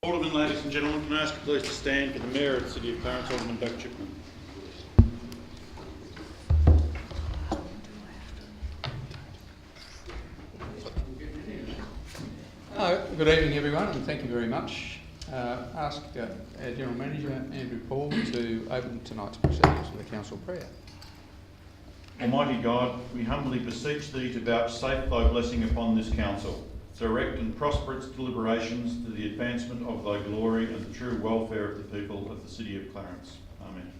Aldermen, ladies and gentlemen, can I ask you please to stand for the Mayor of the City of Clarence, Alderman Chipman. Good evening, everyone, and thank you very much. Ask our General Manager, Andrew Paul, to open tonight's proceedings with a council prayer. Almighty God, we humbly beseech Thee to vouchsafe Thy blessing upon this council. Direct and prosper its deliberations to the advancement of Thy glory and the true welfare of the people of the City of Clarence. Amen.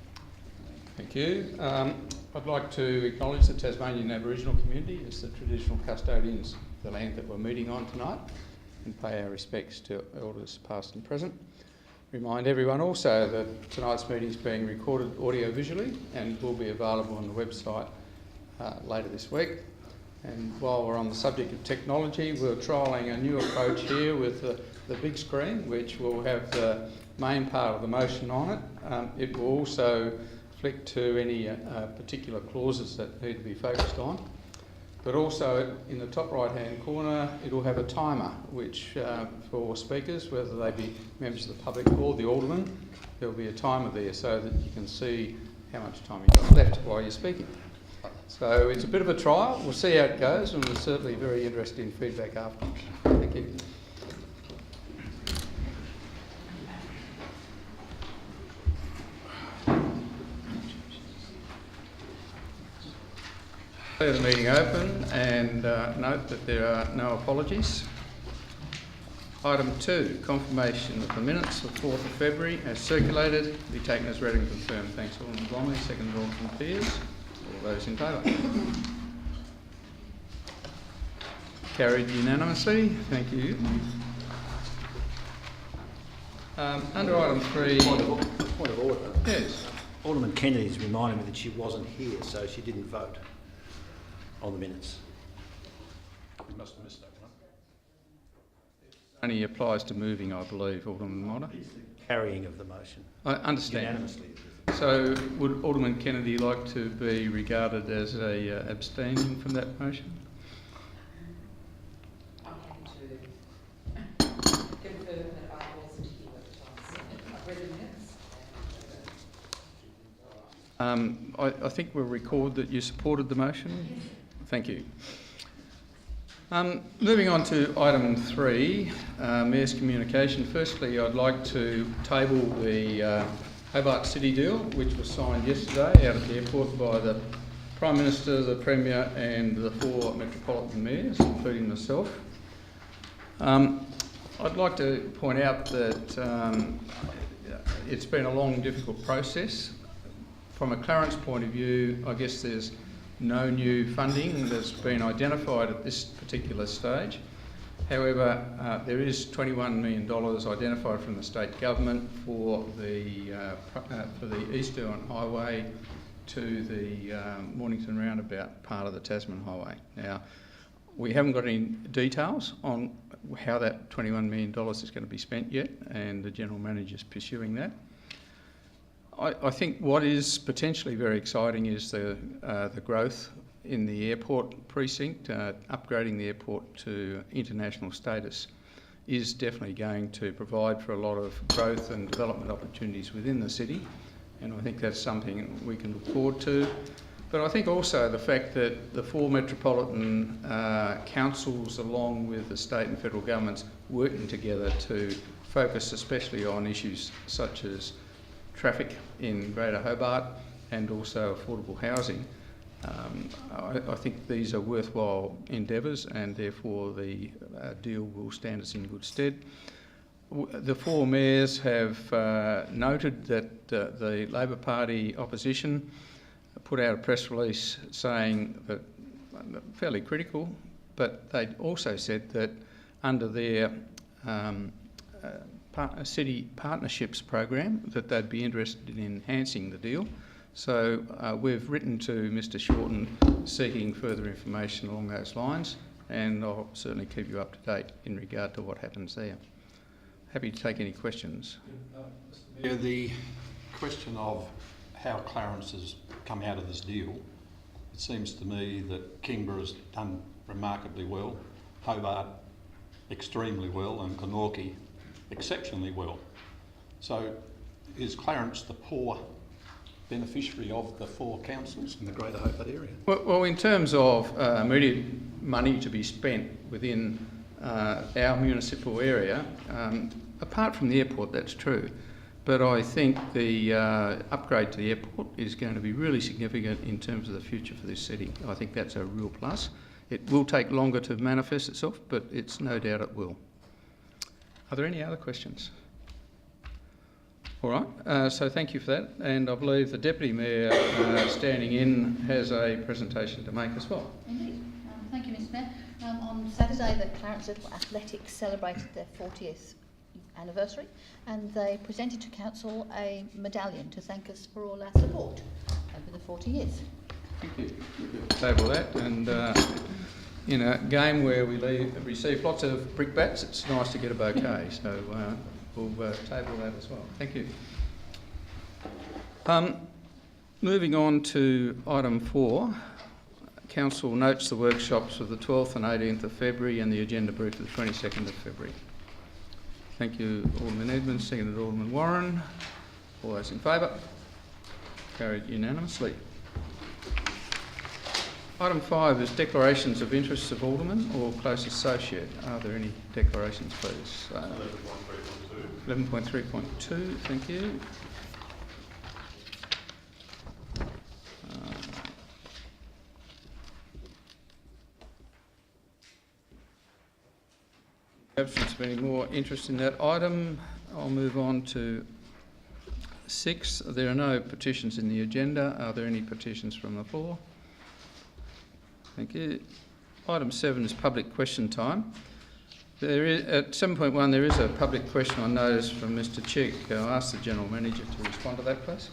Thank you. I'd like to acknowledge the Tasmanian Aboriginal community as the traditional custodians of the land that we're meeting on tonight, and pay our respects to elders past and present. Remind everyone also that tonight's meeting is being recorded audio-visually and will be available on the website later this week. And while we're on the subject of technology, we're trialling a new approach here with the big screen, which will have the main part of the motion on it. It will also flick to any particular clauses that need to be focused on. But also in the top right-hand corner, it'll have a timer, which for speakers, whether they be members of the public or the alderman, there'll be a timer there so that you can see how much time you've got left while you're speaking. So it's a bit of a trial. We'll see how it goes, and we're certainly very interested in feedback afterwards. Thank you. Declare the meeting open and note that there are no apologies. Item 2, confirmation of the minutes of 4th of February as circulated, be taken as read and confirmed. Thanks, Alderman Blomley. Second, Alderman Peers. All those in favour? Carried unanimously. Thank you. Under item 3... Point of order. Yes. Alderman Kennedy's reminded me that she wasn't here, so she didn't vote on the minutes. You must have missed that one. Only applies to moving, I believe, Alderman Motter. It's the carrying of the motion. I understand. Unanimously. So would Alderman Kennedy like to be regarded as abstaining from that motion? I'm happy to confirm that I wasn't here at the time. I've read the minutes. I think we'll record that you supported the motion. Yes. Thank you. Moving on to item 3, Mayor's communication. Firstly, I'd like to table the Hobart City deal, which was signed yesterday out at the airport by the Prime Minister, the Premier and the 4 metropolitan mayors, including myself. I'd like to point out that it's been a long, difficult process. From a Clarence point of view, I guess there's no new funding that's been identified at this particular stage. However, there is $21 million identified from the state government for the Eastern Highway to the Mornington Roundabout part of the Tasman Highway. Now, we haven't got any details on how that $21 million is going to be spent yet, and the General Manager is pursuing that. I think what is potentially very exciting is the growth in the airport precinct. Upgrading the airport to international status is definitely going to provide for a lot of growth and development opportunities within the city, and I think that's something we can look forward to. But I think also the fact that the 4 metropolitan councils, along with the state and federal governments, working together to focus especially on issues such as traffic in Greater Hobart and also affordable housing. I think these are worthwhile endeavours, and therefore the deal will stand us in good stead. The 4 mayors have noted that the Labor Party opposition put out a press release saying that, fairly critical, but they also said that under their city partnerships program that they'd be interested in enhancing the deal. So we've written to Mr Shorten seeking further information along those lines, and I'll certainly keep you up to date in regard to what happens there. Happy to take any questions. Mr. Mayor, the question of how Clarence has come out of this deal, it seems to me that Kingborough has done remarkably well, Hobart extremely well, and Glenorchy exceptionally well. So is Clarence the poor beneficiary of the 4 councils in the Greater Hobart area? Well, in terms of immediate money to be spent within our municipal area, apart from the airport, that's true. But I think the upgrade to the airport is going to be really significant in terms of the future for this city. I think that's a real plus. It will take longer to manifest itself, but it's no doubt it will. Are there any other questions? All right, so thank you for that. And I believe the Deputy Mayor standing in has a presentation to make as well. Indeed. Thank you, Mr Mayor. On Saturday, the Clarence Little Athletics celebrated their 40th anniversary, and they presented to Council a medallion to thank us for all our support over the 40 years. Thank you. Table that, and in a game where we receive lots of brickbats, it's nice to get a bouquet, so we'll table that as well. Thank you. Moving on to item 4, Council notes the workshops of the 12th and 18th of February and the agenda brief of the 22nd of February. Thank you, Alderman Edmonds, seconded Alderman Warren. All those in favour? Carried unanimously. Item 5 is declarations of interests of Alderman or close associate. Are there any declarations, please? 11.3.2, thank you. Absence of any more interest in that item, I'll move on to 6. There are no petitions in the agenda. Are there any petitions from the floor? Thank you. Item 7 is public question time. There is, at 7.1 there is a public question on notice from Mr Chick. I'll ask the General Manager to respond to that, please.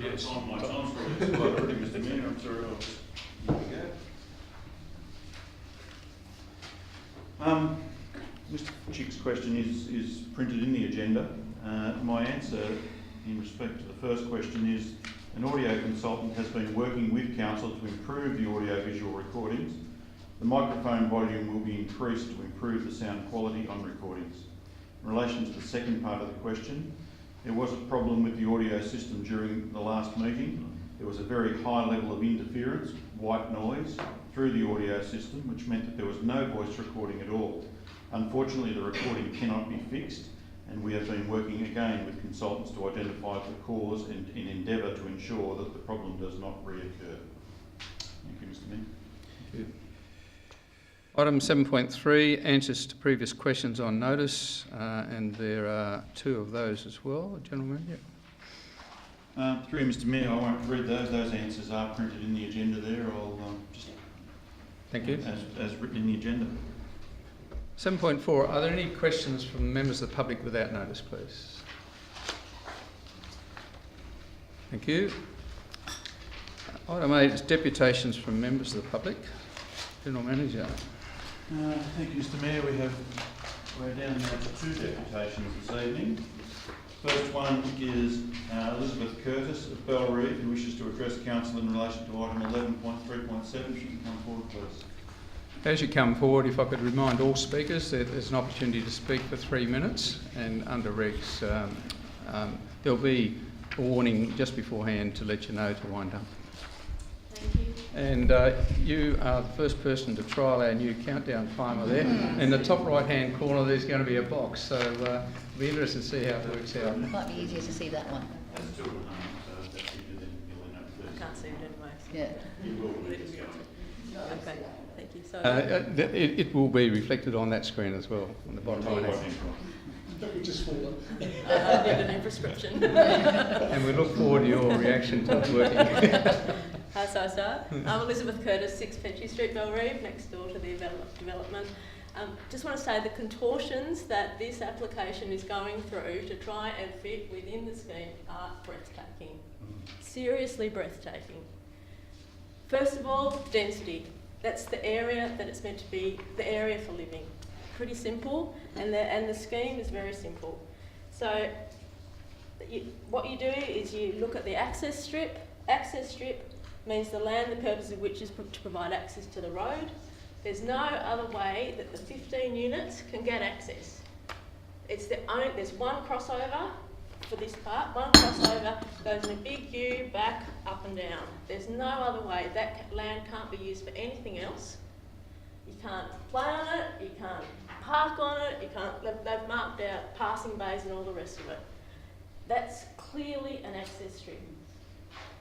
It's on my time scroll. Already, Mr Mayor, I'm sorry. Here we go. Mr Chick's question is printed in the agenda. My answer in respect to the first question is an audio consultant has been working with Council to improve the audio-visual recordings. The microphone volume will be increased to improve the sound quality on recordings. In relation to the second part of the question, there was a problem with the audio system during the last meeting. There was a very high level of interference, white noise, through the audio system, which meant that there was no voice recording at all. Unfortunately, the recording cannot be fixed, and we have been working again with consultants to identify the cause and in endeavour to ensure that the problem does not reoccur. Thank you, Mr Mayor. Thank you. Item 7.3, answers to previous questions on notice, and there are 2 of those as well. General Manager. Through Mr Mayor, I won't read those. Those answers are printed in the agenda there. I'll just... Thank you. As written in the agenda. 7.4, are there any questions from members of the public without notice, please? Thank you. Item 8 is deputations from members of the public. General Manager. Thank you, Mr Mayor. We're down now to 2 deputations this evening. First one is Elizabeth Curtis of Bellreeve, who wishes to address Council in relation to item 11.3.7. She can come forward, please. As you come forward, if I could remind all speakers that there's an opportunity to speak for 3 minutes, and under regs there'll be a warning just beforehand to let you know to wind up. Thank you. And you are the first person to trial our new countdown timer there. In the top right-hand corner, there's going to be a box, so it'll be interesting to see how it works out. It might be easier to see that one. There's 2 at home, so that's easier than you'll end up first. I can't see it anyway. So. Yeah. You will. Okay, thank you. So It will be reflected on that screen as well, on the bottom right-hand. Don't we just fall up? I need a new prescription. And we look forward to your reaction to it working. So I start. I'm Elizabeth Curtis, 6 Petrie Street, Bellreeve, next door to the development. Just want to say the contortions that this application is going through to try and fit within the scheme are breathtaking. Seriously breathtaking. First of all, density. That's the area that it's meant to be, the area for living. pretty simple, and the scheme is very simple. So what you do is you look at the access strip. Access strip means the land, the purpose of which is to provide access to the road. There's no other way that the 15 units can get access. There's one crossover for this part. One crossover goes in a big U, back, up and down. There's no other way. That land can't be used for anything else. You can't play on it, you can't park on it, they've marked out passing bays and all the rest of it. That's clearly an access strip.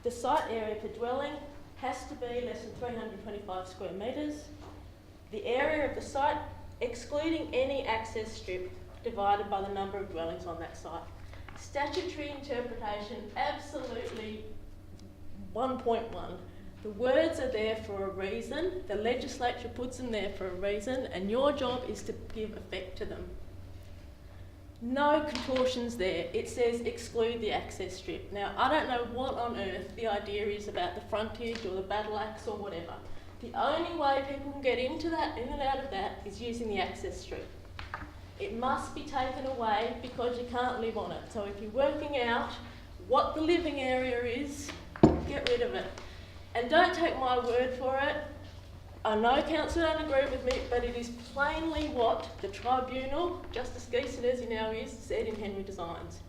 The site area for dwelling has to be less than 325 square metres. The area of the site, excluding any access strip, divided by the number of dwellings on that site. Statutory interpretation, absolutely 1.1. The words are there for a reason, the legislature puts them there for a reason, and your job is to give effect to them. No contortions there. It says exclude the access strip. Now, I don't know what on earth the idea is about the frontage or the battle axe or whatever. The only way people can get into that, in and out of that, is using the access strip. It must be taken away because you can't live on it. So if you're working out what the living area is, get rid of it. And don't take my word for it. I know council don't agree with me, but it is plainly what the tribunal, Justice Geeson as he now is, said in Henry Designs.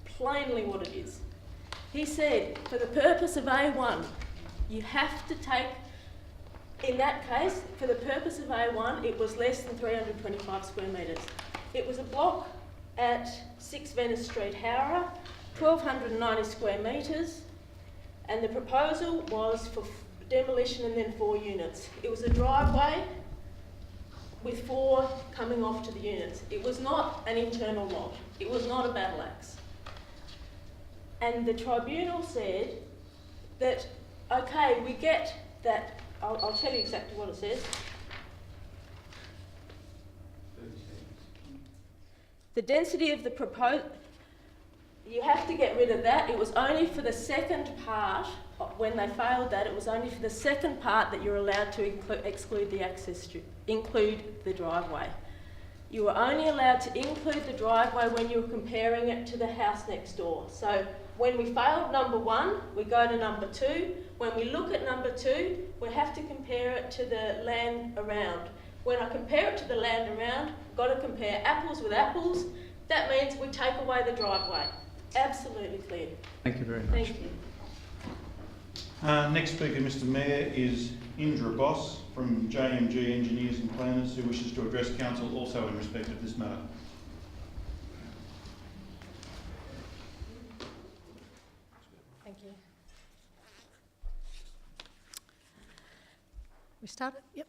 Plainly what it is. He said, for the purpose of A1, you have to take, in that case, for the purpose of A1, it was less than 325 square metres. It was a block at 6 Venice Street, Howrah, 1,290 square metres, and the proposal was for demolition and then 4 units. It was a driveway with 4 coming off to the units. It was not an internal lot. It was not a battle axe. And the tribunal said that, okay, we get that. I'll tell you exactly what it says. The density of the proposed, you have to get rid of that. It was only for the second part, when they failed that, it was only for the second part that you're allowed to exclude the access strip, include the driveway. You were only allowed to include the driveway when you were comparing it to the house next door. So when we failed number 1, we go to number 2. When we look at number 2, we have to compare it to the land around. When I compare it to the land around, I've got to compare apples with apples. That means we take away the driveway. Absolutely clear. Thank you very much. Thank you. Next speaker, Mr Mayor, is Indra Boss from JMG Engineers and Planners, who wishes to address council also in respect of this matter. Thank you. We started? Yep.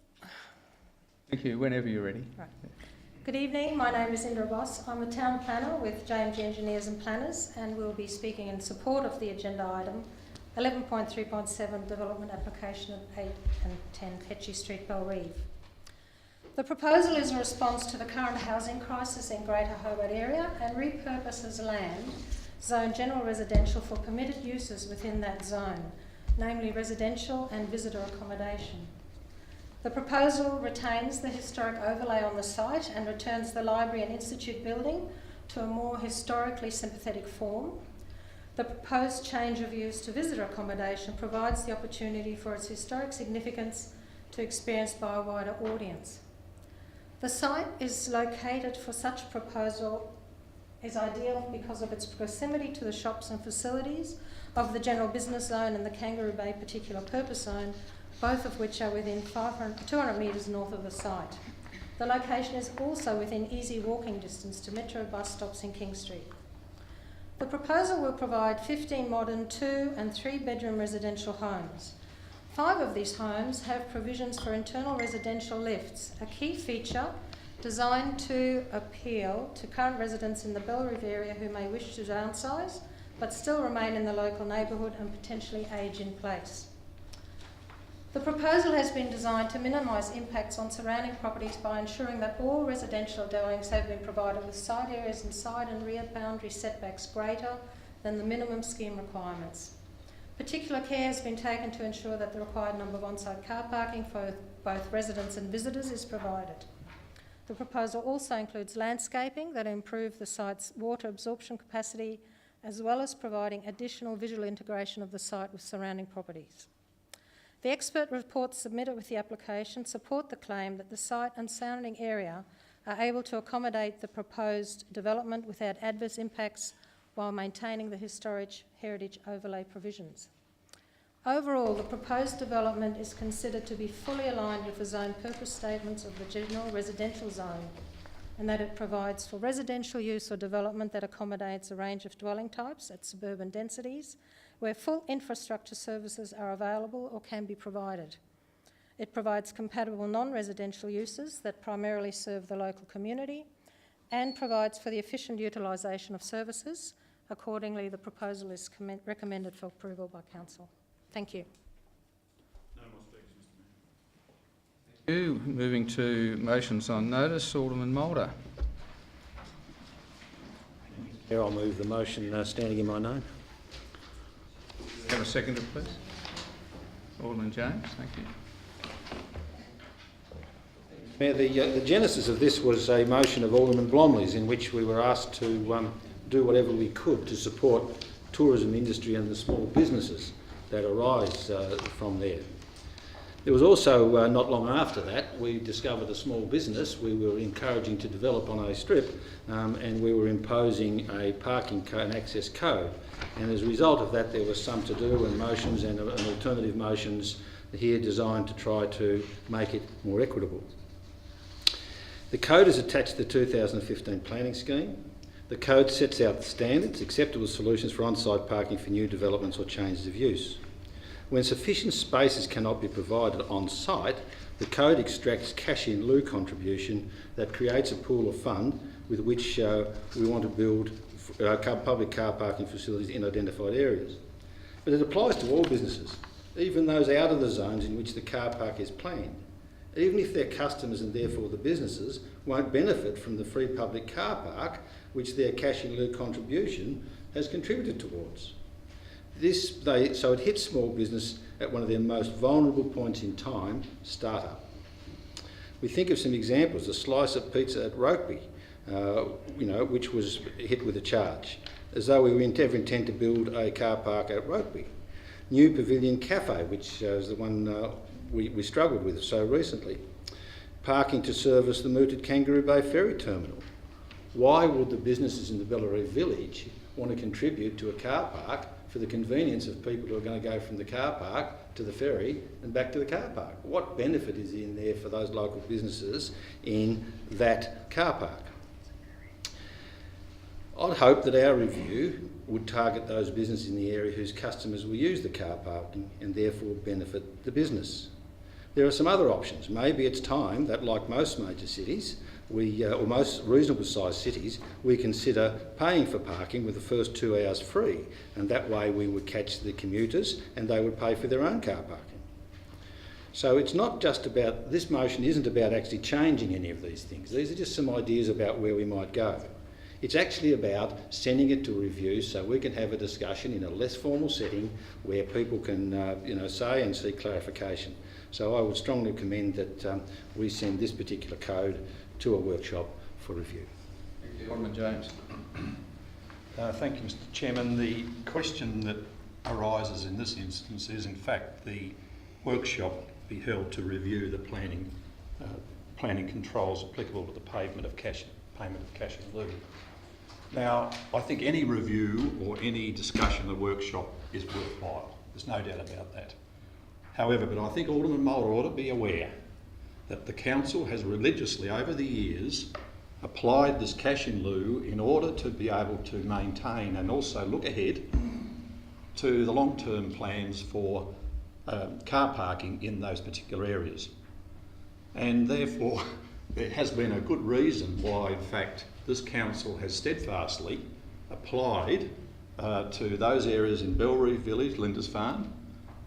Thank you. Whenever you're ready. Right. Good evening. My name is Indra Boss. I'm a town planner with JMG Engineers and Planners, and we'll be speaking in support of the agenda item 11.3.7 Development Application of 8 and 10 Petchy Street, Belrive. The proposal is a response to the current housing crisis in Greater Hobart area and repurposes land zoned general residential for permitted uses within that zone, namely residential and visitor accommodation. The proposal retains the historic overlay on the site and returns the library and institute building to a more historically sympathetic form. The proposed change of use to visitor accommodation provides the opportunity for its historic significance to be experienced by a wider audience. The site is located for such proposal is ideal because of its proximity to the shops and facilities of the general business zone and the Kangaroo Bay particular purpose zone, both of which are within 200 metres north of the site. The location is also within easy walking distance to metro bus stops in King Street. The proposal will provide 15 modern 2 and 3 bedroom residential homes. 5 of these homes have provisions for internal residential lifts, a key feature designed to appeal to current residents in the Belrive area who may wish to downsize but still remain in the local neighbourhood and potentially age in place. The proposal has been designed to minimise impacts on surrounding properties by ensuring that all residential dwellings have been provided with side areas and side and rear boundary setbacks greater than the minimum scheme requirements. Particular care has been taken to ensure that the required number of on-site car parking for both residents and visitors is provided. The proposal also includes landscaping that improve the site's water absorption capacity, as well as providing additional visual integration of the site with surrounding properties. The expert reports submitted with the application support the claim that the site and surrounding area are able to accommodate the proposed development without adverse impacts while maintaining the historic heritage overlay provisions. Overall, the proposed development is considered to be fully aligned with the zone purpose statements of the general residential zone, and that it provides for residential use or development that accommodates a range of dwelling types at suburban densities, where full infrastructure services are available or can be provided. It provides compatible non-residential uses that primarily serve the local community and provides for the efficient utilisation of services. Accordingly, the proposal is recommended for approval by Council. Thank you. No more speakers, Mr Mayor. Thank you. Moving to motions on notice, Alderman Mulder. Here I'll move the motion standing in my name. Have a seconder, please. Alderman James, thank you. Mayor, the genesis of this was a motion of Alderman Blomley's in which we were asked to do whatever we could to support tourism industry and the small businesses that arise from there. There was also, not long after that, we discovered a small business we were encouraging to develop on a strip, and we were imposing a parking and access code. And as a result of that, there was some to do and motions and alternative motions here designed to try to make it more equitable. The code is attached to the 2015 planning scheme. The code sets out the standards, acceptable solutions for on-site parking for new developments or changes of use. When sufficient spaces cannot be provided on-site, the code extracts cash in lieu contribution that creates a pool of fund with which we want to build public car parking facilities in identified areas. But it applies to all businesses, even those out of the zones in which the car park is planned, even if their customers and therefore the businesses won't benefit from the free public car park which their cash in lieu contribution has contributed towards. So it hits small business at one of their most vulnerable points in time, startup. We think of some examples: a slice of pizza at Rokeby, which was hit with a charge, as though we ever intend to build a car park at Rokeby. New Pavilion Cafe, which is the one we struggled with so recently. Parking to service the mooted Kangaroo Bay Ferry Terminal. Why would the businesses in the Bellarine Village want to contribute to a car park for the convenience of people who are going to go from the car park to the ferry and back to the car park? What benefit is in there for those local businesses in that car park? I'd hope that our review would target those businesses in the area whose customers will use the car parking and therefore benefit the business. There are some other options. Maybe it's time that, like most major cities, or most reasonable sized cities, we consider paying for parking with the first 2 hours free, and that way we would catch the commuters and they would pay for their own car parking. So it's not just about, this motion isn't about actually changing any of these things. These are just some ideas about where we might go. It's actually about sending it to review so we can have a discussion in a less formal setting where people can say and seek clarification. So I would strongly recommend that we send this particular code to a workshop for review. Thank you. Alderman James. Thank you, Mr Chairman. The question that arises in this instance is, in fact, the workshop be held to review the planning controls applicable to the payment of cash in lieu. Now, I think any review or any discussion at a workshop is worthwhile. There's no doubt about that. However, but I think Alderman Mulder ought to be aware that the council has religiously over the years applied this cash in lieu in order to be able to maintain and also look ahead to the long-term plans for car parking in those particular areas. And therefore, there has been a good reason why, in fact, this council has steadfastly applied to those areas in Bellarine Village, Lindisfarne,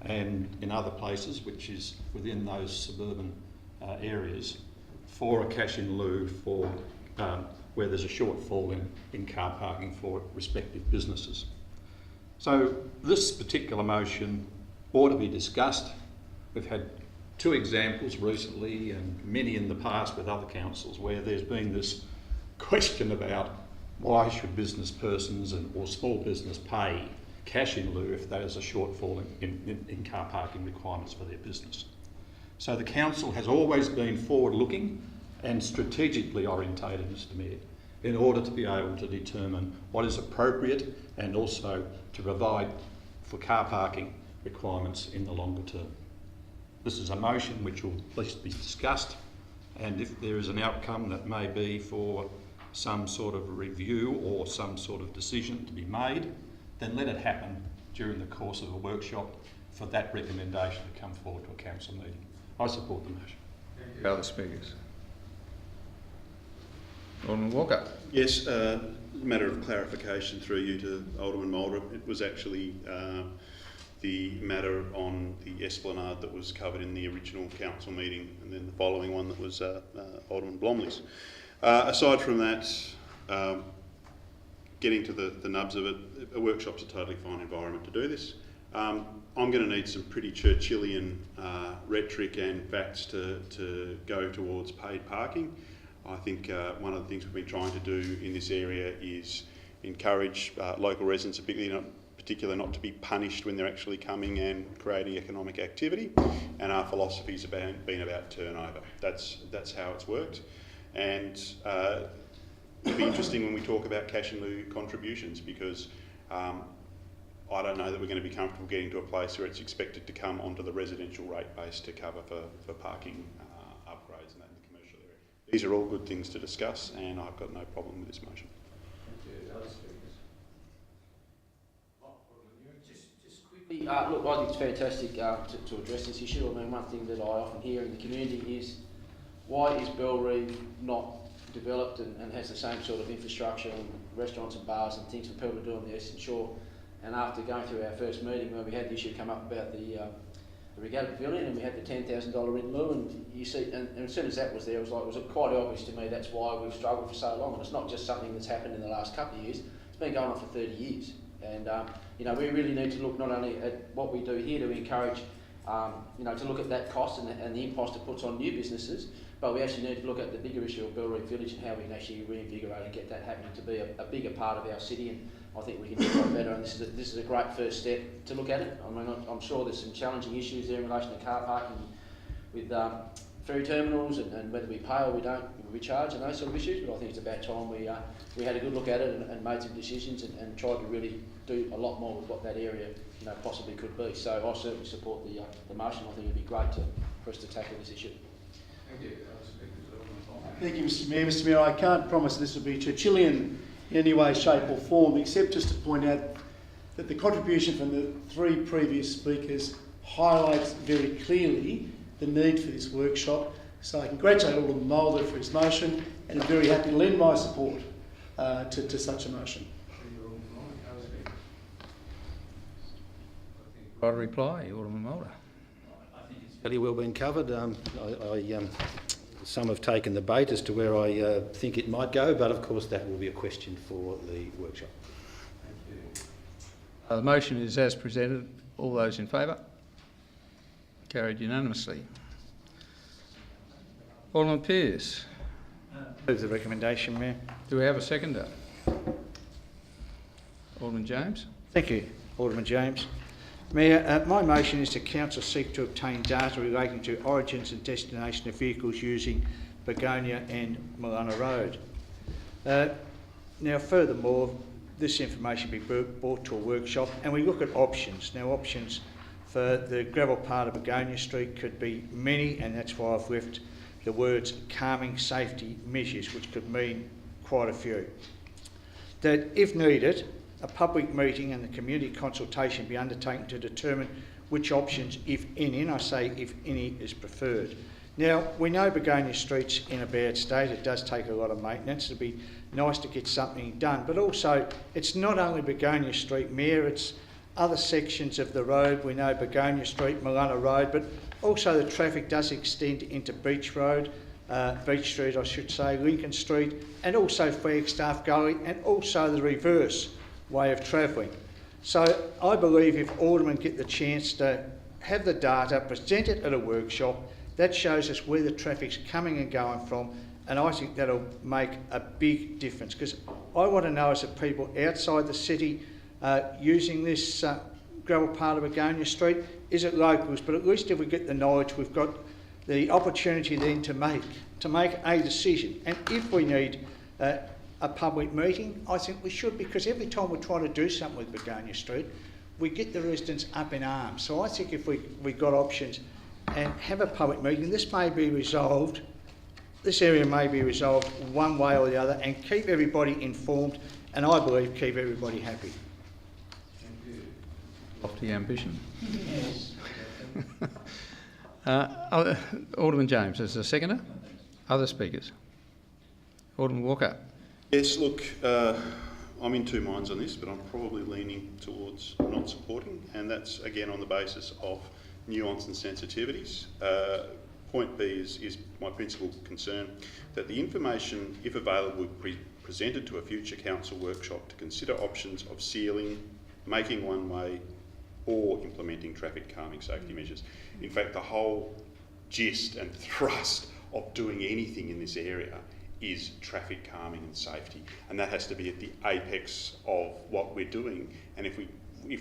and in other places, which is within those suburban areas, for a cash in lieu for where there's a shortfall in car parking for respective businesses. So this particular motion ought to be discussed. We've had two examples recently and many in the past with other councils where there's been this question about why should business persons or small business pay cash in lieu if there's a shortfall in car parking requirements for their business. So the council has always been forward-looking and strategically orientated, Mr Mayor, in order to be able to determine what is appropriate and also to provide for car parking requirements in the longer term. This is a motion which will at least be discussed, and if there is an outcome that may be for some sort of review or some sort of decision to be made, then let it happen during the course of a workshop for that recommendation to come forward to a council meeting. I support the motion. Other speakers? Alderman Walker. Yes, matter of clarification through you to Alderman Mulder. It was actually the matter on the esplanade that was covered in the original council meeting, and then the following one that was Alderman Blomley's. Aside from that, getting to the nubs of it, a workshop's a totally fine environment to do this. I'm going to need some pretty Churchillian rhetoric and facts to go towards paid parking. I think one of the things we've been trying to do in this area is encourage local residents, particularly not to be punished when they're actually coming and creating economic activity. And our philosophy's been about turnover. That's how it's worked. And it'll be interesting when we talk about cash in lieu contributions, because I don't know that we're going to be comfortable getting to a place where it's expected to come onto the residential rate base to cover for parking upgrades and that in the commercial area. These are all good things to discuss, and I've got no problem with this motion. Just quickly, look, I think it's fantastic to address this issue. I mean, one thing that I often hear in the community is, why is Bellreeve not developed and has the same sort of infrastructure and restaurants and bars and things for people to do on the Eastern Shore? And after going through our first meeting where we had the issue come up about the Regatta Pavilion, and we had the $10,000 in lieu, and you see, and as soon as that was there, it was quite obvious to me that's why we've struggled for so long. And it's not just something that's happened in the last couple of years; it's been going on for 30 years. And you know, we really need to look not only at what we do here to encourage, you know, to look at that cost and the impost it puts on new businesses, but we actually need to look at the bigger issue of Bellreeve Village and how we can actually reinvigorate and get that happening to be a bigger part of our city. And I think we can do a lot better, and this is a great first step to look at it. I mean, I'm sure there's some challenging issues there in relation to car parking with ferry terminals and whether we pay or we charge and those sort of issues, but I think it's about time we had a good look at it and made some decisions and tried to really do a lot more with what that area, you know, possibly could be. So I certainly support the motion. I think it'd be great for us to tackle this issue. Thank you. Thank you, Mr Mayor. Mr Mayor, I can't promise this will be Churchillian in any way, shape or form, except just to point out that the contribution from the three previous speakers highlights very clearly the need for this workshop. So I congratulate Alderman Mulder for his motion, and I'm very happy to lend my support to such a motion. Right reply, Alderman Mulder. I think it's fairly well been covered. Some have taken the bait as to where I think it might go, but of course that will be a question for the workshop. Thank you. The motion is as presented. All those in favour? Carried unanimously. Alderman Pearce. Move the recommendation, Mayor. Do we have a seconder? Alderman James. Thank you, Alderman James. Mayor, my motion is the Council seek to obtain data relating to origins and destination of vehicles using Begonia and Malana Road. Now, furthermore, this information be brought to a workshop and we look at options. Now, options for the gravel part of Begonia Street could be many, and that's why I've left the words calming safety measures, which could mean quite a few. That, if needed, a public meeting and the community consultation be undertaken to determine which options, if any, and I say if any, is preferred. Now, we know Begonia Street's in a bad state. It does take a lot of maintenance. It'd be nice to get something done, but also it's not only Begonia Street, Mayor, it's other sections of the road. We know Begonia Street, Malana Road, but also the traffic does extend into Beach Street, I should say, Lincoln Street, and also Flagstaff Gully, and also the reverse way of travelling. So I believe if aldermen get the chance to have the data, present it at a workshop. That shows us where the traffic's coming and going from, and I think that'll make a big difference, because I want to know, as the people outside the city using this gravel part of Begonia Street, is it locals? But at least if we get the knowledge, we've got the opportunity then to make a decision. And if we need a public meeting, I think we should, because every time we try to do something with Begonia Street, we get the residents up in arms. So I think if we got options and have a public meeting, this may be resolved, this area may be resolved one way or the other, and keep everybody informed, and I believe keep everybody happy. Lofty ambition. Alderman James, as a seconder. Other speakers? Alderman Walker. Yes, look, I'm in two minds on this, but I'm probably leaning towards not supporting, and that's again on the basis of nuance and sensitivities. Point B is my principal concern, that the information, if available, will be presented to a future council workshop to consider options of sealing, making one way, or implementing traffic calming safety measures. In fact, the whole gist and thrust of doing anything in this area is traffic calming and safety, and that has to be at the apex of what we're doing. And if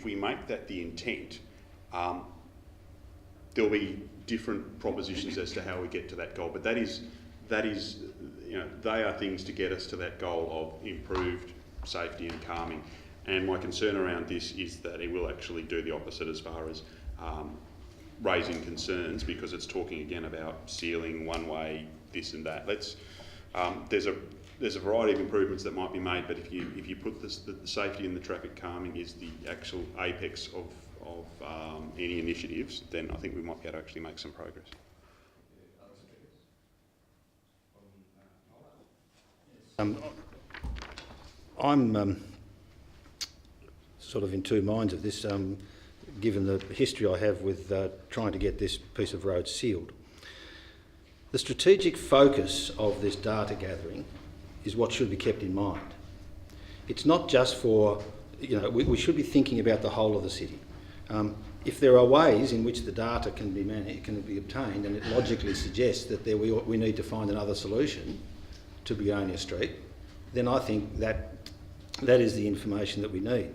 we make that the intent, there'll be different propositions as to how we get to that goal. But that is, you know, they are things to get us to that goal of improved safety and calming. And my concern around this is that it will actually do the opposite as far as raising concerns, because it's talking again about sealing, one way, this and that. There's a variety of improvements that might be made, but if you put the safety and the traffic calming is the actual apex of any initiatives, then I think we might be able to actually make some progress. I'm sort of in two minds of this, given the history I have with trying to get this piece of road sealed. The strategic focus of this data gathering is what should be kept in mind. It's not just for, you know, we should be thinking about the whole of the city. If there are ways in which the data can be obtained, and it logically suggests that we need to find another solution to Begonia Street, then I think that is the information that we need.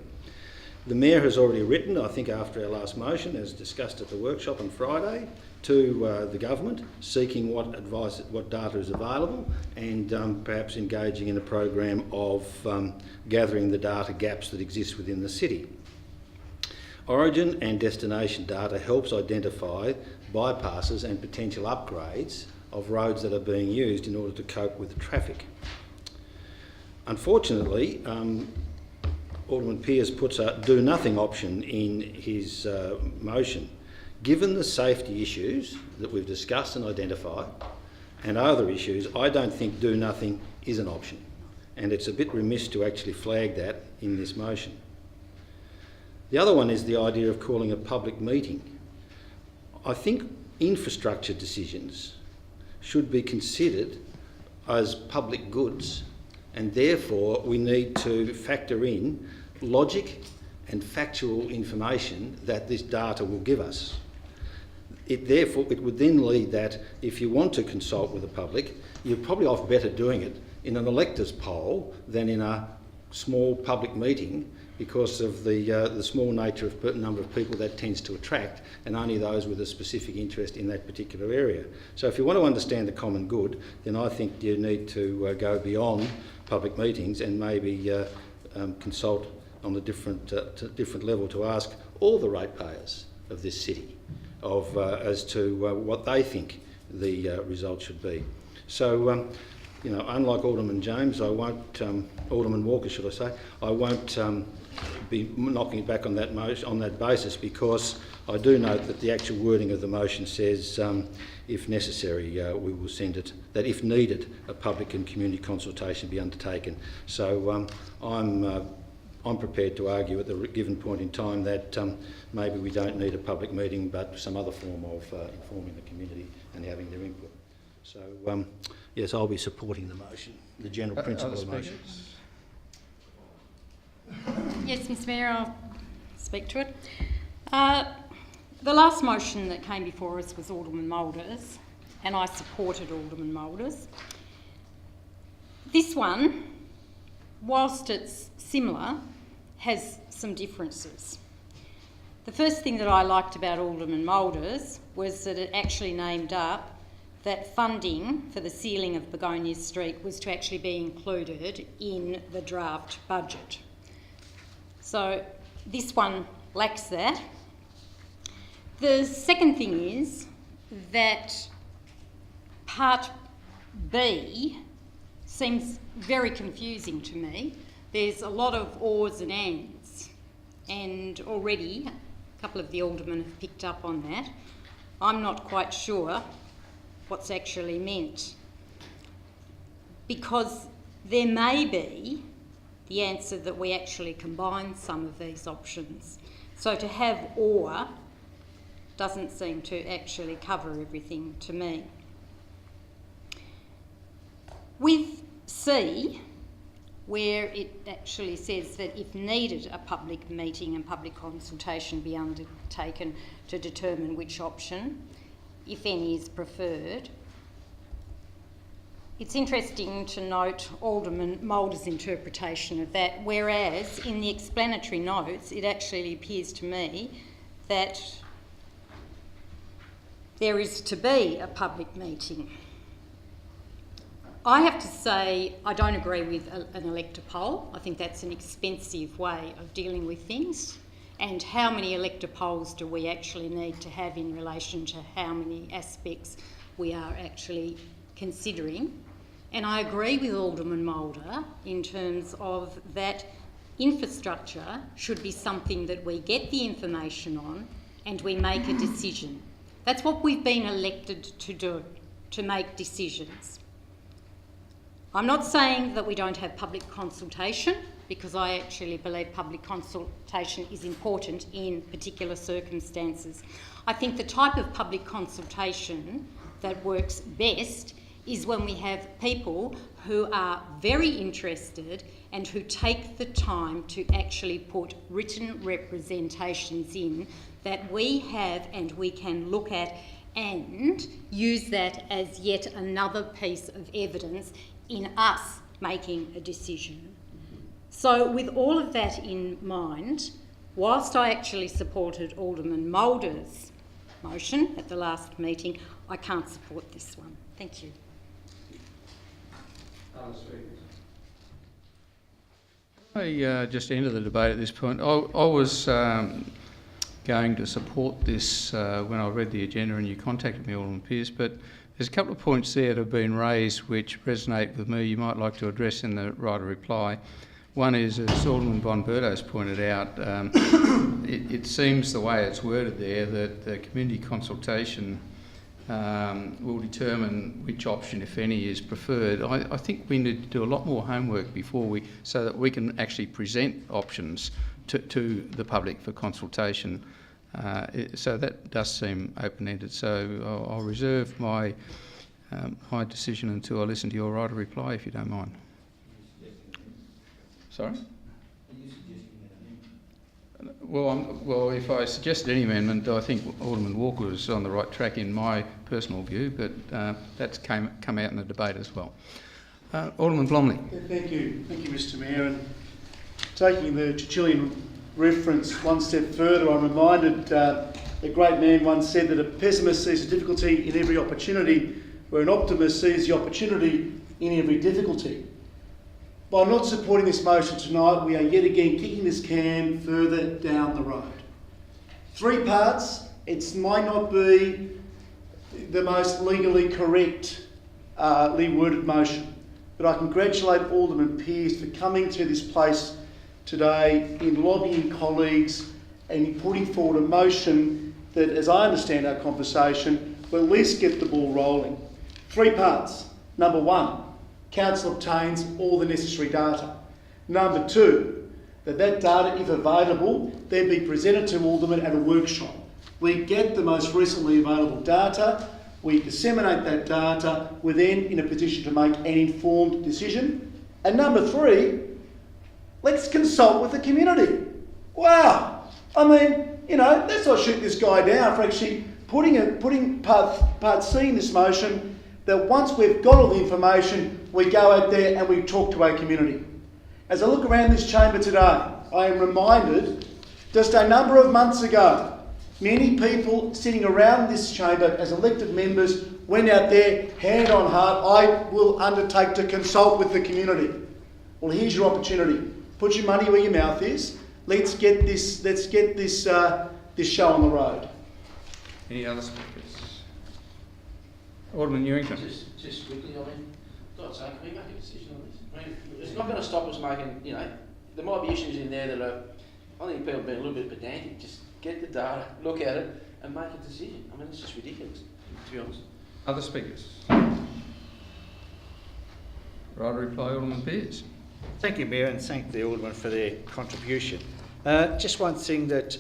The Mayor has already written, I think after our last motion, as discussed at the workshop on Friday, to the government, seeking what advice, what data is available, and perhaps engaging in a program of gathering the data gaps that exist within the city. Origin and destination data helps identify bypasses and potential upgrades of roads that are being used in order to cope with the traffic. Unfortunately, Alderman Pearce puts a do-nothing option in his motion. Given the safety issues that we've discussed and identified, and other issues, I don't think do-nothing is an option. And it's a bit remiss to actually flag that in this motion. The other one is the idea of calling a public meeting. I think infrastructure decisions should be considered as public goods, and therefore we need to factor in logic and factual information that this data will give us. It would then lead that if you want to consult with the public, you're probably off better doing it in an electors poll than in a small public meeting, because of the small nature of number of people that tends to attract, and only those with a specific interest in that particular area. So if you want to understand the common good, then I think you need to go beyond public meetings and maybe consult on a different level to ask all the ratepayers of this city as to what they think the result should be. So, you know, unlike Alderman James, Alderman Walker, should I say, I won't be knocking it back on that motion, on that basis, because I do note that the actual wording of the motion says, if necessary, we will send it, that if needed, a public and community consultation be undertaken. So I'm prepared to argue at the given point in time that maybe we don't need a public meeting, but some other form of informing the community and having their input. So, yes, I'll be supporting the motion, the general principle of the motion. Yes, Mr Mayor, I'll speak to it. The last motion that came before us was Alderman Moulders, and I supported Alderman Moulders. This one, whilst it's similar, has some differences. The first thing that I liked about Alderman Moulders was that it actually named up that funding for the sealing of Begonia Street was to actually be included in the draft budget. So this one lacks that. The second thing is that Part B seems very confusing to me. There's a lot of ors and ands, and already a couple of the aldermen have picked up on that. I'm not quite sure what's actually meant, because there may be the answer that we actually combine some of these options. So to have or doesn't seem to actually cover everything to me. With C, where it actually says that if needed, a public meeting and public consultation be undertaken to determine which option, if any, is preferred. It's interesting to note Alderman Moulders' interpretation of that, whereas in the explanatory notes it actually appears to me that there is to be a public meeting. I have to say I don't agree with an elector poll. I think that's an expensive way of dealing with things. And how many elector polls do we actually need to have in relation to how many aspects we are actually considering? And I agree with Alderman Moulder in terms of that infrastructure should be something that we get the information on and we make a decision. That's what we've been elected to do, to make decisions. I'm not saying that we don't have public consultation, because I actually believe public consultation is important in particular circumstances. I think the type of public consultation that works best is when we have people who are very interested and who take the time to actually put written representations in that we have and we can look at and use that as yet another piece of evidence in us making a decision. So with all of that in mind, whilst I actually supported Alderman Moulder's motion at the last meeting, I can't support this one. Thank you. I just ended the debate at this point. I was going to support this when I read the agenda and you contacted me, Alderman Pearce, but there's a couple of points there that have been raised which resonate with me. You might like to address in the right of reply. One is, as Alderman Von Berto's pointed out, it seems the way it's worded there that the community consultation will determine which option, if any, is preferred. I think we need to do a lot more homework before so that we can actually present options to the public for consultation. So that does seem open-ended. So I'll reserve my decision until I listen to your right of reply, if you don't mind. Sorry? Well, if I suggested any amendment, I think Alderman Walker was on the right track in my personal view, but that's come out in the debate as well. Alderman Blomley. Thank you, Mr Mayor. And taking the Churchillian reference one step further, I'm reminded a great man once said that a pessimist sees a difficulty in every opportunity, where an optimist sees the opportunity in every difficulty. By not supporting this motion tonight, we are yet again kicking this can further down the road. 3 parts. It might not be the most legally correctly worded motion, but I congratulate Alderman Pearce for coming to this place today in lobbying colleagues and in putting forward a motion that, as I understand our conversation, will at least get the ball rolling. 3 parts. Number 1. Council obtains all the necessary data. Number 2, that data, if available, then be presented to Aldermen at a workshop. We get the most recently available data, we disseminate that data, we're then in a position to make an informed decision. And number 3, let's consult with the community. Wow! I mean, you know, let's not shoot this guy down for actually putting part C in this motion, that once we've got all the information, we go out there and we talk to our community. As I look around this chamber today, I am reminded just a number of months ago, many people sitting around this chamber as elected members went out there, hand on heart, I will undertake to consult with the community. Well, here's your opportunity. Put your money where your mouth is. Let's get this show on the road. Any other speakers? Alderman Newington. Just quickly, I mean, God's sake, can we make a decision on this? I mean, it's not going to stop us making, you know, there might be issues in there that are, I think people are being a little bit pedantic. Just get the data, look at it, and make a decision. I mean, it's just ridiculous, to be honest. Other speakers? Right, reply, Alderman Pearce. Thank you, Mayor, and thank the Alderman for their contribution. Just one thing that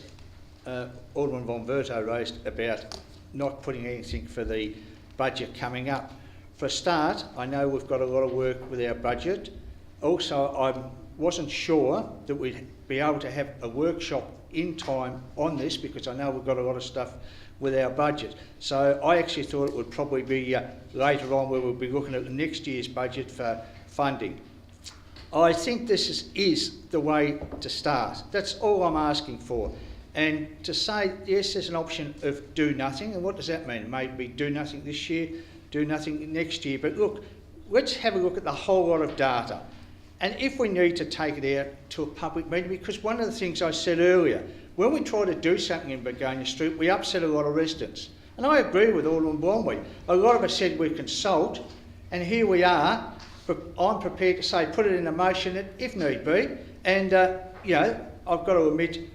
Alderman von Verto raised about not putting anything for the budget coming up. For a start, I know we've got a lot of work with our budget. Also, I wasn't sure that we'd be able to have a workshop in time on this, because I know we've got a lot of stuff with our budget. So I actually thought it would probably be later on where we'll be looking at the next year's budget for funding. I think this is the way to start. That's all I'm asking for. And to say, yes, there's an option of do nothing, and what does that mean? Maybe do nothing this year, do nothing next year. But look, let's have a look at the whole lot of data. And if we need to take it out to a public meeting, because one of the things I said earlier, when we try to do something in Begonia Street, we upset a lot of residents. And I agree with Alderman Blomley. A lot of us said we consult, and here we are. But I'm prepared to say put it in a motion if need be. And, you know, I've got to admit,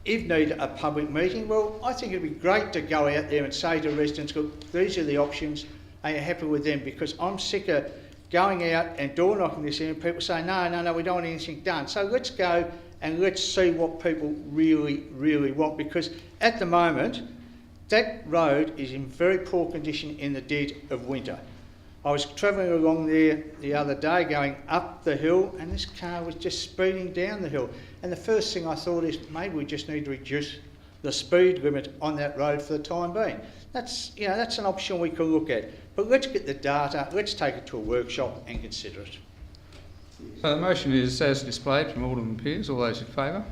if need a public meeting, well, I think it'd be great to go out there and say to residents, look, these are the options, are you happy with them? Because I'm sick of going out and door knocking this in and people say, no, we don't want anything done. So let's go and let's see what people really, really want, because at the moment, that road is in very poor condition in the dead of winter. I was travelling along there the other day going up the hill, and this car was just speeding down the hill. And the first thing I thought is maybe we just need to reduce the speed limit on that road for the time being. That's an option we could look at. But let's get the data, let's take it to a workshop and consider it. So the motion is as displayed from Alderman Pearce. All those in favour?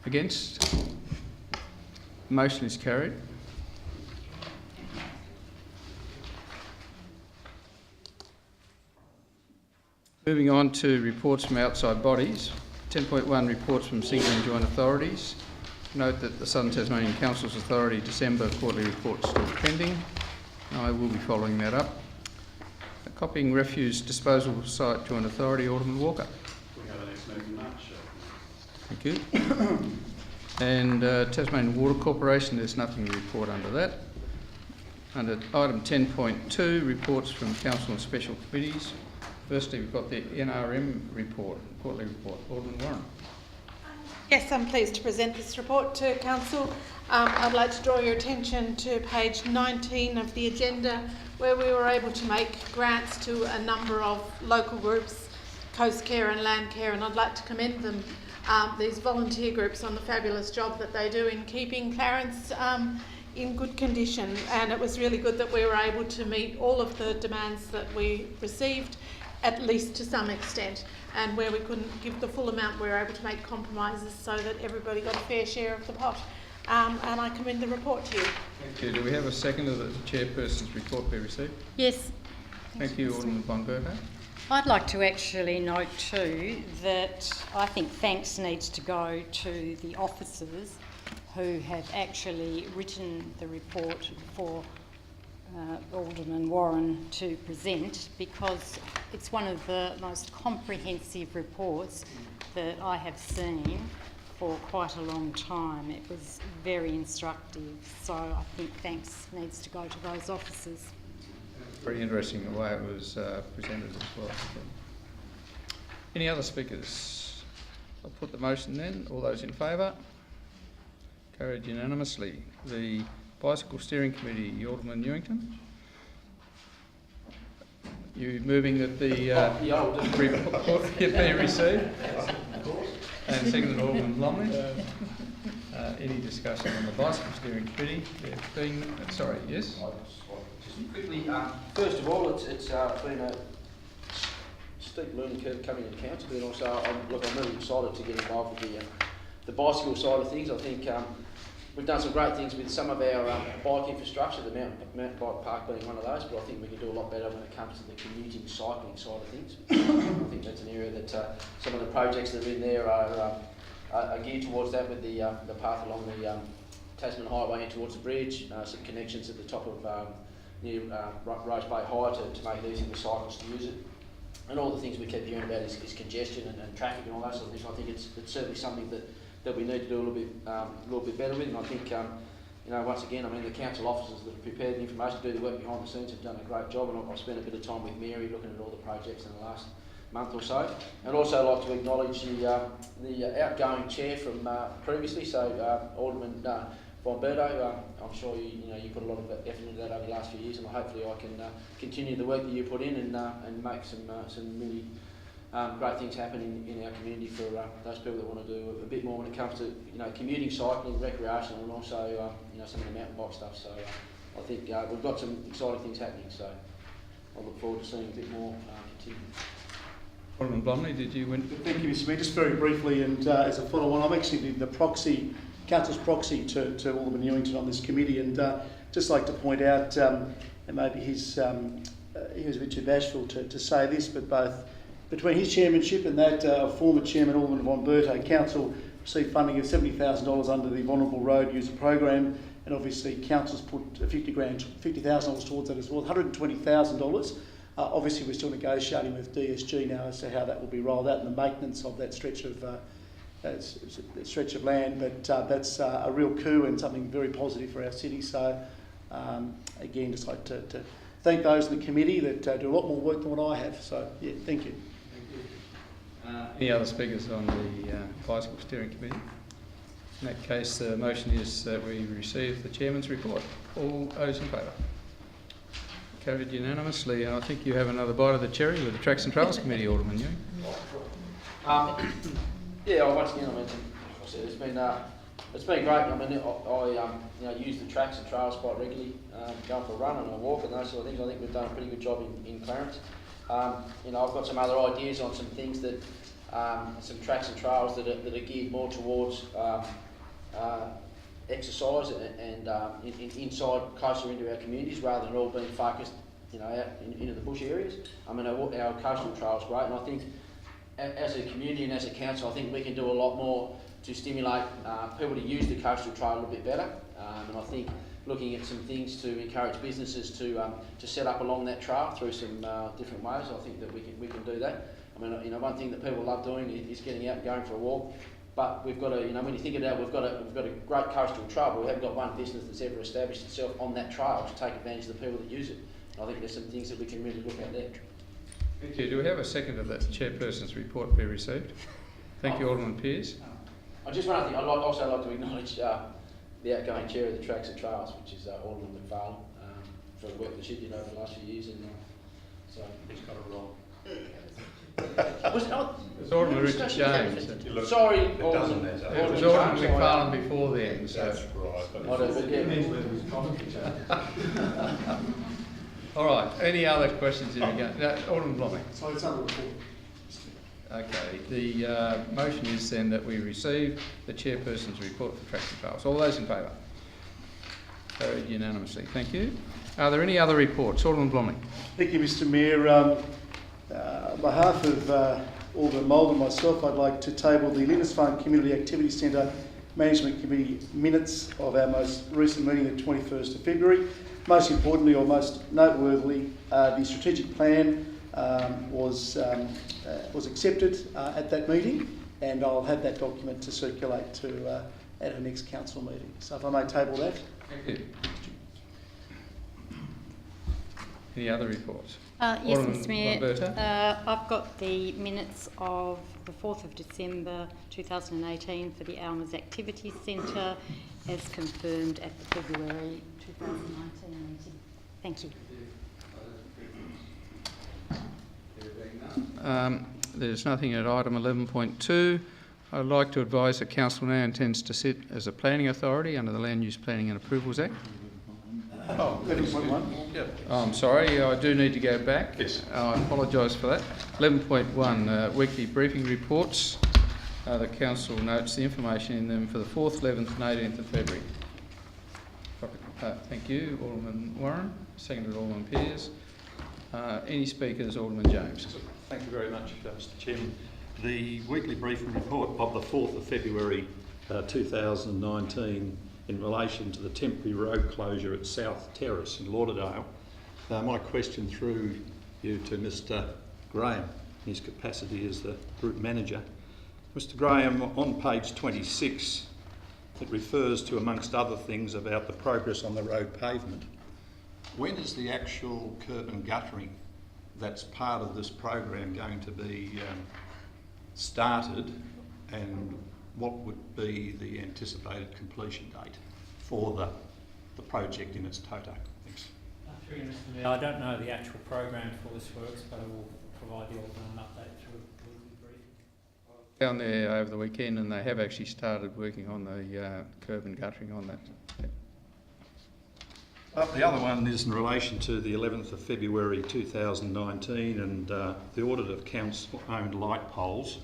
Against? The motion is carried. Moving on to reports from outside bodies. 10.1 reports from single and joint authorities. Note that the Southern Tasmanian Council's Authority December quarterly report is still pending. I will be following that up. Copying Refuse Disposal Site Joint Authority, Alderman Walker. We have the next meeting in March. Thank you. And Tasmanian Water Corporation, there's nothing to report under that. Under item 10.2, reports from Council and Special Committees. Firstly, we've got the NRM report, quarterly report. Alderman Warren. Yes, I'm pleased to present this report to Council. I'd like to draw your attention to page 19 of the agenda, where we were able to make grants to a number of local groups, Coast Care and Land Care, and I'd like to commend them, these volunteer groups, on the fabulous job that they do in keeping Clarence in good condition. And it was really good that we were able to meet all of the demands that we received, at least to some extent, and where we couldn't give the full amount, we were able to make compromises so that everybody got a fair share of the pot. And I commend the report to you. Thank you. Do we have a seconder that the chairperson's report be received? Yes. Thank you, Alderman von Berger. I'd like to actually note too that I think thanks needs to go to the officers who have actually written the report for Alderman Warren to present, because it's one of the most comprehensive reports that I have seen for quite a long time. It was very instructive, so I think thanks needs to go to those officers. Very interesting the way it was presented as well. Any other speakers? I'll put the motion then. All those in favour? Carried unanimously. The Bicycle Steering Committee, Alderman Newington. You moving that the report be received? And seconded Alderman Blomley. Any discussion on the Bicycle Steering Committee? There being, sorry, yes? Just quickly, first of all, it's been a steep learning curve coming into council, but also I'm really excited to get involved with the bicycle side of things. I think we've done some great things with some of our bike infrastructure, the mountain bike park being one of those, but I think we can do a lot better when it comes to the commuting cycling side of things. I think that's an area that some of the projects that are in there are geared towards that, with the path along the Tasman Highway in towards the bridge, some connections at the top of near Rose Bay High to make it easy for cyclists to use it. And all the things we keep hearing about is congestion and traffic and all those sort of things. I think it's certainly something that we need to do a little bit better with. And I think, once again, the council officers that have prepared the information, do the work behind the scenes, have done a great job. And I've spent a bit of time with Mary looking at all the projects in the last month or so. And also like to acknowledge the outgoing chair from previously, so Alderman Von Berto. I'm sure you put a lot of effort into that over the last few years, and hopefully I can continue the work that you put in and make some really great things happen in our community for those people that want to do a bit more when it comes to commuting, cycling, recreational, and also some of the mountain bike stuff. So I think we've got some exciting things happening. So I look forward to seeing a bit more continue. Alderman Blomley, did you win? Thank you, Mr Mayor. Just very briefly, and as a follow-on, I'm actually the proxy, council's proxy to Alderman Newington on this committee, and just like to point out, and maybe he was a bit too bashful to say this, but both between his chairmanship and that of former chairman Alderman Von Berto, council received funding of $70,000 under the Vulnerable Road User Program, and obviously council's put $50,000 towards that as well, $120,000. Obviously, we're still negotiating with DSG now as to how that will be rolled out and the maintenance of that stretch of land. But that's a real coup and something very positive for our city. So, again, just like to thank those in the committee that do a lot more work than what I have. So, yeah, thank you. Any other speakers on the Bicycle Steering Committee? In that case, the motion is that we receive the Chairman's report. All those in favour? Carried unanimously, and I think you have another bite of the cherry with the Tracks and Trails Committee, Alderman Ewing. Once again, it's been great. I use the tracks and trails quite regularly, going for a run and a walk and those sort of things. I think we've done a pretty good job in Clarence. I've got some other ideas on some things that, some tracks and trails that are geared more towards exercise and inside, closer into our communities, rather than all being focused, out into the bush areas. Our coastal trail's great, and I think as a community and as a council, I think we can do a lot more to stimulate people to use the coastal trail a little bit better. And I think looking at some things to encourage businesses to set up along that trail through some different ways, I think that we can do that. One thing that people love doing is getting out and going for a walk. But we've got to, when you think about it, we've got a great coastal trail, but we haven't got one business that's ever established itself on that trail to take advantage of the people that use it. And I think there's some things that we can really look at there. Thank you. Do we have a second of that Chairperson's report be received? Thank you, Alderman Pearce. Just one other thing, I'd also like to acknowledge the outgoing chair of the Tracks and Trails, which is Alderman McFarlane, for the work that she did over the last few years. And so he's got a role. It's Alderman Richard James. Sorry, it doesn't matter. It was Alderman McFarlane before then. So. That's right. All right. Any other questions in regard? No, Alderman Blomley. So it's under report. Okay. The motion is then that we receive the Chairperson's report for Tracks and Trails. All those in favour? Carried unanimously. Thank you. Are there any other reports? Alderman Blomley. Thank you, Mr Mayor. On behalf of Alderman Mould and myself, I'd like to table the Lindisfarne Community Activity Centre Management Committee minutes of our most recent meeting, the 21st of February. Most importantly, or most noteworthily, the strategic plan was accepted at that meeting, and I'll have that document to circulate to at our next council meeting. So if I may table that. Thank you. Any other reports? Yes, Mr Mayor. I've got the minutes of the 4th of December 2018 for the Almas Activity Centre as confirmed at the February 2019 meeting. Thank you. There's nothing at item 11.2. I'd like to advise that Council now intends to sit as a planning authority under the Land Use Planning and Approvals Act. 11.1. Yep. Oh, I'm sorry, I do need to go back. Yes. I apologise for that. 11.1, weekly briefing reports. The Council notes the information in them for the 4th, 11th and 18th of February. Thank you, Alderman Warren. Seconded Alderman Pears. Any speakers? Alderman James. Thank you very much, Mr Chairman. The weekly briefing report of the 4th of February 2019 in relation to the temporary road closure at South Terrace in Lauderdale. My question through you to Mr Graham, in his capacity as the Group Manager. Mr Graham, on page 26, it refers to, amongst other things, about the progress on the road pavement. When is the actual curb and guttering that's part of this program going to be started, and what would be the anticipated completion date for the project in its toto? Thanks. Through you, Mr Mayor, I don't know the actual program for this works, but I will provide the Alderman an update through a weekly briefing. Down there over the weekend, and they have actually started working on the curb and guttering on that. The other one is in relation to the 11th of February 2019 and the audit of council-owned light poles.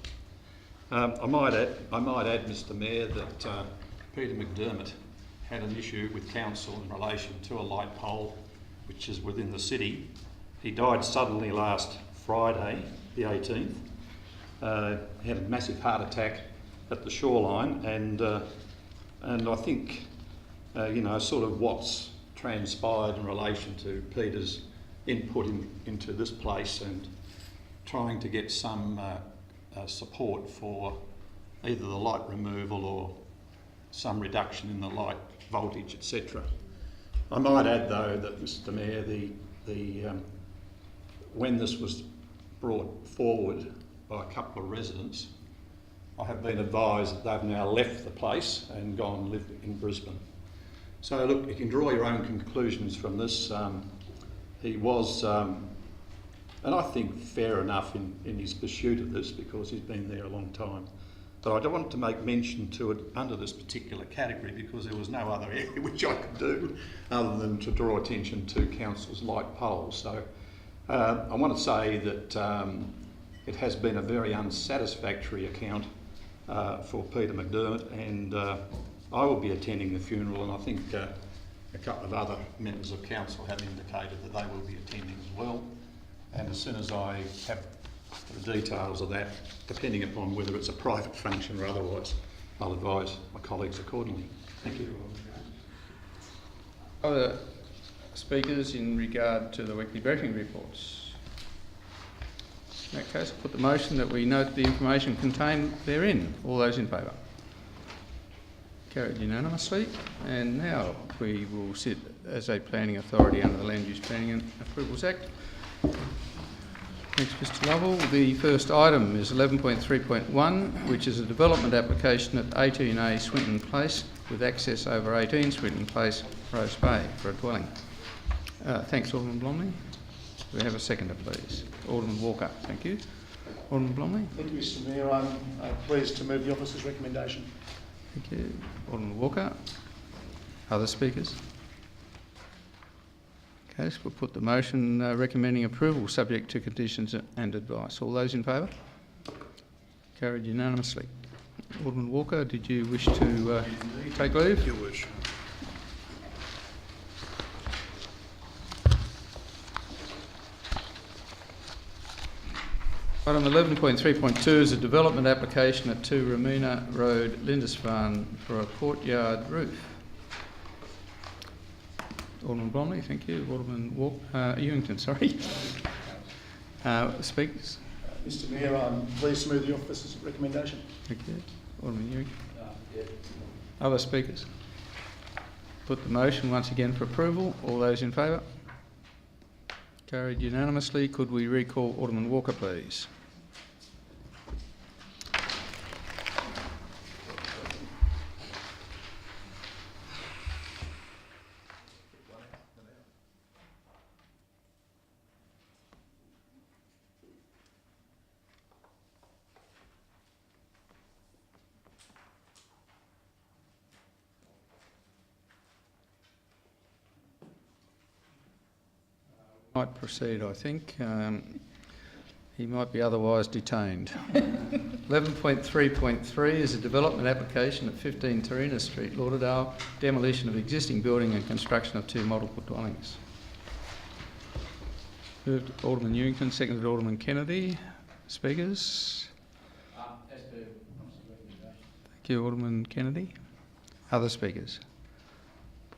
I might add, Mr Mayor, that Peter McDermott had an issue with council in relation to a light pole which is within the city. He died suddenly last Friday, the 18th. He had a massive heart attack at the shoreline, and I think, sort of what's transpired in relation to Peter's input into this place and trying to get some support for either the light removal or some reduction in the light voltage, etc. I might add, though, that Mr Mayor, when this was brought forward by a couple of residents, I have been advised that they've now left the place and gone and lived in Brisbane. So look, you can draw your own conclusions from this. He was, and I think fair enough in his pursuit of this, because he's been there a long time. But I don't want to make mention to it under this particular category because there was no other area which I could do other than to draw attention to council's light poles. So I want to say that it has been a very unsatisfactory account for Peter McDermott, and I will be attending the funeral, and I think a couple of other members of council have indicated that they will be attending as well. And as soon as I have the details of that, depending upon whether it's a private function or otherwise, I'll advise my colleagues accordingly. Thank you. Other speakers in regard to the weekly briefing reports? In that case, I'll put the motion that we note the information contained therein. All those in favour? Carried unanimously. And now we will sit as a planning authority under the Land Use Planning and Approvals Act. Thanks, Mr Lovell. The first item is 11.3.1, which is a development application at 18A Swinton Place with access over 18 Swinton Place, Rose Bay, for a dwelling. Thanks, Alderman Blomley. Do we have a seconder, please? Alderman Walker, thank you. Alderman Blomley. Thank you, Mr Mayor. I'm pleased to move the officer's recommendation. Thank you. Alderman Walker. Other speakers? Okay, so we'll put the motion recommending approval subject to conditions and advice. All those in favour? Carried unanimously. Alderman Walker, did you wish to take leave? You wish. Item 11.3.2 is a development application at 2 Ramina Road, Lindisfarne, for a courtyard roof. Alderman Bromley, thank you. Alderman Ewington, sorry. Speakers? Mr Mayor, I'm pleased to move the officer's recommendation. Thank you. Alderman Ewington. Other speakers? Put the motion once again for approval. All those in favour? Carried unanimously. Could we recall Alderman Walker, please? Might proceed, I think. He might be otherwise detained. 11.3.3 is a development application at 15 Tarina Street, Lauderdale, demolition of existing building and construction of 2 multiple dwellings. Moved Alderman Newington, seconded Alderman Kennedy. Speakers? Thank you, Alderman Kennedy. Other speakers?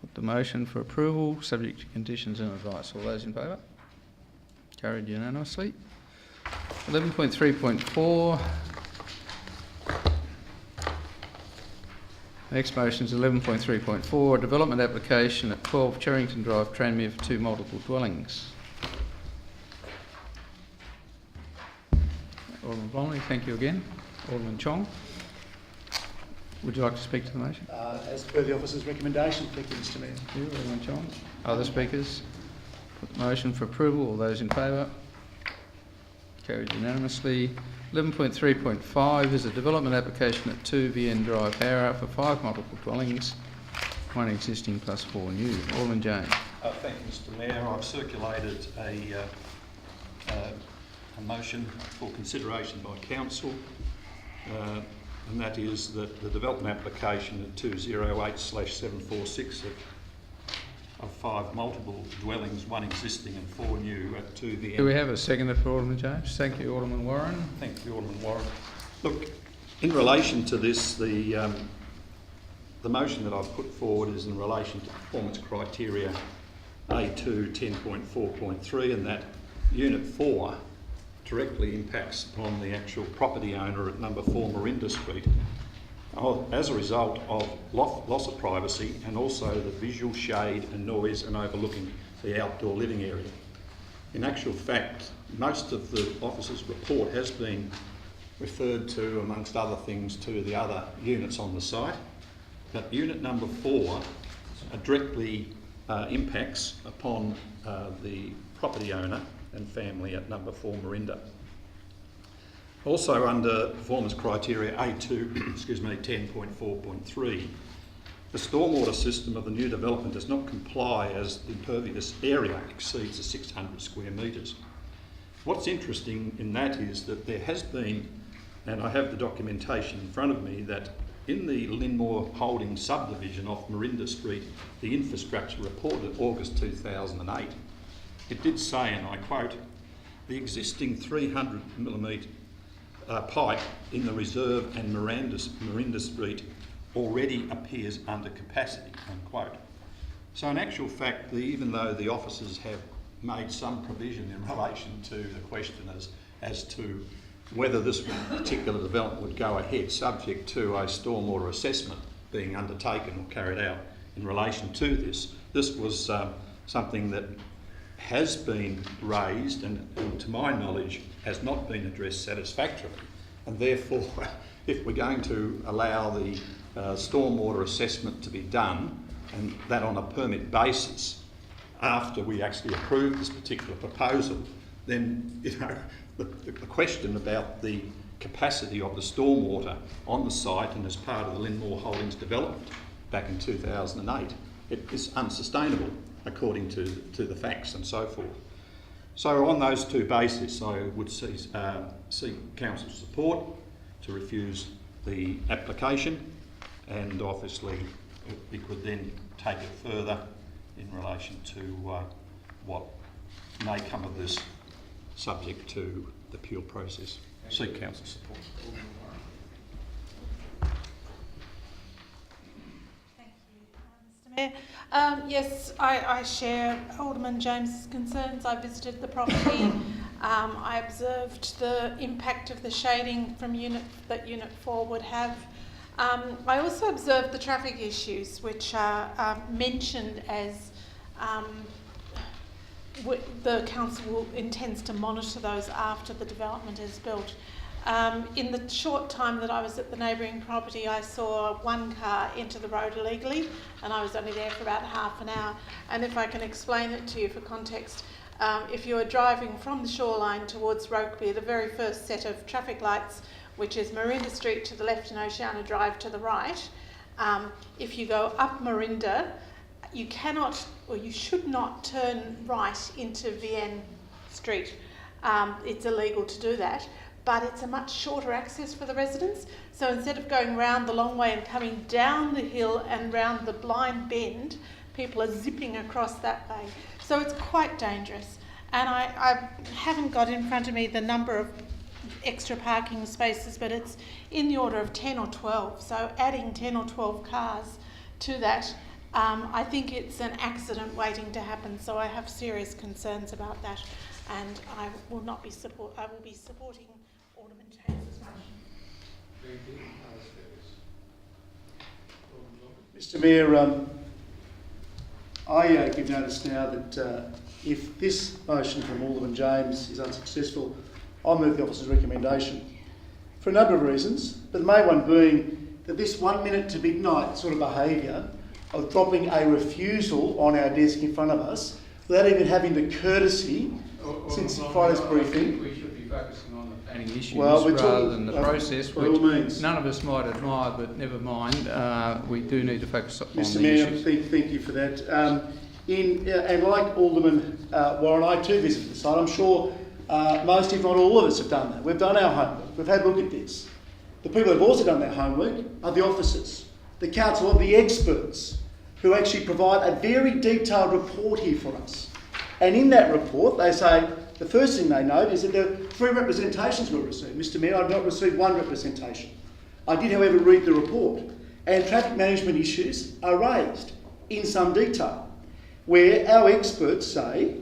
Put the motion for approval, subject to conditions and advice. All those in favour? Carried unanimously. 11.3.4. Next motion is 11.3.4, a development application at 12 Cherrington Drive, Tranmere for 2 multiple dwellings. Alderman Blomley, thank you again. Alderman Chong, would you like to speak to the motion? As per the officer's recommendation, thank you, Mr Mayor. Thank you, Alderman Chong. Other speakers? Put the motion for approval. All those in favour? Carried unanimously. 11.3.5 is a development application at 2 VN Drive, Howrah for 5 multiple dwellings, 1 existing plus 4 new. Alderman James. Thank you, Mr Mayor. I've circulated a motion for consideration by Council, and that is that the development application at 208/746 of 5 multiple dwellings, 1 existing and 4 new at 2 VN. Do we have a seconder for Alderman James? Thank you, Alderman Warren. Thank you, Alderman Warren. Look, in relation to this, the motion that I've put forward is in relation to performance criteria A2 10.4.3, and that Unit 4 directly impacts upon the actual property owner at number 4 Marinda Street as a result of loss of privacy and also the visual shade and noise and overlooking the outdoor living area. In actual fact, most of the officer's report has been referred to, amongst other things, to the other units on the site, but unit number 4 directly impacts upon the property owner and family at number 4 Marinda. Also under performance criteria A2, 10.4.3, the stormwater system of the new development does not comply as the impervious area exceeds the 600 square metres. What's interesting in that is that there has been, and I have the documentation in front of me, that in the Linmore Holdings subdivision off Marinda Street, the infrastructure report of August 2008, it did say, and I quote, the existing 300mm pipe in the reserve and Marinda Street already appears under capacity, unquote. So in actual fact, even though the officers have made some provision in relation to the question as to whether this particular development would go ahead subject to a stormwater assessment being undertaken or carried out in relation to this, this was something that has been raised and to my knowledge has not been addressed satisfactorily, and therefore if we're going to allow the stormwater assessment to be done, and that on a permit basis after we actually approve this particular proposal, then the question about the capacity of the stormwater on the site and as part of the Linmore Holdings development back in 2008, it is unsustainable according to the facts and so forth. So on those two bases, I would seek Council's support to refuse the application, and obviously we could then take it further in relation to what may come of this subject to the appeal process. Seek Council's support. Mayor. Yes, I share Alderman James's concerns. I visited the property. I observed the impact of the shading from Unit 4 would have. I also observed the traffic issues, which are mentioned as the council intends to monitor those after the development is built. In the short time that I was at the neighbouring property, I saw one car enter the road illegally, and I was only there for about half an hour. And if I can explain it to you for context, if you are driving from the shoreline towards Rokeby, the very first set of traffic lights, which is Marinda Street to the left and Oceana Drive to the right, if you go up Marinda, you cannot or you should not turn right into Vienne Street. It's illegal to do that, but it's a much shorter access for the residents. So instead of going round the long way and coming down the hill and round the blind bend, people are zipping across that way. So it's quite dangerous. And I haven't got in front of me the number of extra parking spaces, but it's in the order of 10 or 12. So adding 10 or 12 cars to that, I think it's an accident waiting to happen. So I have serious concerns about that, and I will be supporting Alderman James's motion. Mr Mayor, I give notice now that if this motion from Alderman James is unsuccessful, I'll move the officer's recommendation for a number of reasons, but the main one being that this 1 minute to midnight sort of behaviour of dropping a refusal on our desk in front of us without even having the courtesy since Friday's briefing. We should be focusing on the planning issues rather than the process, which none of us might admire, but never mind. We do need to focus on Mr. the Mayor, issues. thank you for that. And like Alderman Warren, I too visited the site. I'm sure most, if not all of us, have done that. We've done our homework. We've had a look at this. The people who have also done their homework are the officers, the council, of the experts who actually provide a very detailed report here for us. And in that report, they say the first thing they note is that there are 3 representations were received. Mr. Mayor, I've not received 1 representation. I did, however, read the report, and traffic management issues are raised in some detail, where our experts say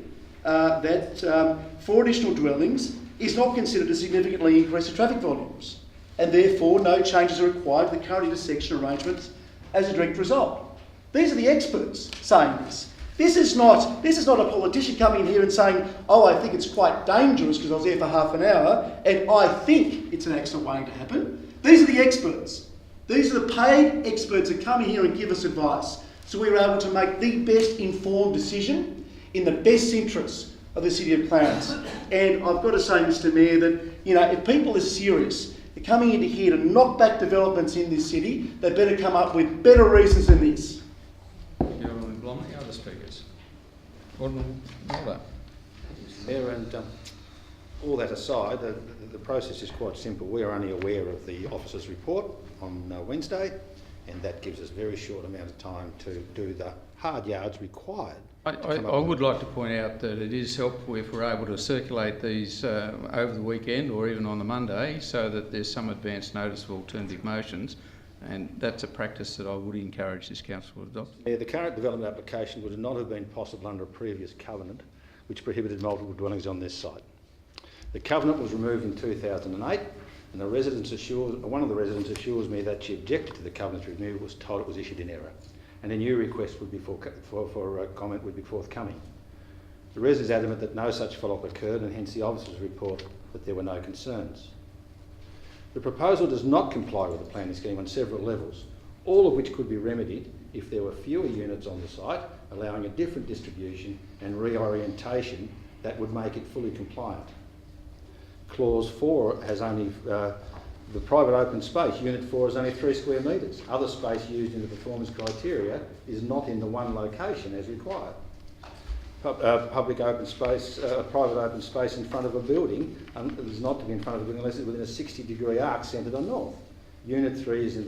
that 4 additional dwellings is not considered to significantly increase the traffic volumes, and therefore no changes are required to the current intersection arrangements as a direct result. These are the experts saying this. This is not a politician coming in here and saying, oh, I think it's quite dangerous because I was there for half an hour and I think it's an accident waiting to happen. These are the experts. These are the paid experts that come in here and give us advice, so we're able to make the best informed decision in the best interests of the City of Clarence. And I've got to say, Mr. Mayor, that if people are serious, they're coming into here to knock back developments in this city, they better come up with better reasons than this. Alderman Blomley, other speakers. Alderman Mulder. Mayor, and all that aside, the process is quite simple. We are only aware of the officer's report on Wednesday, and that gives us a very short amount of time to do the hard yards required. I would like to point out that it is helpful if we're able to circulate these over the weekend or even on the Monday, so that there's some advance notice of alternative motions, and that's a practice that I would encourage this council to adopt. Yeah, the current development application would not have been possible under a previous covenant which prohibited multiple dwellings on this site. The covenant was removed in 2008, and one of the residents assures me that she objected to the covenant's removal, was told it was issued in error, and a new request would be for comment would be forthcoming. The resident is adamant that no such follow-up occurred, and hence the officer's report that there were no concerns. The proposal does not comply with the planning scheme on several levels, all of which could be remedied if there were fewer units on the site, allowing a different distribution and reorientation that would make it fully compliant. Clause 4 has only the private open space, Unit 4 is only 3 square metres. Other space used in the performance criteria is not in the one location as required. Public open space, private open space in front of a building is not to be in front of a building unless it's within a 60-degree arc centred on north. Unit 3 is in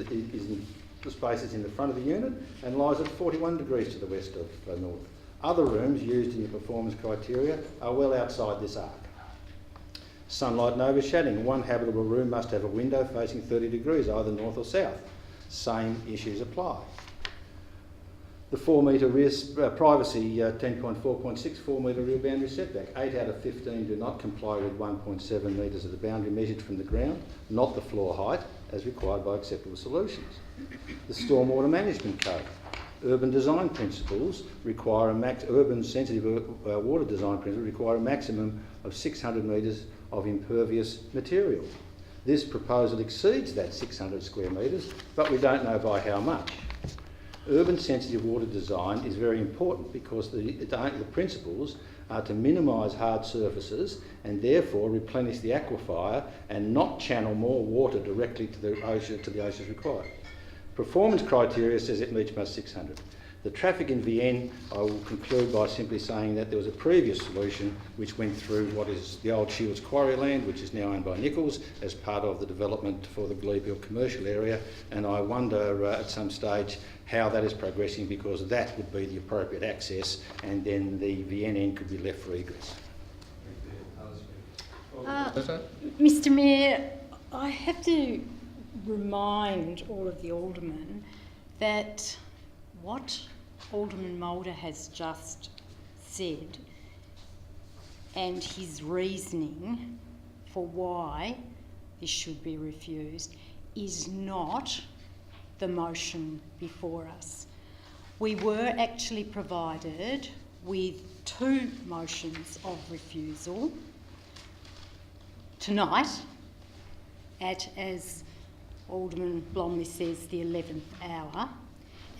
the space is in the front of the unit and lies at 41 degrees to the west of north. Other rooms used in the performance criteria are well outside this arc. Sunlight and overshadowing. One habitable room must have a window facing 30 degrees, either north or south. Same issues apply. The 4 metre rear privacy, 10.4.6, 4 metre rear boundary setback. 8 out of 15 do not comply with 1.7 metres of the boundary measured from the ground, not the floor height, as required by acceptable solutions. The Stormwater Management Code. Urban design principles require urban sensitive water design principles require a maximum of 600 metres of impervious material. This proposal exceeds that 600 square metres, but we don't know by how much. Urban sensitive water design is very important because the principles are to minimise hard surfaces and therefore replenish the aquifer and not channel more water directly to the ocean as required. Performance criteria says it meets most 600. The traffic in Vienne, I will conclude by simply saying that there was a previous solution which went through what is the old Shields Quarry land, which is now owned by Nichols, as part of the development for the Glebe Hill commercial area, and I wonder at some stage how that is progressing, because that would be the appropriate access, and then the Vienne end could be left for egress. Mr Mayor, I have to remind all of the aldermen that what Alderman Mulder has just said and his reasoning for why this should be refused is not the motion before us. We were actually provided with 2 motions of refusal tonight at, as Alderman Blomley says, the 11th hour.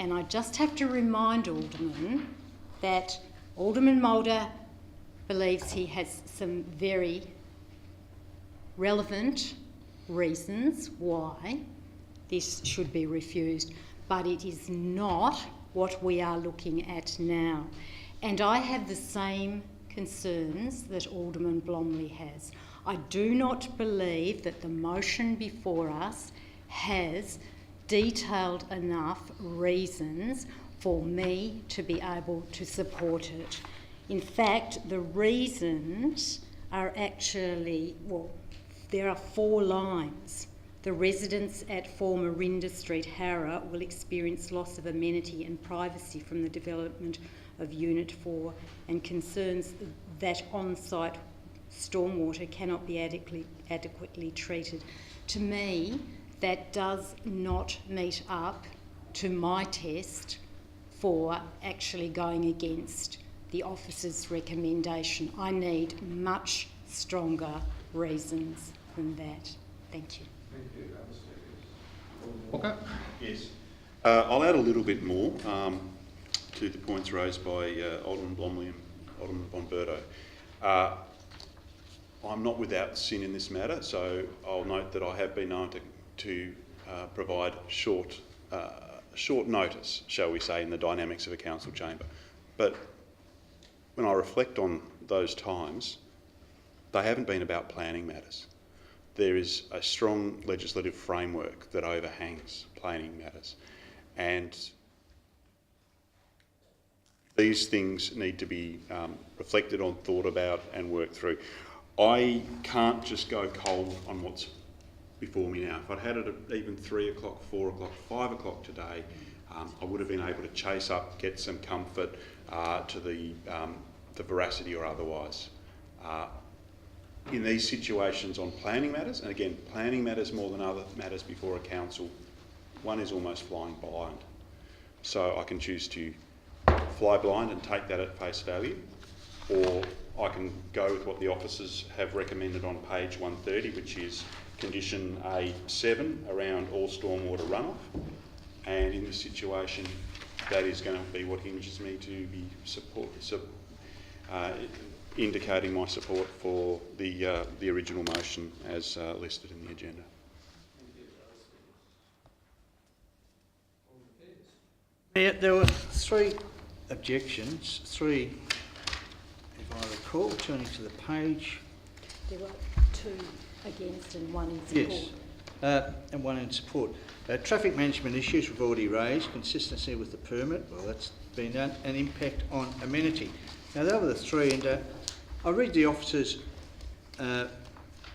And I just have to remind Alderman that Alderman Mulder believes he has some very relevant reasons why this should be refused, but it is not what we are looking at now. And I have the same concerns that Alderman Blomley has. I do not believe that the motion before us has detailed enough reasons for me to be able to support it. In fact, the reasons are actually, well, there are 4 lines. The residents at 4 Marinda Street, Harrow, will experience loss of amenity and privacy from the development of Unit 4 and concerns that on-site stormwater cannot be adequately treated. To me, that does not meet up to my test for actually going against the officer's recommendation. I need much stronger reasons than that. Thank you. Okay. Yes. I'll add a little bit more to the points raised by Alderman Blomley and Alderman Bonberto. I'm not without sin in this matter, so I'll note that I have been known to provide short notice, shall we say, in the dynamics of a council chamber. But when I reflect on those times, they haven't been about planning matters. There is a strong legislative framework that overhangs planning matters, and these things need to be reflected on, thought about and worked through. I can't just go cold on what's before me now. If I'd had it at even 3 o'clock, 4 o'clock, 5 o'clock today, I would have been able to chase up, get some comfort to the veracity or otherwise. In these situations on planning matters, and again, planning matters more than other matters before a council, one is almost flying blind. So I can choose to fly blind and take that at face value, or I can go with what the officers have recommended on page 130, which is condition A7 around all stormwater runoff. And in this situation, that is going to be what hinges me to be indicating my support for the original motion as listed in the agenda. There were 3 objections, 3, if I recall, turning to the page. There were 2 against and 1 in support. Yes, and 1 in support. Traffic management issues we've already raised, consistency with the permit, well, that's been done, and impact on amenity. Now, they were the 3, and I read the officer's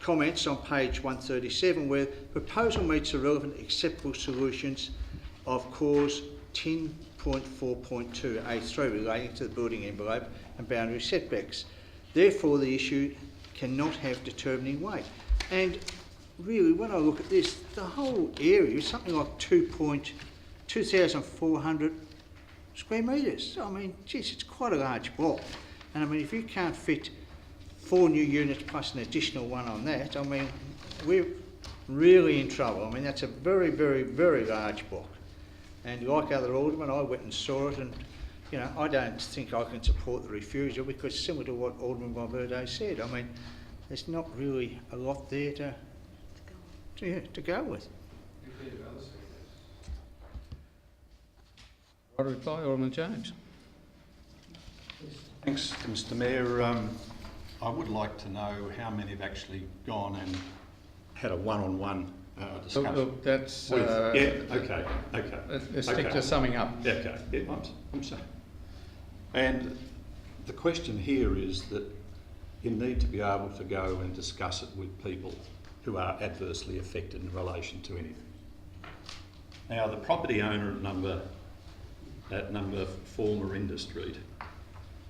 comments on page 137, where proposal meets the relevant acceptable solutions of clause 10.4.2 A3 relating to the building envelope and boundary setbacks. Therefore, the issue cannot have determining weight. And really, when I look at this, the whole area is something like 2,400 square metres. I mean, geez, it's quite a large block. And I mean, if you can't fit 4 new units plus an additional one on that, I mean, we're really in trouble. I mean, that's a very, very, very large block. And like other aldermen, I went and saw it, and you know, I don't think I can support the refusal, because similar to what Alderman Bonberto said, I mean, there's not really a lot there to go with. Right reply, Alderman James. Thanks, Mr Mayor. I would like to know how many have actually gone and had a one-on-one discussion. Look, that's... okay. Let's stick to summing up. Okay, yeah, I'm saying. And the question here is that you need to be able to go and discuss it with people who are adversely affected in relation to anything. Now, the property owner at number 4 Marinda Street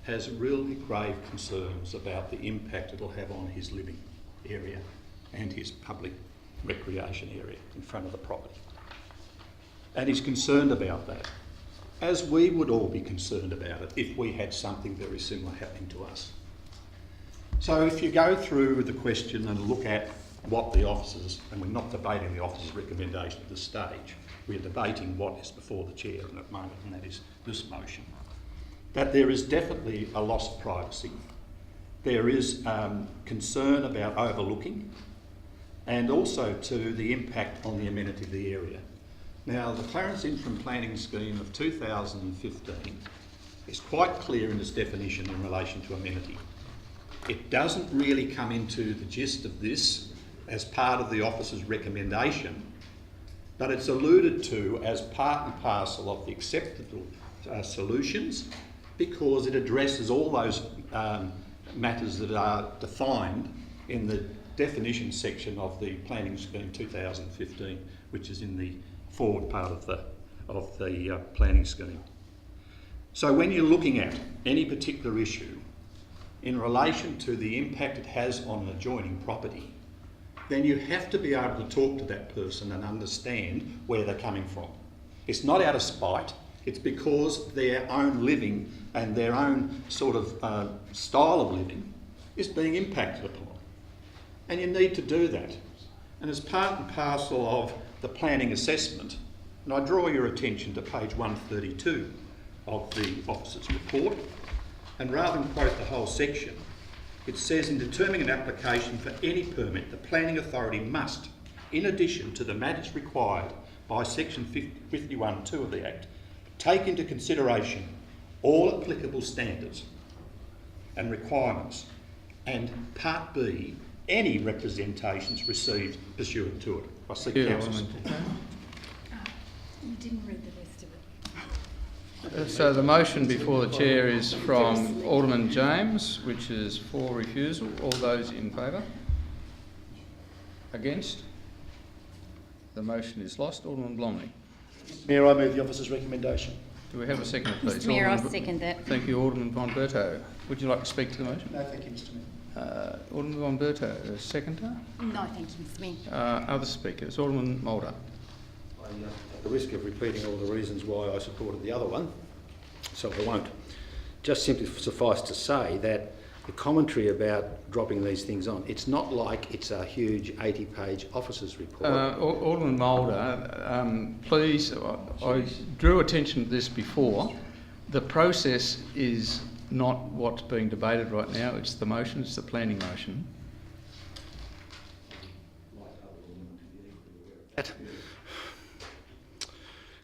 has really grave concerns about the impact it'll have on his living area and his public recreation area in front of the property. And he's concerned about that, as we would all be concerned about it if we had something very similar happening to us. So if you go through the question and look at what the officers, and we're not debating the officers' recommendation at this stage, we're debating what is before the chair at the moment, and that is this motion, that there is definitely a loss of privacy. There is concern about overlooking, and also to the impact on the amenity of the area. Now, the Clarence Interim Planning Scheme of 2015 is quite clear in its definition in relation to amenity. It doesn't really come into the gist of this as part of the officer's recommendation, but it's alluded to as part and parcel of the acceptable solutions, because it addresses all those matters that are defined in the definition section of the Planning Scheme 2015, which is in the forward part of the planning scheme. So when you're looking at any particular issue in relation to the impact it has on an adjoining property, then you have to be able to talk to that person and understand where they're coming from. It's not out of spite, it's because their own living and their own sort of style of living is being impacted upon. And you need to do that. And as part and parcel of the planning assessment, and I draw your attention to page 132 of the officer's report, and rather than quote the whole section, it says, in determining an application for any permit, the planning authority must, in addition to the matters required by section 51(2) of the Act, take into consideration all applicable standards and requirements, and part B, any representations received pursuant to it. I see councillors. You didn't read the rest of it. So the motion before the chair is from Alderman James, which is for refusal. All those in favour? Against? The motion is lost. Alderman Blomley. Mayor, I move the officer's recommendation. Do we have a second, please? Mr Mayor, I second that. Thank you, Alderman von Berto. Would you like to speak to the motion? No, thank you, Mr Mayor. Alderman von Berto, a seconder? No, thank you, Mr Mayor. Other speakers? Alderman Mulder. At the risk of repeating all the reasons why I supported the other one, so I won't. Just simply suffice to say that the commentary about dropping these things on, it's not like it's a huge 80-page officer's report. Alderman Mulder, please, I drew attention to this before. The process is not what's being debated right now, it's the motion, it's the planning motion.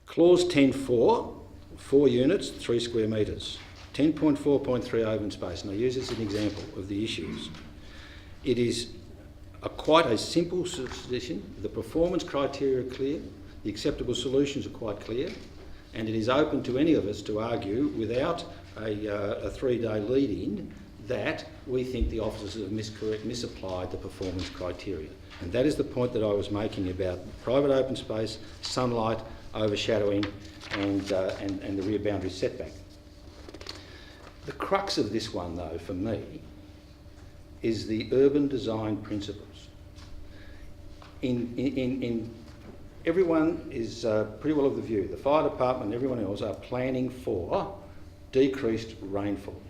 Clause 10.4, 4 units, 3 square metres. 10.4.3 open space, and I use this as an example of the issues. It is quite a simple suggestion. The performance criteria are clear, the acceptable solutions are quite clear, and it is open to any of us to argue without a 3-day lead-in that we think the officers have misapplied the performance criteria. And that is the point that I was making about private open space, sunlight, overshadowing, and the rear boundary setback. The crux of this one, though, for me, is the urban design principles. Everyone is pretty well of the view, the fire department and everyone else are planning for decreased rainfall.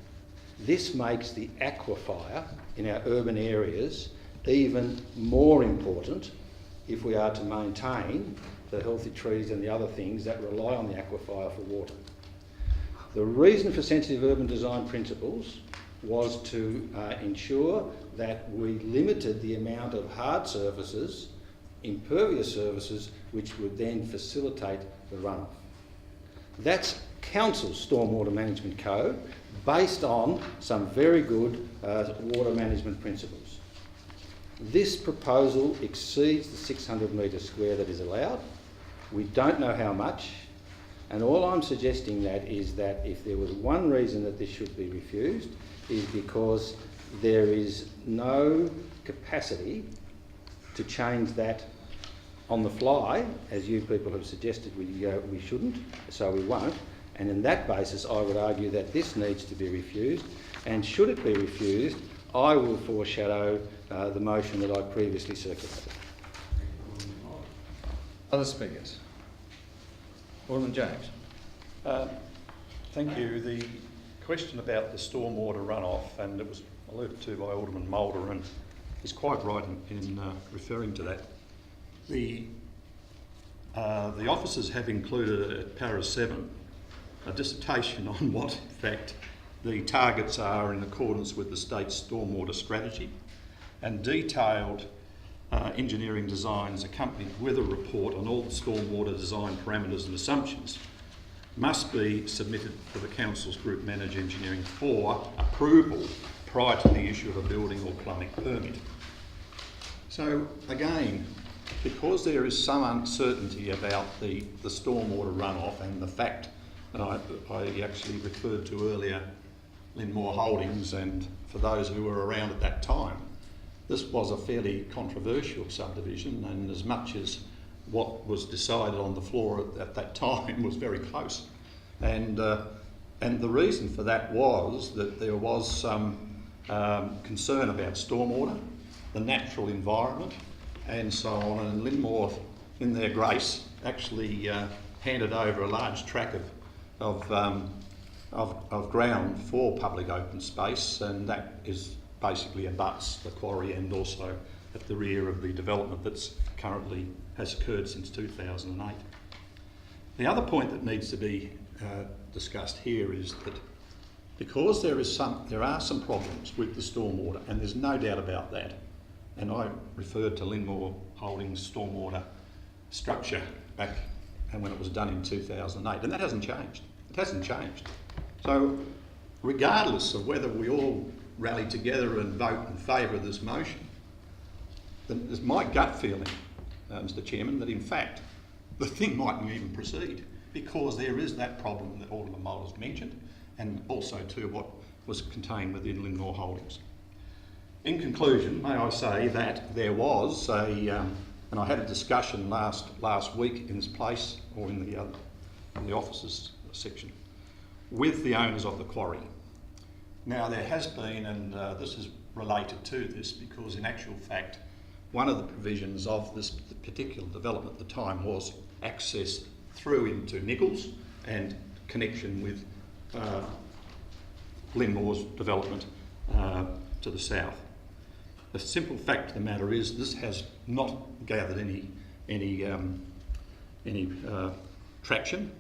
This makes the aquifer in our urban areas even more important if we are to maintain the healthy trees and the other things that rely on the aquifer for water. The reason for sensitive urban design principles was to ensure that we limited the amount of hard surfaces, impervious surfaces, which would then facilitate the runoff. That's council's stormwater management code based on some very good water management principles. This proposal exceeds the 600 metre square that is allowed. We don't know how much, and all I'm suggesting is that if there was one reason that this should be refused is because there is no capacity to change that on the fly, as you people have suggested we shouldn't, so we won't. And in that basis, I would argue that this needs to be refused. And should it be refused, I will foreshadow the motion that I previously circulated. Other speakers? Alderman James. Thank you. The question about the stormwater runoff, and it was alluded to by Alderman Mulder, and he's quite right in referring to that. The officers have included at para 7 a dissertation on what, in fact, the targets are in accordance with the state's stormwater strategy, and detailed engineering designs accompanied with a report on all the stormwater design parameters and assumptions must be submitted to the Council's Group Manager Engineering for approval prior to the issue of a building or plumbing permit. So again, because there is some uncertainty about the stormwater runoff and the fact, and I actually referred to earlier Lynmore Holdings, and for those who were around at that time, this was a fairly controversial subdivision, and as much as what was decided on the floor at that time was very close. And the reason for that was that there was some concern about stormwater, the natural environment, and so on. And Lynmore, in their grace, actually handed over a large tract of ground for public open space, and that is basically abuts the quarry and also at the rear of the development that's currently has occurred since 2008. The other point that needs to be discussed here is that because there are some problems with the stormwater, and there's no doubt about that, and I referred to Lynmore Holdings' stormwater structure back and when it was done in 2008, and that hasn't changed. It hasn't changed. So regardless of whether we all rally together and vote in favour of this motion, then it's my gut feeling, Mr Chairman, that in fact the thing mightn't even proceed because there is that problem that Alderman Mulder's mentioned, and also too what was contained within Lynmore Holdings. In conclusion, may I say that there was and I had a discussion last week in this place, or in the officers section, with the owners of the quarry. Now there has been, and this is related to this because in actual fact, one of the provisions of this particular development at the time was access through into Nichols and connection with Lynmore's development to the south. The simple fact of the matter is this has not gathered any traction,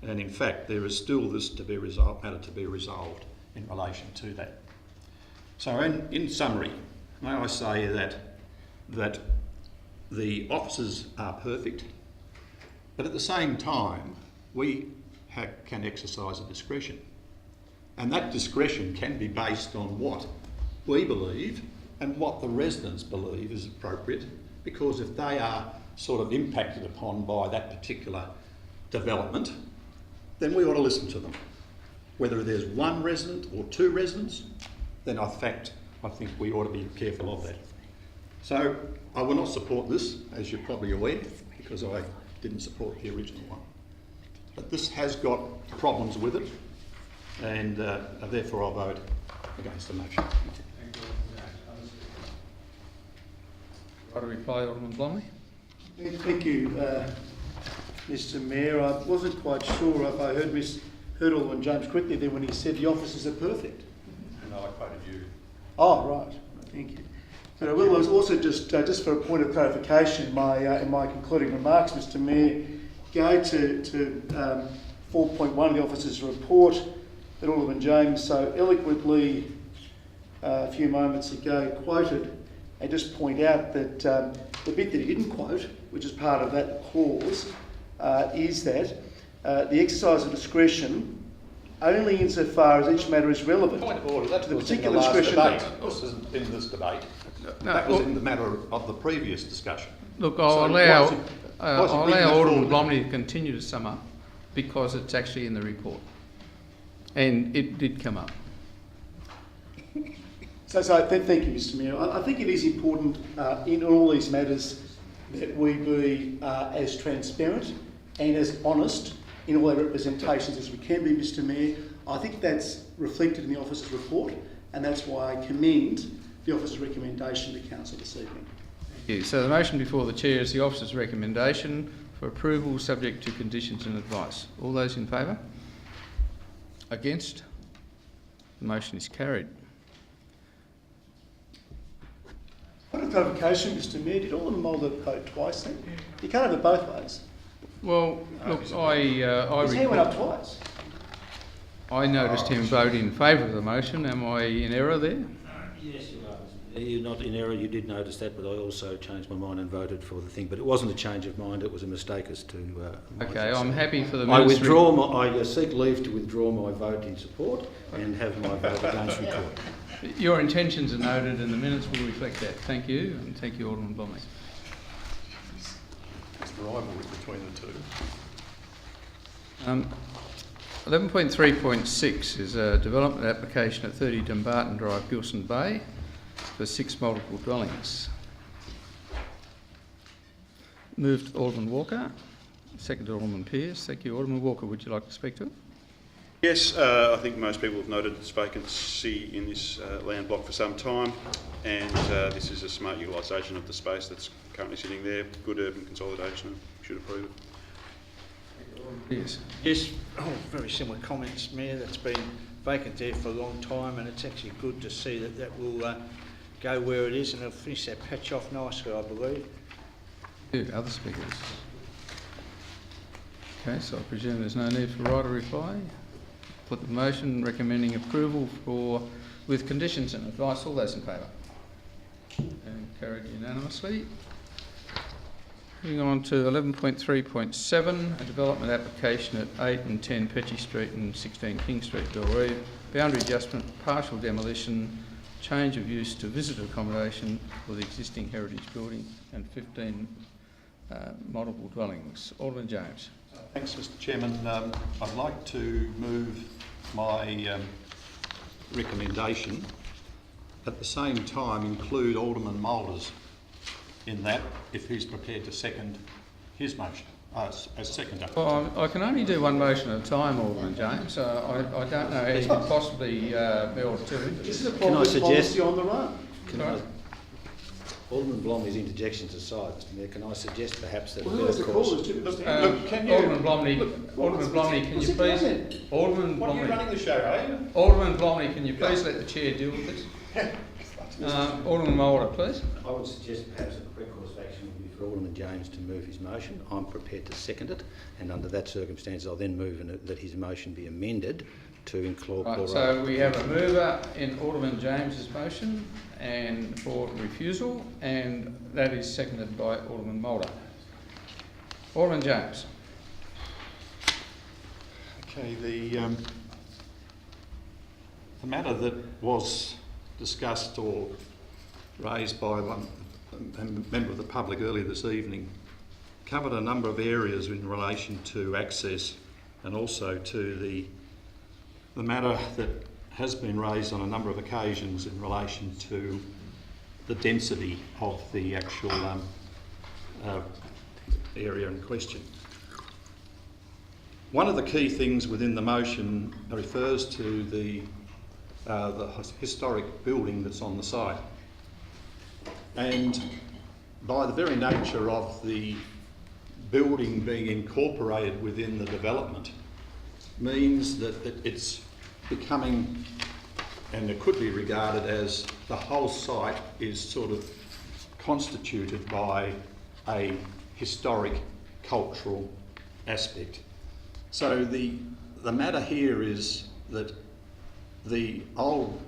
and in fact there is still this matter to be resolved in relation to that. So in summary, may I say that the officers are perfect, but at the same time we can exercise a discretion, and that discretion can be based on what we believe and what the residents believe is appropriate, because if they are sort of impacted upon by that particular development, then we ought to listen to them. Whether there's one resident or two residents, then I think we ought to be careful of that. So I will not support this, as you're probably aware, because I didn't support the original one. But this has got problems with it, and therefore I'll vote against the motion. Right, to reply, Alderman Blomley. Thank you, Mr Mayor. I wasn't quite sure if I heard Alderman James correctly then when he said the officers are perfect. No, I quoted you. Oh, right. Thank you. But I will also just for a point of clarification, in my concluding remarks, Mr Mayor, go to 4.1 of the officers' report that Alderman James so eloquently a few moments ago quoted, and just point out that the bit that he didn't quote, which is part of that clause, is that the exercise of discretion only insofar as each matter is relevant. Point of order, that to the was in the particular last discretion debate. that- This isn't in this debate. No, That was well- in the matter of the previous discussion. Look, So I'll why allow, is it- why is it I'll bringing allow that Alderman forward? Blomley to continue to sum up because it's actually in the report. And it did come up. Thank you, Mr Mayor. I think it is important in all these matters that we be as transparent and as honest in all our representations as we can be, Mr Mayor. I think that's reflected in the officer's report, and that's why I commend the officer's recommendation to Council this evening. Thank you. So the motion before the Chair is the officer's recommendation for approval subject to conditions and advice. All those in favour? Against? The motion is carried. Point of clarification, Mr Mayor, did Alderman Mulder vote twice then? You can't have it both ways. Well, look, His hand went up twice. I noticed him vote in favour of the motion. Am I in error there? Yes, you are. You're not in error. You did notice that, but I also changed my mind and voted for the thing. But it wasn't a change of mind. It was a mistake as to. Okay, I'm happy for the I minutes. I seek leave to withdraw my vote in support and have my vote against record. Your intentions are noted and the minutes will reflect that. Thank you, and thank you, Alderman Blomley. It's the rivalry between the two. 11.3.6 is a development application at 30 Dumbarton Drive, Gilson Bay, for 6 multiple dwellings. Moved Alderman Walker, seconded Alderman Pearce. Thank you. Alderman Walker, would you like to speak to it? Yes, I think most people have noted this vacancy in this land block for some time, and this is a smart utilisation of the space that's currently sitting there. Good urban consolidation, should approve it. Yes. Yes, very similar comments, Mayor. That's been vacant there for a long time, and it's actually good to see that that will go where it is, and it'll finish that patch off nicely, I believe. Other speakers? Okay, so I presume there's no need for right or reply. Put the motion recommending approval with conditions and advice. All those in favour? And carried unanimously. Moving on to 11.3.7, a development application at 8 and 10 Petchy Street and 16 King Street, Belrive. Boundary adjustment, partial demolition, change of use to visitor accommodation for the existing heritage building and 15 multiple dwellings. Alderman James. Thanks, Mr Chairman. I'd like to move my recommendation, at the same time include Alderman Mulder's in that, if he's prepared to second his motion as seconder. Well, I can only do one motion at a time, Alderman James. I don't know how you could possibly meld two. This is a public policy on the run. Alderman Blomley's interjections aside, Mr Mayor, can I suggest perhaps that Well, who has the callers? Alderman Blomley, can you please? Alderman What are you Blomley. running the show, are you? Alderman Blomley, can you please let the chair deal with this? Alderman Mulder, please. I would suggest perhaps that the correct course of action would be for Alderman James to move his motion. I'm prepared to second it, and under that circumstance I'll then move that his motion be amended to include... Right, so we have a mover in Alderman James's motion and for refusal, and that is seconded by Alderman Mulder. Alderman James. Okay, the matter that was discussed or raised by a member of the public earlier this evening covered a number of areas in relation to access and also to the matter that has been raised on a number of occasions in relation to the density of the actual area in question. One of the key things within the motion refers to the historic building that's on the site. And by the very nature of the building being incorporated within the development means that it's becoming, and it could be regarded as, the whole site is sort of constituted by a historic cultural aspect. So the matter here is that the old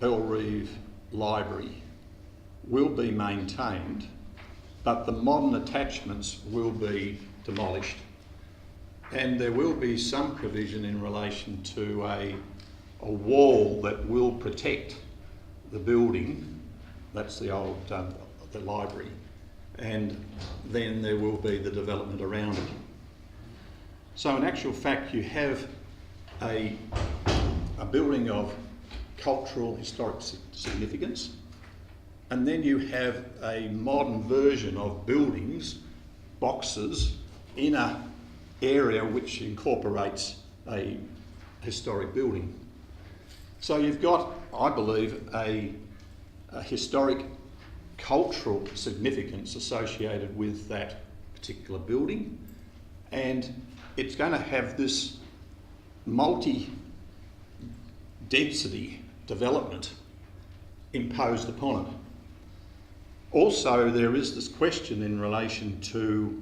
Belrive Library will be maintained, but the modern attachments will be demolished. And there will be some provision in relation to a wall that will protect the building. That's the old the library, and then there will be the development around it. So in actual fact, you have a building of cultural historic significance, and then you have a modern version of buildings, boxes, in a area which incorporates a historic building. So you've got, I believe, a historic cultural significance associated with that particular building, and it's going to have this multi-density development imposed upon it. Also, there is this question in relation to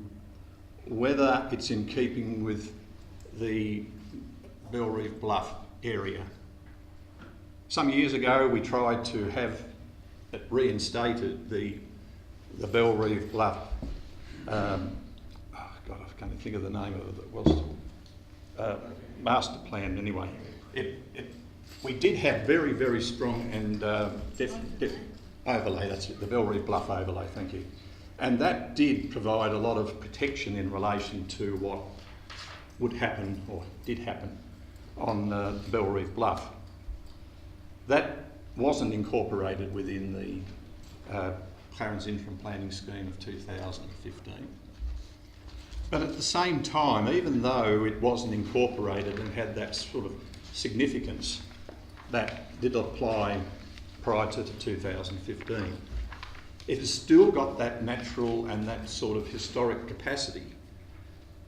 whether it's in keeping with the Belrive Bluff area. Some years ago we tried to have it reinstated, the Belrive Bluff, I can't think of the name of it, was master plan anyway. We did have very, very strong and overlay, that's it, the Belrive Bluff overlay, thank you. And that did provide a lot of protection in relation to what would happen, or did happen, on Belrive Bluff. That wasn't incorporated within the Clarence Interim Planning Scheme of 2015. But at the same time, even though it wasn't incorporated and had that sort of significance that did apply prior to 2015, it has still got that natural and that sort of historic capacity.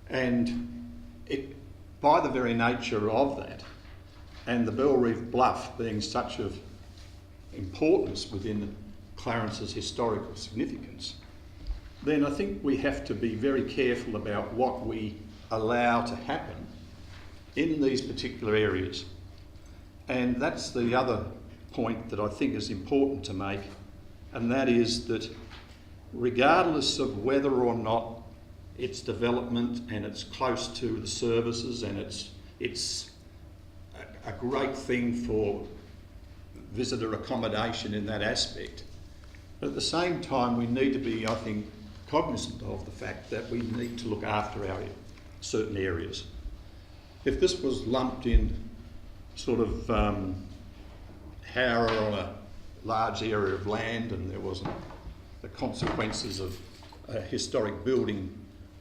And it, by the very nature of that, and the Belrive Bluff being such of importance within Clarence's historical significance, then I think we have to be very careful about what we allow to happen in these particular areas. And that's the other point that I think is important to make, and that is that regardless of whether or not it's development and it's close to the services and it's a great thing for visitor accommodation in that aspect, but at the same time we need to be, I think, cognisant of the fact that we need to look after our certain areas. If this was lumped in sort of Howrah on a large area of land and there wasn't the consequences of a historic building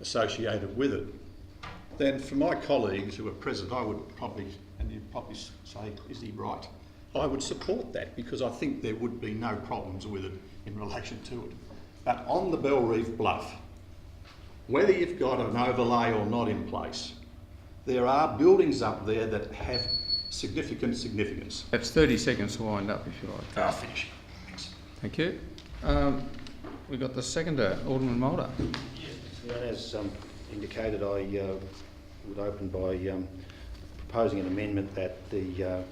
associated with it, then for my colleagues who are present, I would probably, and you'd probably say, is he right? I would support that because I think there would be no problems with it in relation to it. But on the Belrive Bluff, whether you've got an overlay or not in place, there are buildings up there that have significant significance. That's 30 seconds to wind up if you like. I'll finish. Thanks. Thank you. We've got the seconder, Alderman Mulder. Yes, as indicated, I would open by proposing an amendment that the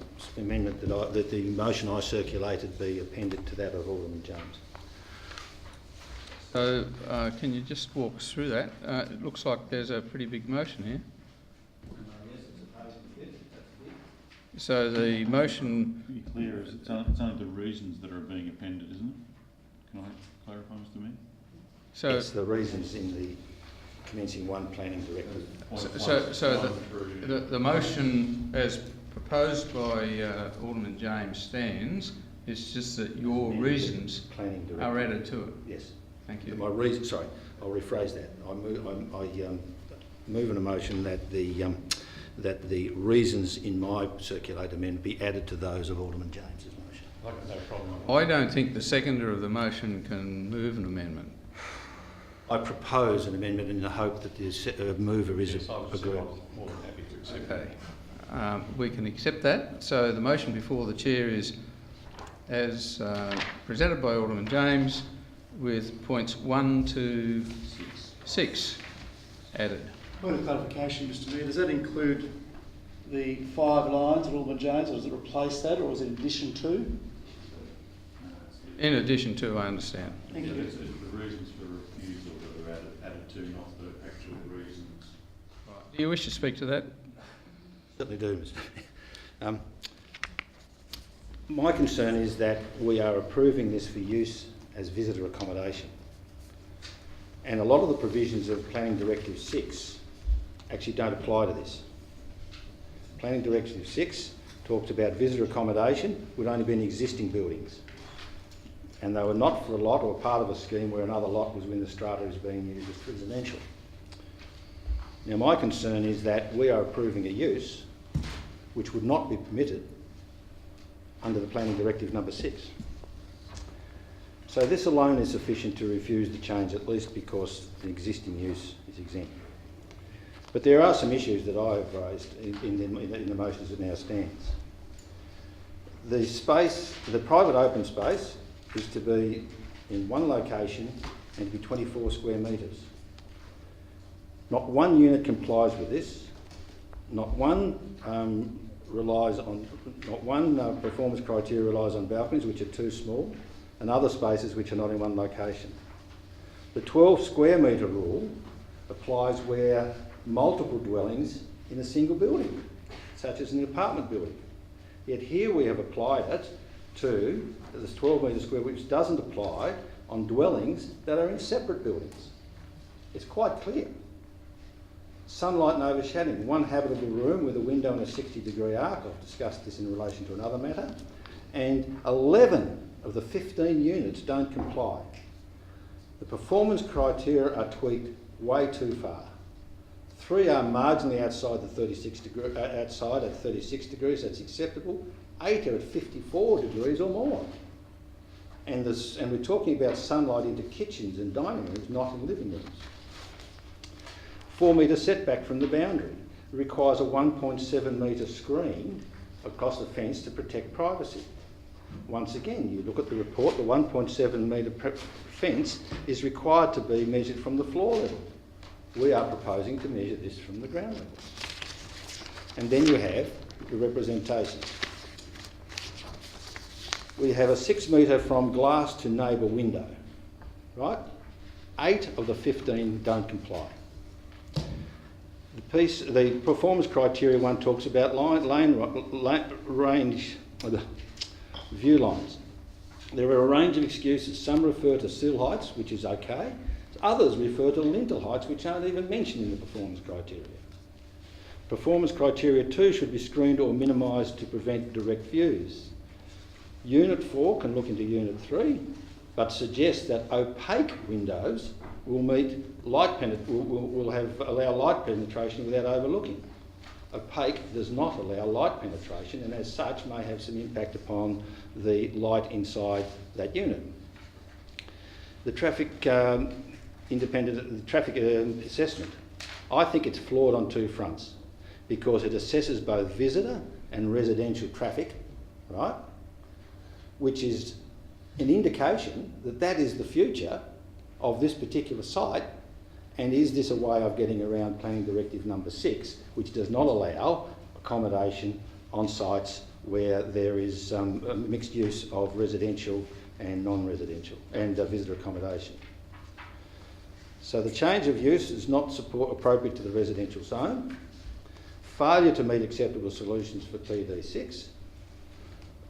motion I circulated be appended to that of Alderman James. So can you just walk us through that? It looks like there's a pretty big motion here. So the motion... To be clear, it's only the reasons that are being appended, isn't it? Can I clarify, Mr. Mayor? So it's the reasons in the commencing one planning directive. So the motion as proposed by Alderman James stands. It's just that your reasons are added to it. Yes. Thank you. My reason, sorry, I'll rephrase that. I move in a motion that the reasons in my circulated amendment be added to those of Alderman James's motion. No problem. I don't think the seconder of the motion can move an amendment. I propose an amendment in the hope that the mover is agreed. More than happy to accept. Okay. We can accept that. So the motion before the chair is as presented by Alderman James, with points 1 to 6 added. Point of clarification, Mr. Mayor, does that include the 5 lines of Alderman James, or does it replace that, or is it in addition to? In addition to, I understand. Thank you. It's the reasons for refusal that are added to, not the actual reasons. Right. Do you wish to speak to that? Certainly do, Mr. My concern is that we are approving this for use as visitor accommodation. And a lot of the provisions of Planning Directive 6 actually don't apply to this. Planning Directive 6 talks about visitor accommodation would only be in existing buildings. And they were not for a lot or part of a scheme where another lot was when the strata is being used as residential. Now my concern is that we are approving a use which would not be permitted under the Planning Directive number 6. So this alone is sufficient to refuse the change, at least because the existing use is exempt. But there are some issues that I have raised in the motion as it now stands. The space, the private open space, is to be in one location and to be 24 square metres. Not one unit complies with this. Not one performance criteria relies on balconies, which are too small, and other spaces which are not in one location. The 12 square metre rule applies where multiple dwellings in a single building, such as an apartment building. Yet here we have applied it to this 12 metre square, which doesn't apply on dwellings that are in separate buildings. It's quite clear. Sunlight and overshadowing, one habitable room with a window and a 60-degree arc. I've discussed this in relation to another matter. And 11 of the 15 units don't comply. The performance criteria are tweaked way too far. 3 are marginally outside the 36 degree, outside at 36 degrees, that's acceptable. 8 are at 54 degrees or more. And we're talking about sunlight into kitchens and dining rooms, not in living rooms. 4 metre setback from the boundary requires a 1.7 metre screen across the fence to protect privacy. Once again, you look at the report, the 1.7 metre fence is required to be measured from the floor level. We are proposing to measure this from the ground level. And then you have the representation. We have a 6 metre from glass to neighbour window, right? 8 of the 15 don't comply. The performance criteria one talks about view lines. There are a range of excuses. Some refer to sill heights, which is okay. Others refer to lintel heights, which aren't even mentioned in the performance criteria. Performance criteria 2 should be screened or minimised to prevent direct views. Unit 4 can look into Unit 3, but suggests that opaque windows will allow light penetration without overlooking. Opaque does not allow light penetration, and as such may have some impact upon the light inside that unit. The traffic assessment, I think it's flawed on 2 fronts, because it assesses both visitor and residential traffic, right? Which is an indication that that is the future of this particular site, and is this a way of getting around Planning Directive number 6, which does not allow accommodation on sites where there is a mixed use of residential and non-residential and visitor accommodation. So the change of use is not appropriate to the residential zone. Failure to meet acceptable solutions for PD6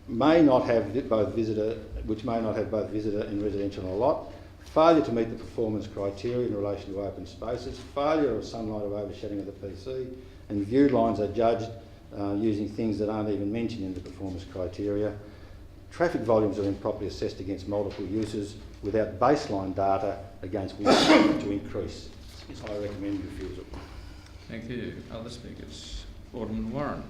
may not have both visitor and residential on a lot. Failure to meet the performance criteria in relation to open spaces, failure of sunlight or overshadowing of the PC, and view lines are judged using things that aren't even mentioned in the performance criteria. Traffic volumes are improperly assessed against multiple uses without baseline data against which to increase. I recommend refusal. Thank you. Other speakers? Alderman Warren.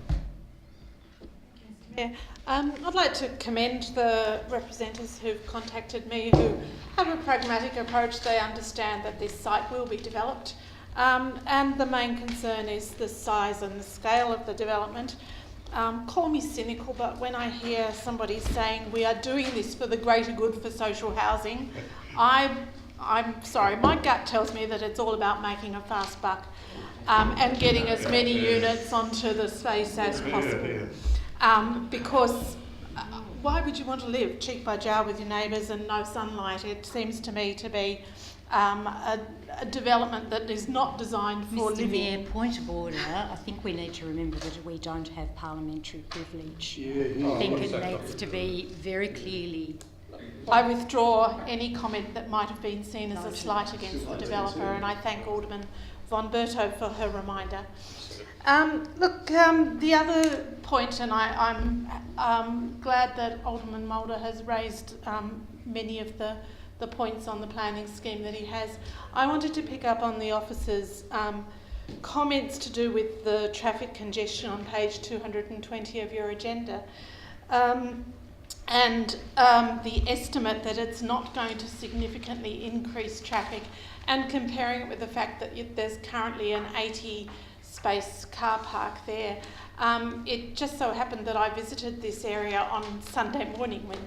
Yeah, I'd like to commend the representatives who've contacted me who have a pragmatic approach. They understand that this site will be developed, and the main concern is the size and the scale of the development. Call me cynical, but when I hear somebody saying we are doing this for the greater good for social housing, I'm sorry, my gut tells me that it's all about making a fast buck and getting as many units onto the space as possible. Because why would you want to live cheek by jowl with your neighbours and no sunlight? It seems to me to be a development that is not designed for Mr. living. Mayor, point of order. I think we need to remember that we don't have parliamentary privilege. I think it needs to be very clearly. I withdraw any comment that might have been seen as a slight against the developer, and I thank Alderman von Berto for her reminder. The other point, and I'm glad that Alderman Mulder has raised many of the points on the planning scheme that he has. I wanted to pick up on the officer's comments to do with the traffic congestion on page 220 of your agenda. And the estimate that it's not going to significantly increase traffic, and comparing it with the fact that there's currently an 80-space car park there. It just so happened that I visited this area on Sunday morning when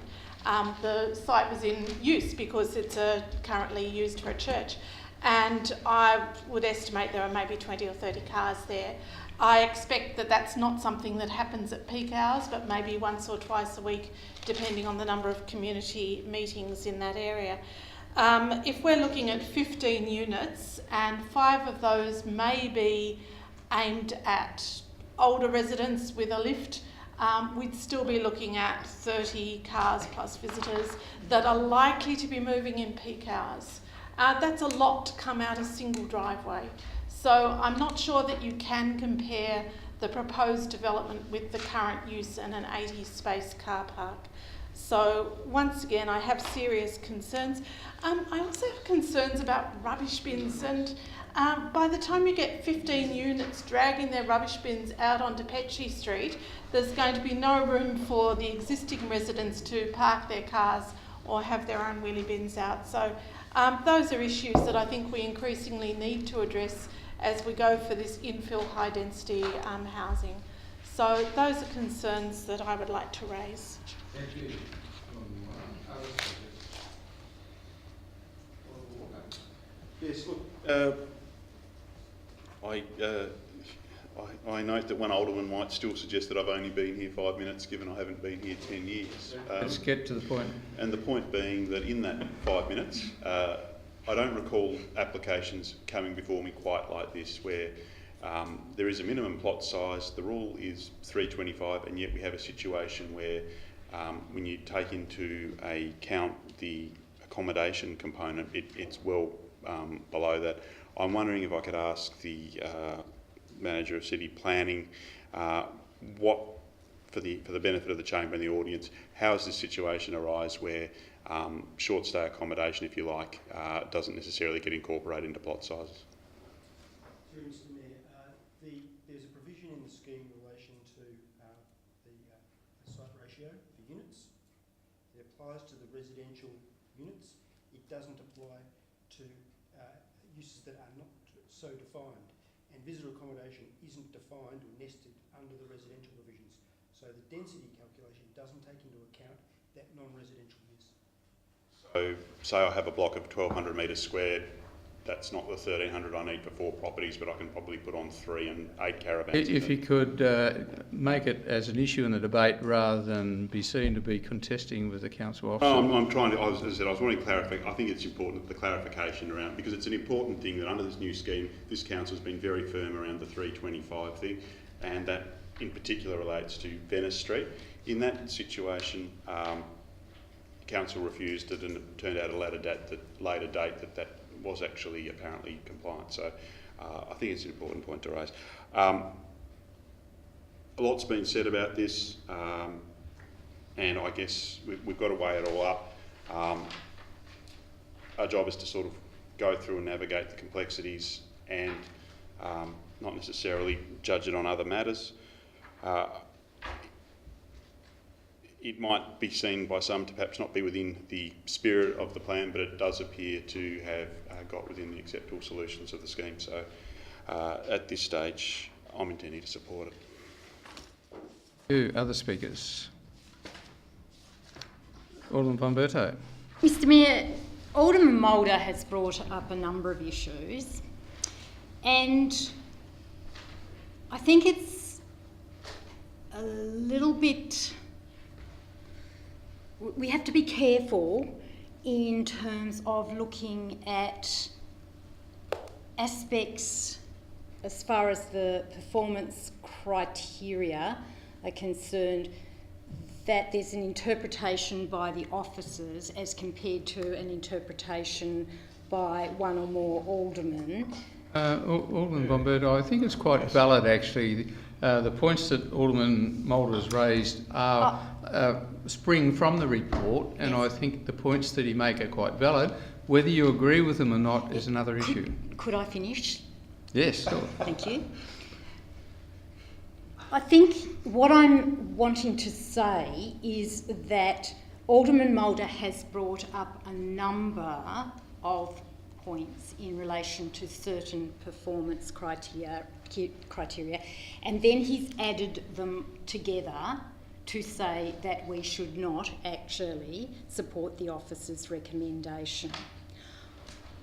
the site was in use, because it's currently used for a church, and I would estimate there are maybe 20 or 30 cars there. I expect that that's not something that happens at peak hours, but maybe once or twice a week, depending on the number of community meetings in that area. If we're looking at 15 units, and 5 of those may be aimed at older residents with a lift, we'd still be looking at 30 cars plus visitors that are likely to be moving in peak hours. That's a lot to come out a single driveway. So I'm not sure that you can compare the proposed development with the current use in an 80-space car park. So once again, I have serious concerns. I also have concerns about rubbish bins, and by the time you get 15 units dragging their rubbish bins out onto Petrie Street, there's going to be no room for the existing residents to park their cars or have their own wheelie bins out. So those are issues that I think we increasingly need to address as we go for this infill high density housing. So those are concerns that I would like to raise. Thank you. Yes, look, I note that one alderman might still suggest that I've only been here 5 minutes, given I haven't been here 10 years. Let's get to the point. And the point being that in that 5 minutes, I don't recall applications coming before me quite like this, where there is a minimum plot size, the rule is 325, and yet we have a situation where when you take into account the accommodation component, it's well below that. I'm wondering if I could ask the Manager of City Planning, what, for the benefit of the Chamber and the audience, how has this situation arise where short stay accommodation, if you like, doesn't necessarily get incorporated into plot sizes? Through Mr. Mayor, there's a provision in the scheme in relation to the site ratio for units. It applies to the residential units. It doesn't apply to uses that are not so defined. And visitor accommodation isn't defined or nested under the residential provisions. So the density calculation doesn't take into account that non-residential use. So say I have a block of 1,200 metres squared, that's not the 1,300 I need for 4 properties, but I can probably put on 3 and 8 caravans. If you could make it as an issue in the debate rather than be seen to be contesting with the council officer. I'm trying to, as I said, I was wanting to clarify. I think it's important, the clarification around, because it's an important thing that under this new scheme, this council has been very firm around the 325 thing, and that in particular relates to Venice Street. In that situation, council refused it, and it turned out at a later date that was actually apparently compliant. So I think it's an important point to raise. A lot's been said about this, and I guess we've got to weigh it all up. Our job is to sort of go through and navigate the complexities and not necessarily judge it on other matters. It might be seen by some to perhaps not be within the spirit of the plan, but it does appear to have got within the acceptable solutions of the scheme. So at this stage, I'm intending to support it. Other speakers? Alderman von Berto. Mr Mayor, Alderman Mulder has brought up a number of issues, and I think it's a little bit... We have to be careful in terms of looking at aspects as far as the performance criteria are concerned, that there's an interpretation by the officers as compared to an interpretation by one or more aldermen. Alderman Bomberto, I think it's quite valid actually. The points that Alderman Mulder has raised are spring from the report, and I think the points that he make are quite valid. Whether you agree with them or not is another issue. Could I finish? Yes, sure. Thank you. I think what I'm wanting to say is that Alderman Mulder has brought up a number of points in relation to certain performance criteria, and then he's added them together to say that we should not actually support the officer's recommendation.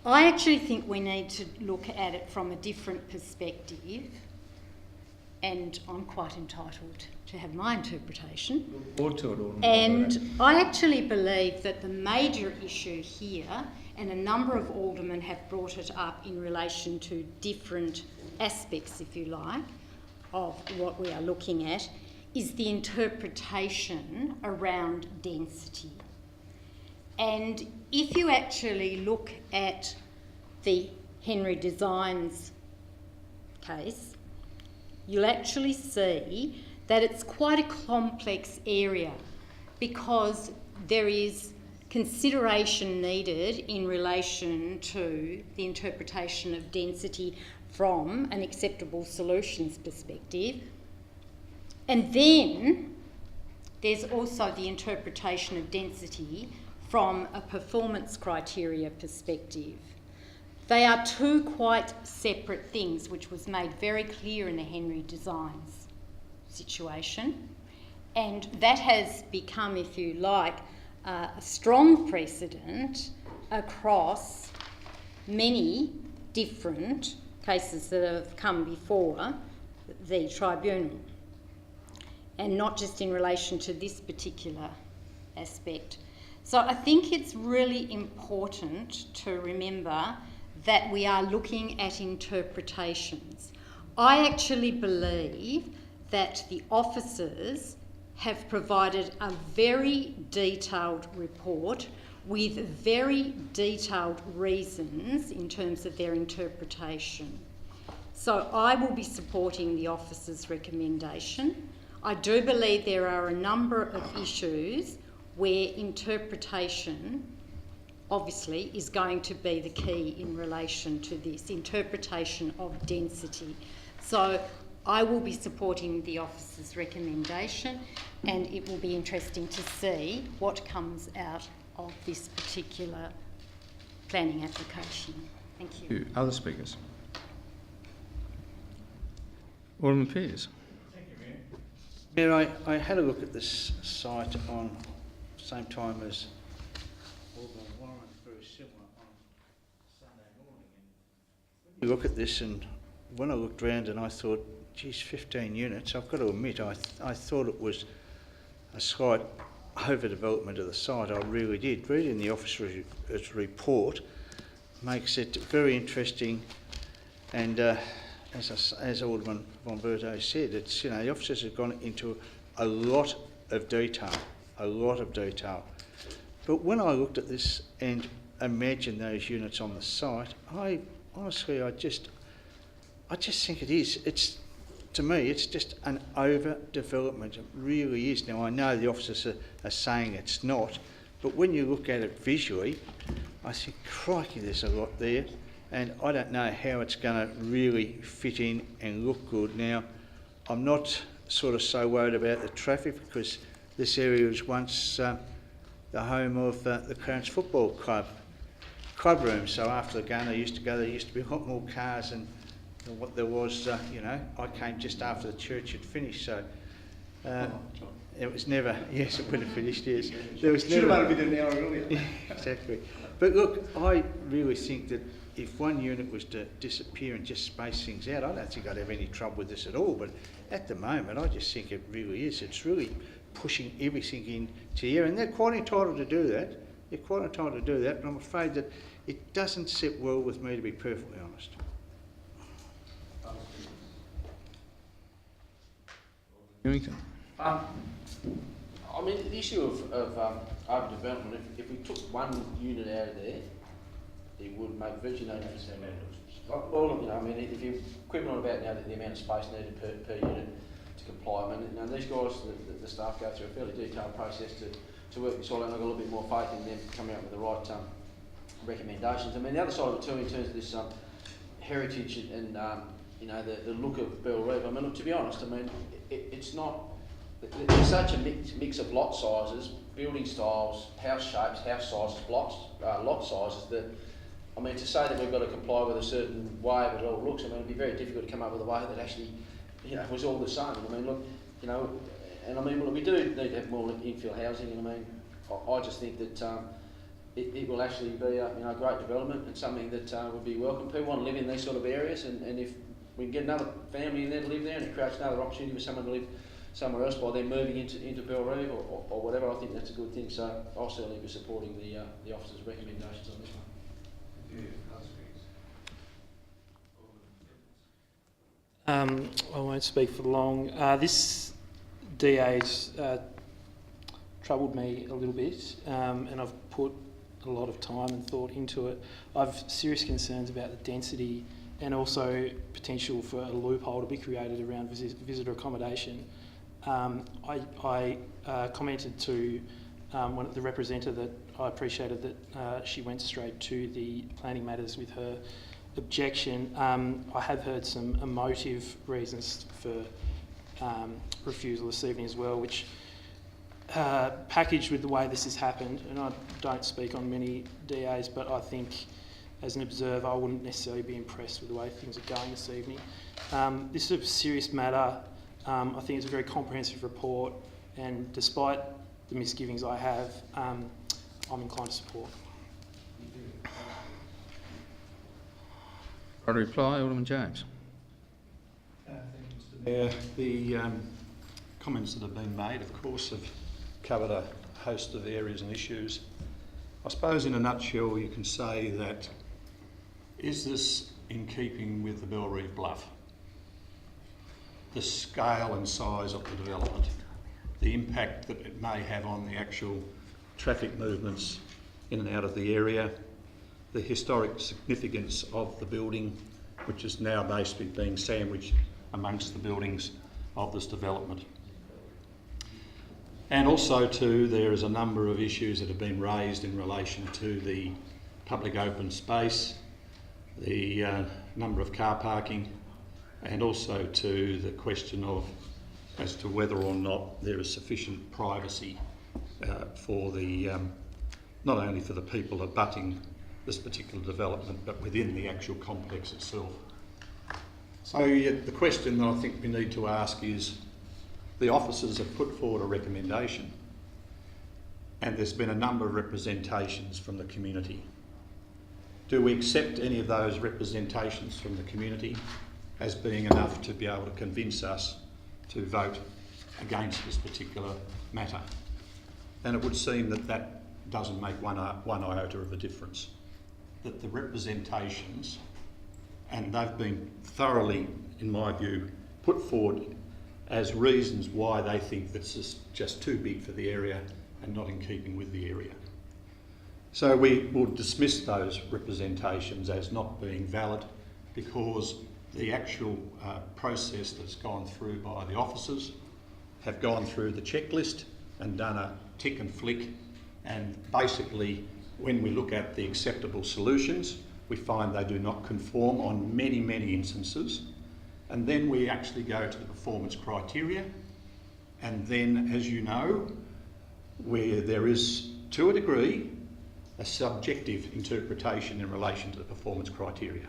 I actually think we need to look at it from a different perspective, and I'm quite entitled to have my interpretation. And I actually believe that the major issue here, and a number of aldermen have brought it up in relation to different aspects, if you like, of what we are looking at, is the interpretation around density. And if you actually look at the Henry Designs case, you'll actually see that it's quite a complex area, because there is consideration needed in relation to the interpretation of density from an acceptable solutions perspective. And then there's also the interpretation of density from a performance criteria perspective. They are two quite separate things, which was made very clear in the Henry Designs situation. And that has become, if you like, a strong precedent across many different cases that have come before the tribunal, and not just in relation to this particular aspect. So I think it's really important to remember that we are looking at interpretations. I actually believe that the officers have provided a very detailed report with very detailed reasons in terms of their interpretation. So I will be supporting the officers' recommendation. I do believe there are a number of issues where interpretation obviously is going to be the key in relation to this, interpretation of density. So I will be supporting the officer's recommendation, and it will be interesting to see what comes out of this particular planning application. Thank you. Other speakers? Alderman Pearce. Mayor, I had a look at this site on the same time as Alderman Warren, very similar, on Sunday morning. And when you look at this, and when I looked around and I thought, geez, 15 units, I've got to admit, I thought it was a slight overdevelopment of the site. I really did. Reading the officer's report makes it very interesting, and as Alderman Bomberto said, it's, you know, the officers have gone into a lot of detail. But when I looked at this and imagined those units on the site, I just think it is. It's, to me, it's just an overdevelopment. It really is. Now, I know the officers are saying it's not, but when you look at it visually, I think, crikey, there's a lot there, and I don't know how it's going to really fit in and look good. Now, I'm not sort of so worried about the traffic, because this area was once the home of the Clarence Football Club room. So after the game, they used to go, there used to be a lot more cars and what there was, you know. I came just after the church had finished, so it was never, yes, it would have finished, yes. There was should have only been an hour earlier. Exactly. But look, I really think that if one unit was to disappear and just space things out, I don't think I'd have any trouble with this at all. But at the moment, I just think it really is. It's really pushing everything into here, and they're quite entitled to do that. You're quite entitled to do that, but I'm afraid that it doesn't sit well with me, to be perfectly honest. Newington. I mean, the issue of overdevelopment, if we took one unit out of there, it would make virtually no difference. Well, you know, I mean, if you're quibbling on about now the amount of space needed per unit to comply, I mean, you know, these guys, the staff go through a fairly detailed process to work this all out, and I've got a little bit more faith in them coming up with the right recommendations. I mean, the other side of it too, in terms of this heritage and you know, the look of Bellerive, I mean, look, to be honest, I mean, it's not, there's such a mix of lot sizes, building styles, house shapes, house sizes, lot sizes, that, I mean, to say that we've got to comply with a certain way that it all looks, I mean, it'd be very difficult to come up with a way that actually, you know, was all the same. I mean, look, you know, and I mean, well, we do need to have more infill housing, and I mean, I just think that it will actually be a, you know, great development and something that would be welcome. People want to live in these sort of areas, and if we can get another family in there to live there, and it creates another opportunity for someone to live somewhere else by then moving into Bellerive or whatever, I think that's a good thing. So I'll certainly be supporting the officer's recommendations on this one. I won't speak for long. This DA's troubled me a little bit, and I've put a lot of time and thought into it. I've serious concerns about the density and also potential for a loophole to be created around visitor accommodation. I commented to the representative that I appreciated that she went straight to the planning matters with her objection. I have heard some emotive reasons for refusal this evening as well, which packaged with the way this has happened, and I don't speak on many DAs, but I think as an observer I wouldn't necessarily be impressed with the way things are going this evening. This is a serious matter. I think it's a very comprehensive report, and despite the misgivings I have, I'm inclined to support. Right, reply, Alderman James. Thank you, Mr. Mayor. The comments that have been made, of course, have covered a host of areas and issues. I suppose in a nutshell you can say that, is this in keeping with the Bellerive Bluff? The scale and size of the development, the impact that it may have on the actual traffic movements in and out of the area, the historic significance of the building, which is now basically being sandwiched amongst the buildings of this development. And also too, there is a number of issues that have been raised in relation to the public open space, the number of car parking, and also to the question of as to whether or not there is sufficient privacy for the not only for the people abutting this particular development, but within the actual complex itself. So the question that I think we need to ask is, the officers have put forward a recommendation, and there's been a number of representations from the community. Do we accept any of those representations from the community as being enough to be able to convince us to vote against this particular matter? And it would seem that that doesn't make one iota of a difference. That the representations, and they've been thoroughly, in my view, put forward as reasons why they think this is just too big for the area and not in keeping with the area. So we will dismiss those representations as not being valid, because the actual process that's gone through by the officers have gone through the checklist and done a tick and flick, and basically when we look at the acceptable solutions, we find they do not conform on many, many instances. And then we actually go to the performance criteria, and then, as you know, where there is, to a degree, a subjective interpretation in relation to the performance criteria.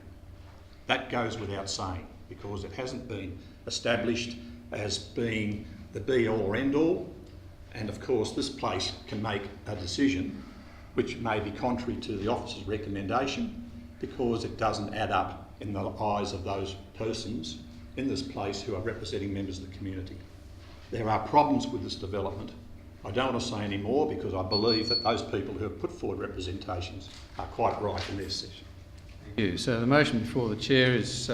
That goes without saying, because it hasn't been established as being the be-all or end-all, and of course this place can make a decision which may be contrary to the officer's recommendation, because it doesn't add up in the eyes of those persons in this place who are representing members of the community. There are problems with this development, I don't want to say any more because I believe that those people who have put forward representations are quite right in their session. Thank you. So the motion before the chair is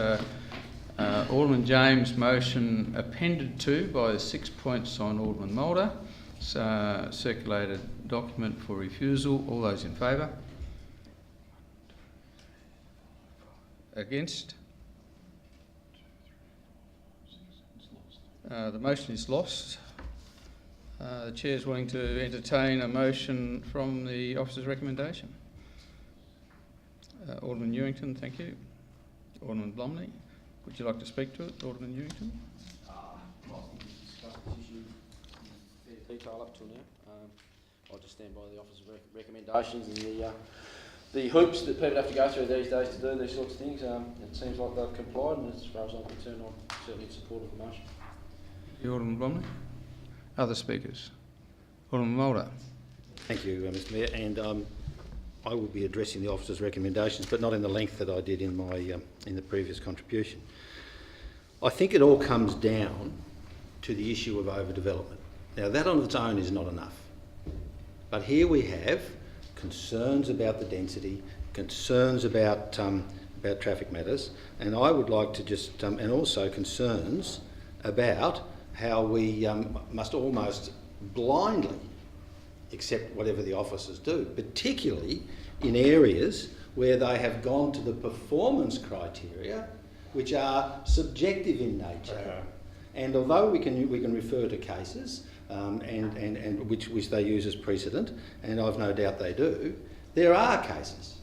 Alderman James' motion appended to by the 6 points on Alderman Mulder. Circulated document for refusal. All those in favour? Against? The motion is lost. The chair is willing to entertain a motion from the officer's recommendation. Alderman Newington, thank you. Alderman Blomley, would you like to speak to it, Alderman Newington? Well, I think we've discussed this issue in fair detail up till now. I just stand by the officer's recommendations and the hoops that people have to go through these days to do these sorts of things. It seems like they've complied, and as far as I'm concerned, I'm certainly in support of the motion. Alderman Blomley. Other speakers? Alderman Mulder. Thank you, Mr Mayor, and I will be addressing the officer's recommendations, but not in the length that I did in my in the previous contribution. I think it all comes down to the issue of overdevelopment. Now, that on its own is not enough, but here we have concerns about the density, concerns about traffic matters, and I would like to just and also concerns about how we must almost blindly accept whatever the officers do, particularly in areas where they have gone to the performance criteria, which are subjective in nature. And although we can refer to cases and which they use as precedent, and I've no doubt they do, there are cases.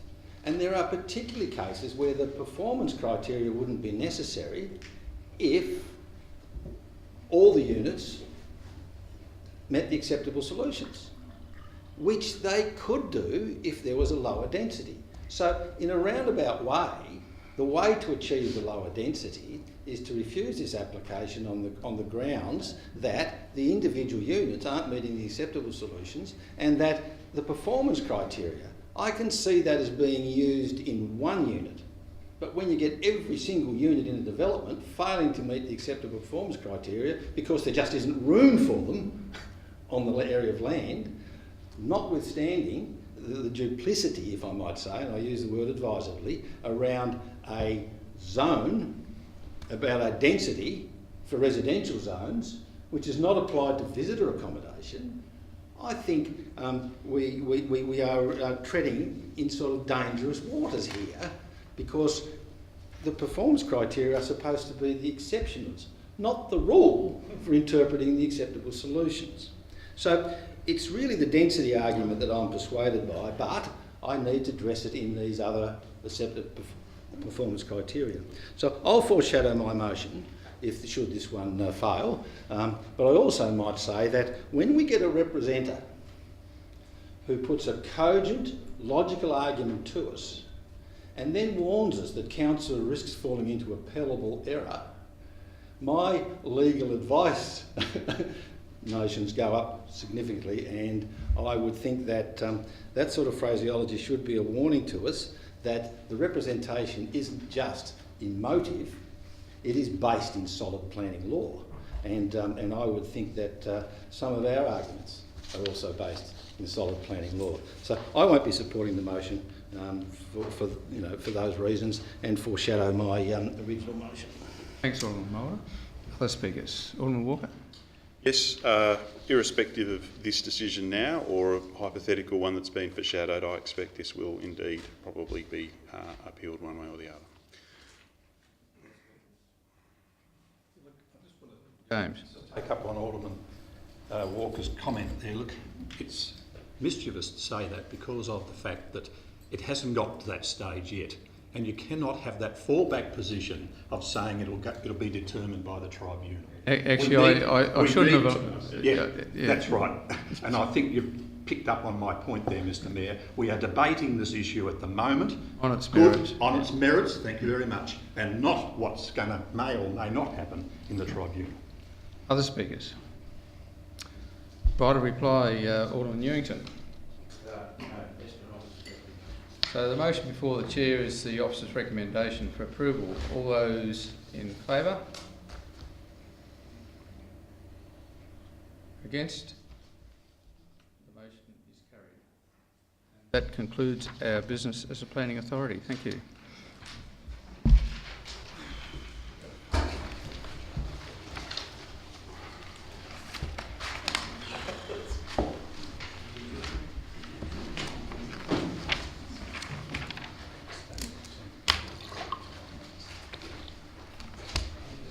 And there are particularly cases where the performance criteria wouldn't be necessary if all the units met the acceptable solutions, which they could do if there was a lower density. So in a roundabout way, the way to achieve the lower density is to refuse this application on the grounds that the individual units aren't meeting the acceptable solutions and that the performance criteria, I can see that as being used in one unit. But when you get every single unit in a development failing to meet the acceptable performance criteria because there just isn't room for them on the area of land, notwithstanding the duplicity, if I might say, and I use the word advisedly, around a zone, about a density for residential zones, which is not applied to visitor accommodation, I think we are treading in sort of dangerous waters here, because the performance criteria are supposed to be the exceptions, not the rule for interpreting the acceptable solutions. So it's really the density argument that I'm persuaded by, but I need to address it in these other accepted performance criteria. So I'll foreshadow my motion should this one fail, but I also might say that when we get a representative who puts a cogent, logical argument to us and then warns us that council risks falling into appellable error, my legal advice notions go up significantly, and I would think that that sort of phraseology should be a warning to us that the representation isn't just in motive, it is based in solid planning law. And I would think that some of our arguments are also based in solid planning law. So I won't be supporting the motion for those reasons, and foreshadow my original motion. Thanks, Alderman Mulder. Other speakers? Alderman Walker. Yes, irrespective of this decision now or a hypothetical one that's been foreshadowed, I expect this will indeed probably be appealed one way or the other. James. Take up on Alderman Walker's comment there. Look, it's mischievous to say that because of the fact that it hasn't got to that stage yet, and you cannot have that fallback position of saying it'll be determined by the tribunal. Actually, I shouldn't have. Yeah, that's right. And I think you've picked up on my point there, Mr. Mayor. We are debating this issue at the moment. On its merits. On its merits, thank you very much, and not what's going to may or may not happen in the tribunal. Other speakers? By the reply, Alderman Newington. So the motion before the chair is the officer's recommendation for approval. All those in favour? Against? That concludes our business as a planning authority. Thank you.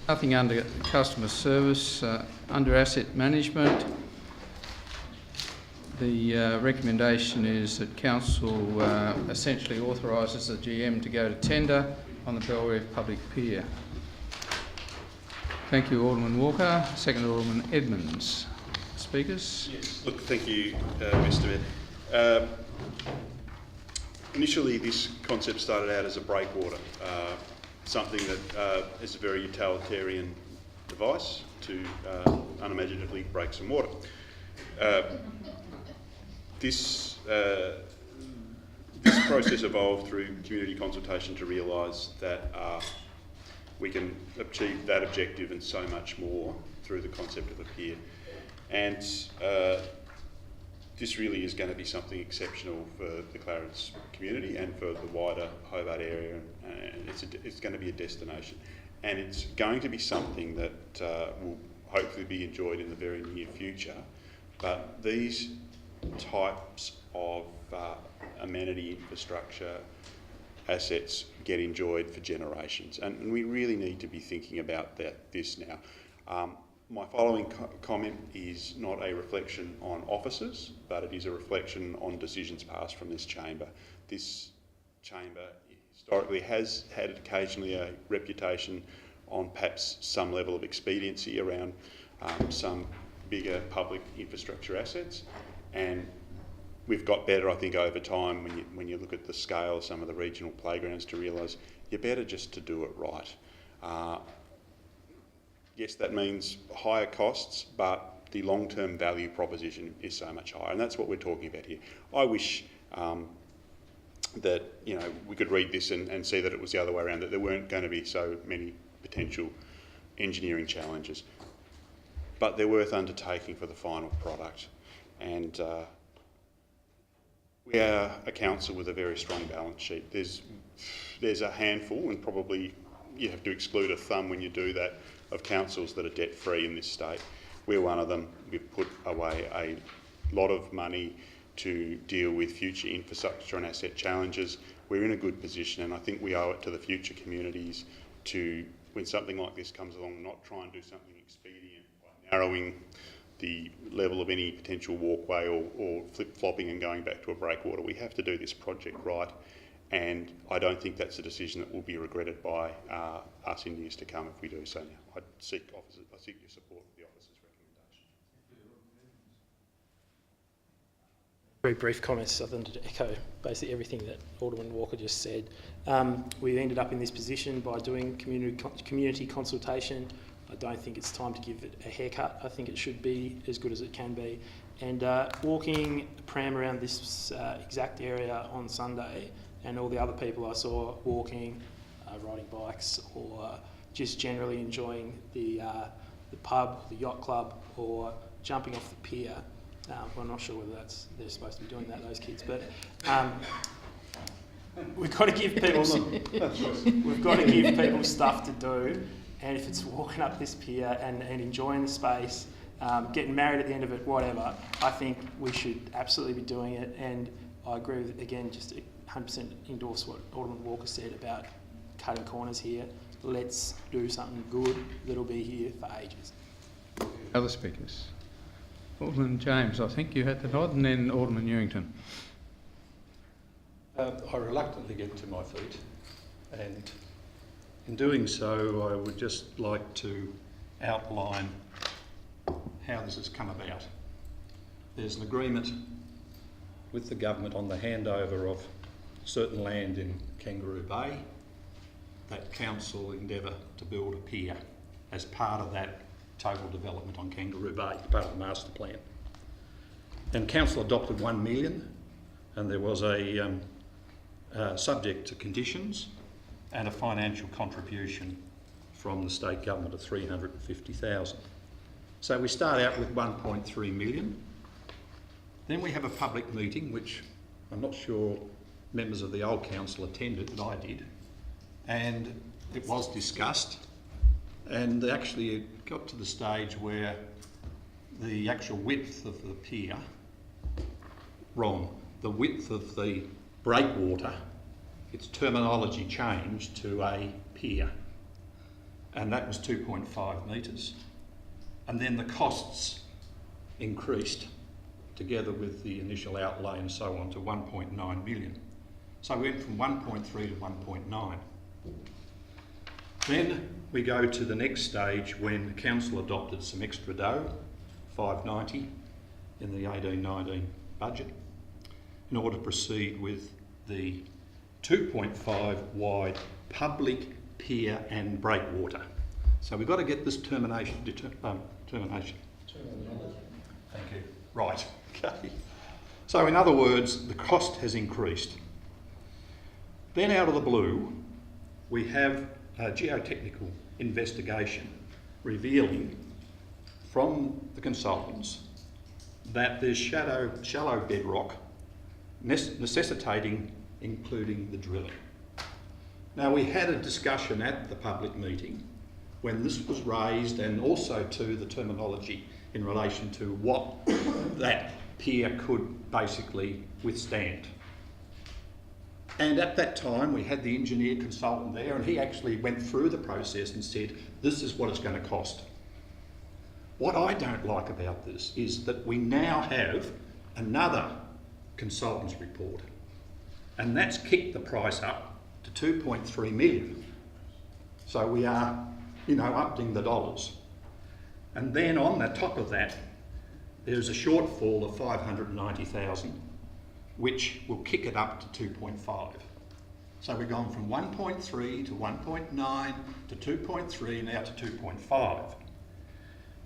Nothing under customer service. Under asset management, the recommendation is that Council essentially authorises the GM to go to tender on the Bellerive Public Pier. Thank you, Alderman Walker. Second, Alderman Edmonds. Speakers? Yes. Look, thank you, Mr. Mayor. Initially, this concept started out as a breakwater. Something that is a very utilitarian device to unimaginatively break some water. This process evolved through community consultation to realise that we can achieve that objective and so much more through the concept of a pier. And this really is going to be something exceptional for the Clarence community and for the wider Hobart area, and it's going to be a destination. And it's going to be something that will hopefully be enjoyed in the very near future. But these types of amenity infrastructure assets get enjoyed for generations, and we really need to be thinking about this now. My following comment is not a reflection on officers, but it is a reflection on decisions passed from this chamber. This chamber historically has had occasionally a reputation on perhaps some level of expediency around some bigger public infrastructure assets, and we've got better, I think, over time when you look at the scale of some of the regional playgrounds to realise you're better just to do it right. Yes, that means higher costs, but the long-term value proposition is so much higher, and that's what we're talking about here. I wish that we could read this and see that it was the other way around, that there weren't going to be so many potential engineering challenges, but they're worth undertaking for the final product. And we are a council with a very strong balance sheet. There's a handful, and probably you have to exclude a thumb when you do that, of councils that are debt-free in this state. We're one of them. We've put away a lot of money to deal with future infrastructure and asset challenges. We're in a good position, and I think we owe it to the future communities to, when something like this comes along, not try and do something expedient by narrowing the level of any potential walkway or flip-flopping and going back to a breakwater. We have to do this project right, and I don't think that's a decision that will be regretted by us in years to come if we do so now. I seek your support for the officer's recommendation. Very brief comments, other than to echo basically everything that Alderman Walker just said. We ended up in this position by doing community consultation. I don't think it's time to give it a haircut. I think it should be as good as it can be. And walking a pram around this exact area on Sunday, and all the other people I saw walking, riding bikes, or just generally enjoying the pub, the yacht club, or jumping off the pier. Well, I'm not sure whether they're supposed to be doing that, those kids, but we've got to give people stuff to do. And if it's walking up this pier and enjoying the space, getting married at the end of it, whatever, I think we should absolutely be doing it. And I agree with, again, just 100% endorse what Alderman Walker said about cutting corners here. Let's do something good that'll be here for ages. Other speakers? Alderman James, I think you had the nod, and then Alderman Newington. I reluctantly get to my feet, and in doing so, I would just like to outline how this has come about. There's an agreement with the government on the handover of certain land in Kangaroo Bay. That council endeavour to build a pier as part of that total development on Kangaroo Bay, part of the master plan. And council adopted 1 million, and there was a subject to conditions and a financial contribution from the state government of 350,000. So we start out with 1.3 million. Then we have a public meeting which I'm not sure members of the old council attended, but I did. And it was discussed, and actually it got to the stage where the actual width of the pier, the width of the breakwater, its terminology changed to a pier, and that was 2.5 metres. And then the costs increased together with the initial outlay and so on to 1.9 million. So we went from 1.3 to 1.9. Then we go to the next stage when the council adopted some extra dough, 590 in the 18-19 budget, in order to proceed with the 2.5 wide public pier and breakwater. So we've got to get this termination. Thank you. Right. Okay. So in other words, the cost has increased. Then out of the blue, we have a geotechnical investigation revealing from the consultants that there's shallow bedrock necessitating including the drilling. Now, we had a discussion at the public meeting when this was raised, and also to the terminology in relation to what that pier could basically withstand. And at that time, we had the engineer consultant there, and he actually went through the process and said, this is what it's going to cost. What I don't like about this is that we now have another consultant's report, and that's kicked the price up to 2.3 million. So we are, upping the dollars. And then on the top of that, there's a shortfall of 590,000, which will kick it up to 2.5. So we've gone from 1.3 to 1.9 to 2.3, now to 2.5.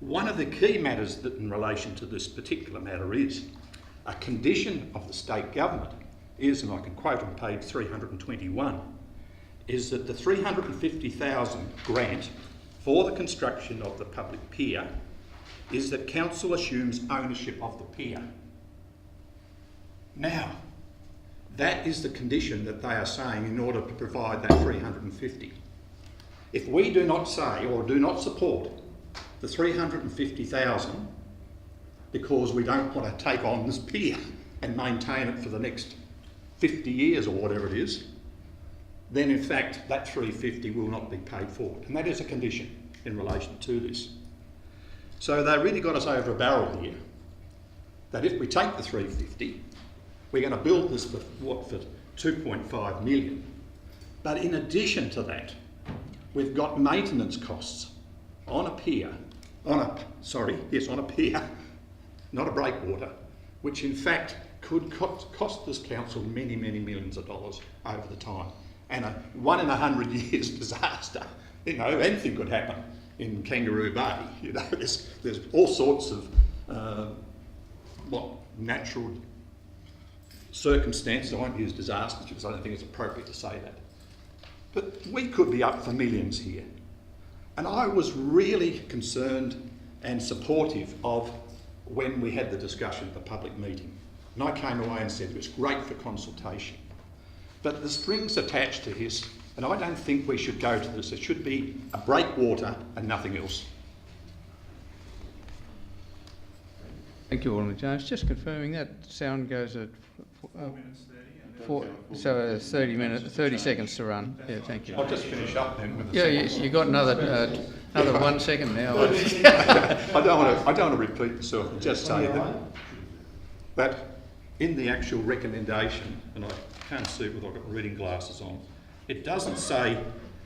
One of the key matters that in relation to this particular matter is a condition of the state government is, and I can quote on page 321, is that the 350,000 grant for the construction of the public pier is that council assumes ownership of the pier. Now, that is the condition that they are saying in order to provide that 350. If we do not say or do not support the 350,000 because we don't want to take on this pier and maintain it for the next 50 years or whatever it is, then in fact that 350 will not be paid forward. And that is a condition in relation to this. So they really got us over a barrel here, that if we take the 350, we're going to build this for 2.5 million. But in addition to that, we've got maintenance costs on a pier, on a pier, not a breakwater, which in fact could cost this council many, many millions of dollars over the time. And a 1 in 100 years disaster, anything could happen in Kangaroo Bay. There's all sorts of natural circumstances. I won't use disasters because I don't think it's appropriate to say that. But we could be up for millions here. And I was really concerned and supportive of when we had the discussion at the public meeting. And I came away and said it was great for consultation. But the strings attached to this, and I don't think we should go to this. It should be a breakwater and nothing else. Thank you, Alderman Jones. Just confirming that sound goes at 4 minutes 30. so 30 seconds to run. Yeah, thank you. I'll just finish up then with the you got another 1 second now. I don't want to repeat myself and just say that in the actual recommendation, and I can't see it without I've got reading glasses on, it doesn't say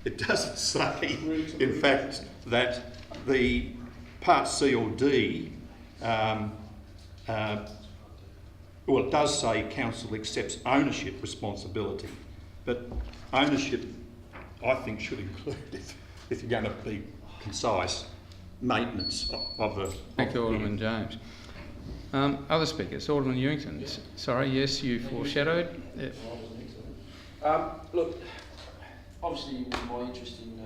in fact that the part C or D, it does say council accepts ownership responsibility, but ownership I think should include, if you're going to be concise, maintenance of the... Thank you, Alderman James. Other speakers, Alderman Ewington. Sorry, yes, you foreshadowed. Yeah. Look, obviously with my interest in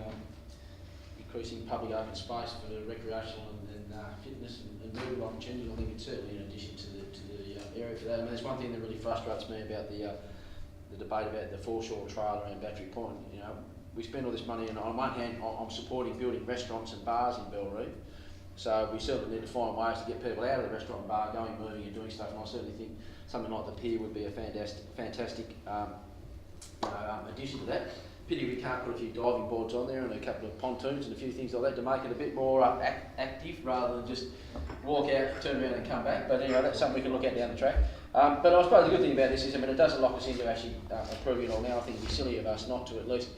increasing public open space for recreational and fitness and movement opportunities. I think it's certainly in addition to the area for that. I mean, there's one thing that really frustrates me about the debate about the foreshore trail around Battery Point. You know, we spend all this money, and on one hand, I'm supporting building restaurants and bars in Bellerive. So we certainly need to find ways to get people out of the restaurant and bar, going, moving and doing stuff. And I certainly think something like the pier would be a fantastic addition to that. Pity we can't put a few diving boards on there and a couple of pontoons and a few things like that to make it a bit more active rather than just walk out, turn around and come back. But anyway, that's something we can look at down the track. But I suppose the good thing about this is, I mean, it doesn't lock us into actually approving it all now. I think it'd be silly of us not to at least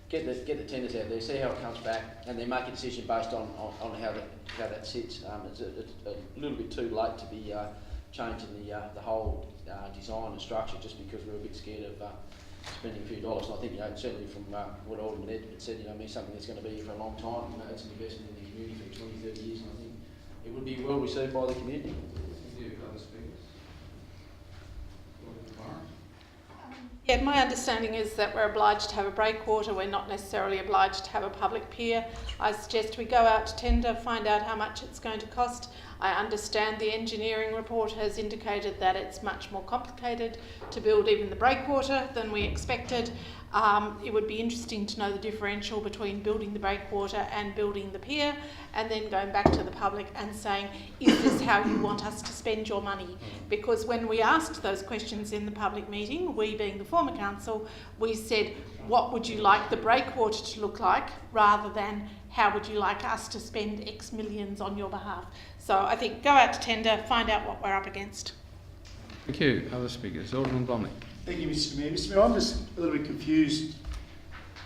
get the tenders out there, see how it comes back, and then make a decision based on how that sits. It's a little bit too late to be changing the whole design and structure just because we're a bit scared of spending a few dollars. And I think, you know, certainly from what Alderman Edmund said, you know, I mean, something that's going to be here for a long time. You know, it's an investment in the community for 20, 30 years, and I think it would be well received by the community. Yeah, my understanding is that we're obliged to have a breakwater. We're not necessarily obliged to have a public pier. I suggest we go out to tender, find out how much it's going to cost. I understand the engineering report has indicated that it's much more complicated to build even the breakwater than we expected. It would be interesting to know the differential between building the breakwater and building the pier, and then going back to the public and saying, is this how you want us to spend your money? Because when we asked those questions in the public meeting, we being the former council, we said, what would you like the breakwater to look like, rather than how would you like us to spend X millions on your behalf? So I think go out to tender, find out what we're up against. Thank you. Other speakers. Alderman Blomley. Thank you, Mr Mayor. Mr Mayor, I'm just a little bit confused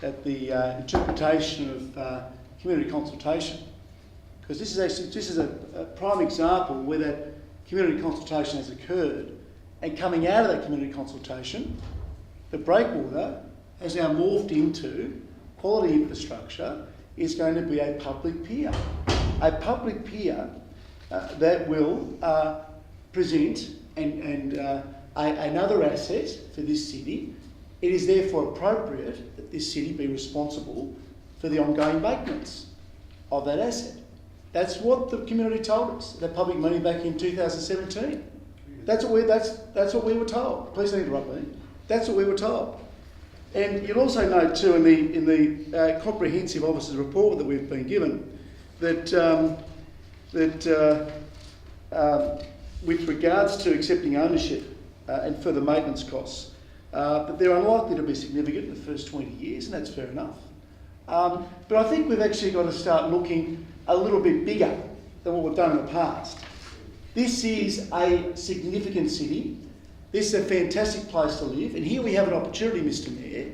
at the interpretation of community consultation, because this is a prime example where that community consultation has occurred, and coming out of that community consultation, the breakwater has now morphed into quality infrastructure is going to be a public pier. A public pier that will present another asset for this city. It is therefore appropriate that this city be responsible for the ongoing maintenance of that asset. That's what the community told us, that public money back in 2017. That's what we were told. Please don't interrupt me. That's what we were told. And you'll also note too in the comprehensive officer's report that we've been given that with regards to accepting ownership and further maintenance costs, that they're unlikely to be significant in the first 20 years, and that's fair enough. But I think we've actually got to start looking a little bit bigger than what we've done in the past. This is a significant city. This is a fantastic place to live, and here we have an opportunity, Mr Mayor,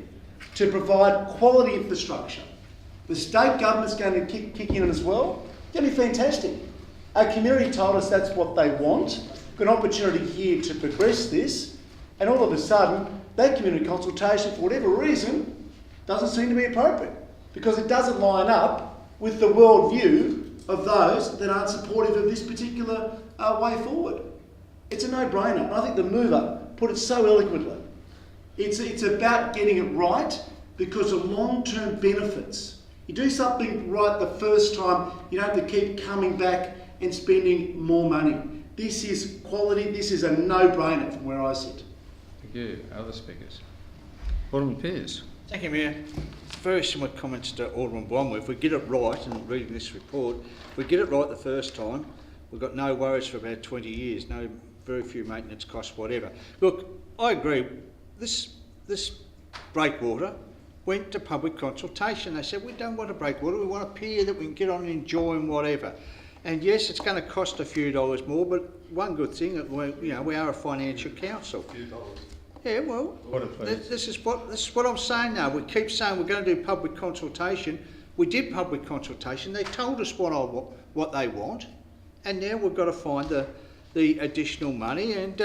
to provide quality infrastructure. The state government's going to kick in as well. It's going to be fantastic. Our community told us that's what they want. Got an opportunity here to progress this, and all of a sudden, that community consultation, for whatever reason, doesn't seem to be appropriate, because it doesn't line up with the worldview of those that aren't supportive of this particular way forward. It's a no-brainer, and I think the mover put it so eloquently. It's about getting it right because of long-term benefits. You do something right the first time, you don't have to keep coming back and spending more money. This is quality, this is a no-brainer from where I sit. Thank you. Other speakers. Alderman Pearce. Thank you, Mayor. Very similar comments to Alderman Blomley. If we get it right, and reading this report, if we get it right the first time, we've got no worries for about 20 years, very few maintenance costs, whatever. Look, I agree. This breakwater went to public consultation. They said, we don't want a breakwater, we want a pier that we can get on and enjoy and whatever. And yes, it's going to cost a few dollars more, but one good thing, we are a financial council. A few dollars. Yeah, well, this is what I'm saying now. We keep saying we're going to do public consultation. We did public consultation. They told us what they want, and now we've got to find the additional money and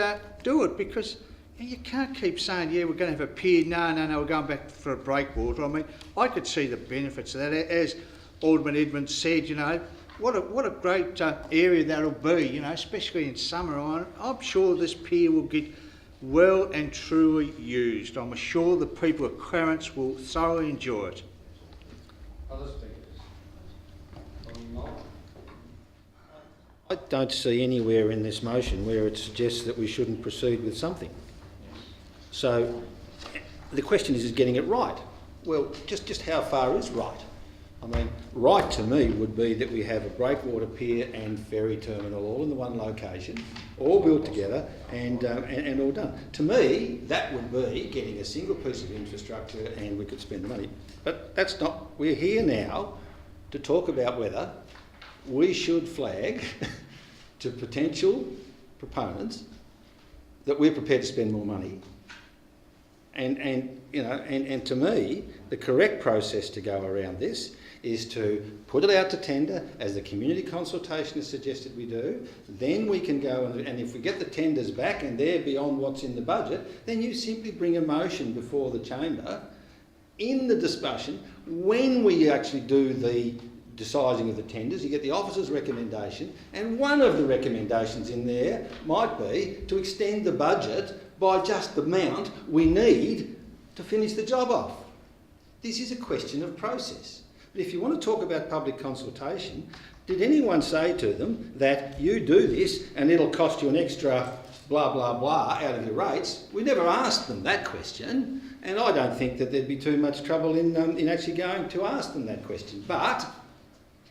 do it, because you can't keep saying, yeah, we're going to have a pier. No, we're going back for a breakwater. I mean, I could see the benefits of that. As Alderman Edmonds said, what a great area that'll be, especially in summer. I'm sure this pier will get well and truly used. I'm sure the people of Clarence will thoroughly enjoy it. Other speakers. I don't see anywhere in this motion where it suggests that we shouldn't proceed with something. So the question is getting it right. Well, just how far is right? I mean, right to me would be that we have a breakwater pier and ferry terminal all in the one location, all built together and all done. To me, that would be getting a single piece of infrastructure and we could spend the money. But that's not... We're here now to talk about whether we should flag to potential proponents that we're prepared to spend more money. And to me, the correct process to go around this is to put it out to tender, as the community consultation has suggested we do. Then we can go and if we get the tenders back and they're beyond what's in the budget, then you simply bring a motion before the chamber in the discussion. When we actually do the deciding of the tenders, you get the officer's recommendation, and one of the recommendations in there might be to extend the budget by just the amount we need to finish the job off. This is a question of process. But if you want to talk about public consultation, did anyone say to them that you do this and it'll cost you an extra blah, blah, blah out of your rates? We never asked them that question, and I don't think that there'd be too much trouble in actually going to ask them that question. But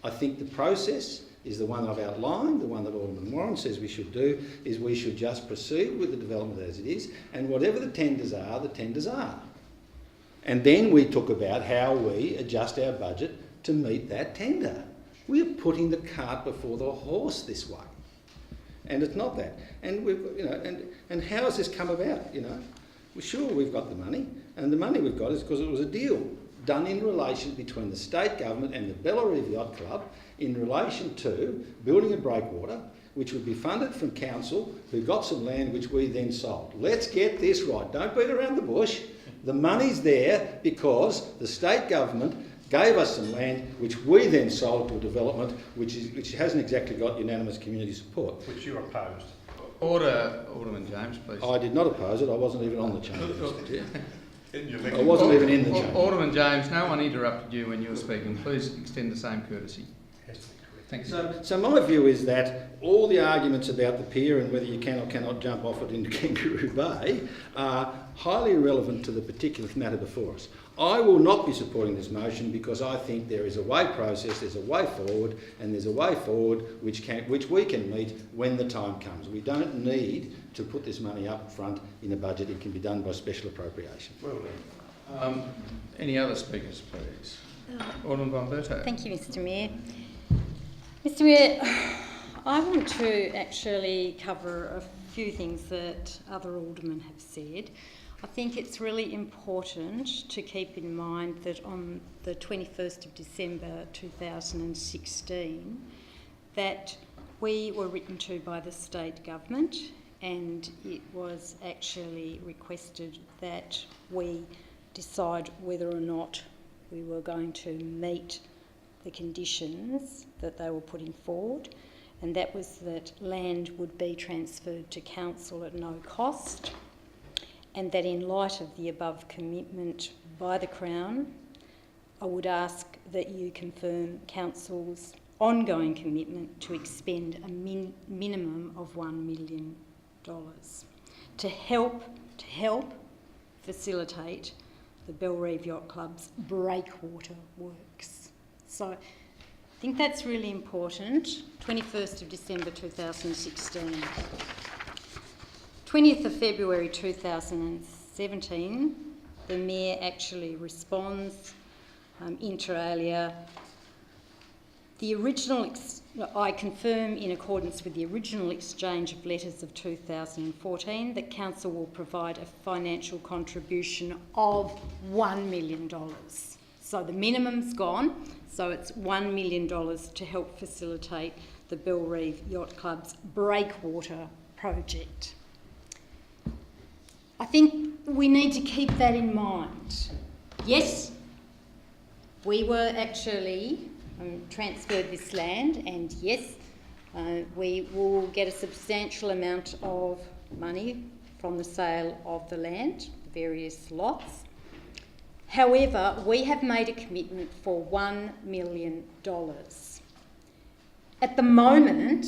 I think the process is the one I've outlined, the one that Alderman Warren says we should do, is we should just proceed with the development as it is, and whatever the tenders are, the tenders are. And then we talk about how we adjust our budget to meet that tender. We're putting the cart before the horse this way. And it's not that. And we've, and how has this come about, Well, sure, we've got the money, and the money we've got is because it was a deal done in relation between the state government and the Bellarive Yacht Club in relation to building a breakwater, which would be funded from council, who got some land which we then sold. Let's get this right. Don't beat around the bush. The money's there because the state government gave us some land which we then sold to a development which hasn't exactly got unanimous community support. Which you opposed. Order, Alderman James, please. I did not oppose it. I wasn't even on the chamber. I wasn't even in the chamber. Alderman James, no one interrupted you when you were speaking. Please extend the same courtesy. Thank you. So my view is that all the arguments about the pier and whether you can or cannot jump off it into Kangaroo Bay are highly irrelevant to the particular matter before us. I will not be supporting this motion because I think there is a way process, there's a way forward, and there's a way forward which we can meet when the time comes. We don't need to put this money up front in a budget. It can be done by special appropriation. Well done. Any other speakers, please? Alderman Bomberto. Thank you, Mr Mayor. Mr Mayor, I want to actually cover a few things that other aldermen have said. I think it's really important to keep in mind that on the 21st of December 2016 that we were written to by the state government, and it was actually requested that we decide whether or not we were going to meet the conditions that they were putting forward, and that was that land would be transferred to council at no cost, and that in light of the above commitment by the Crown, I would ask that you confirm council's ongoing commitment to expend a minimum of $1 million to help facilitate the Bellarive Yacht Club's breakwater works. So I think that's really important. 21st of December 2016. 20th of February 2017, the Mayor actually responds, inter alia, I confirm in accordance with the original exchange of letters of 2014 that Council will provide a financial contribution of $1 million. So the minimum's gone, so it's $1 million to help facilitate the Bellarive Yacht Club's breakwater project. I think we need to keep that in mind. Yes, we were actually transferred this land, and yes, we will get a substantial amount of money from the sale of the land, the various lots. However, we have made a commitment for $1 million. At the moment,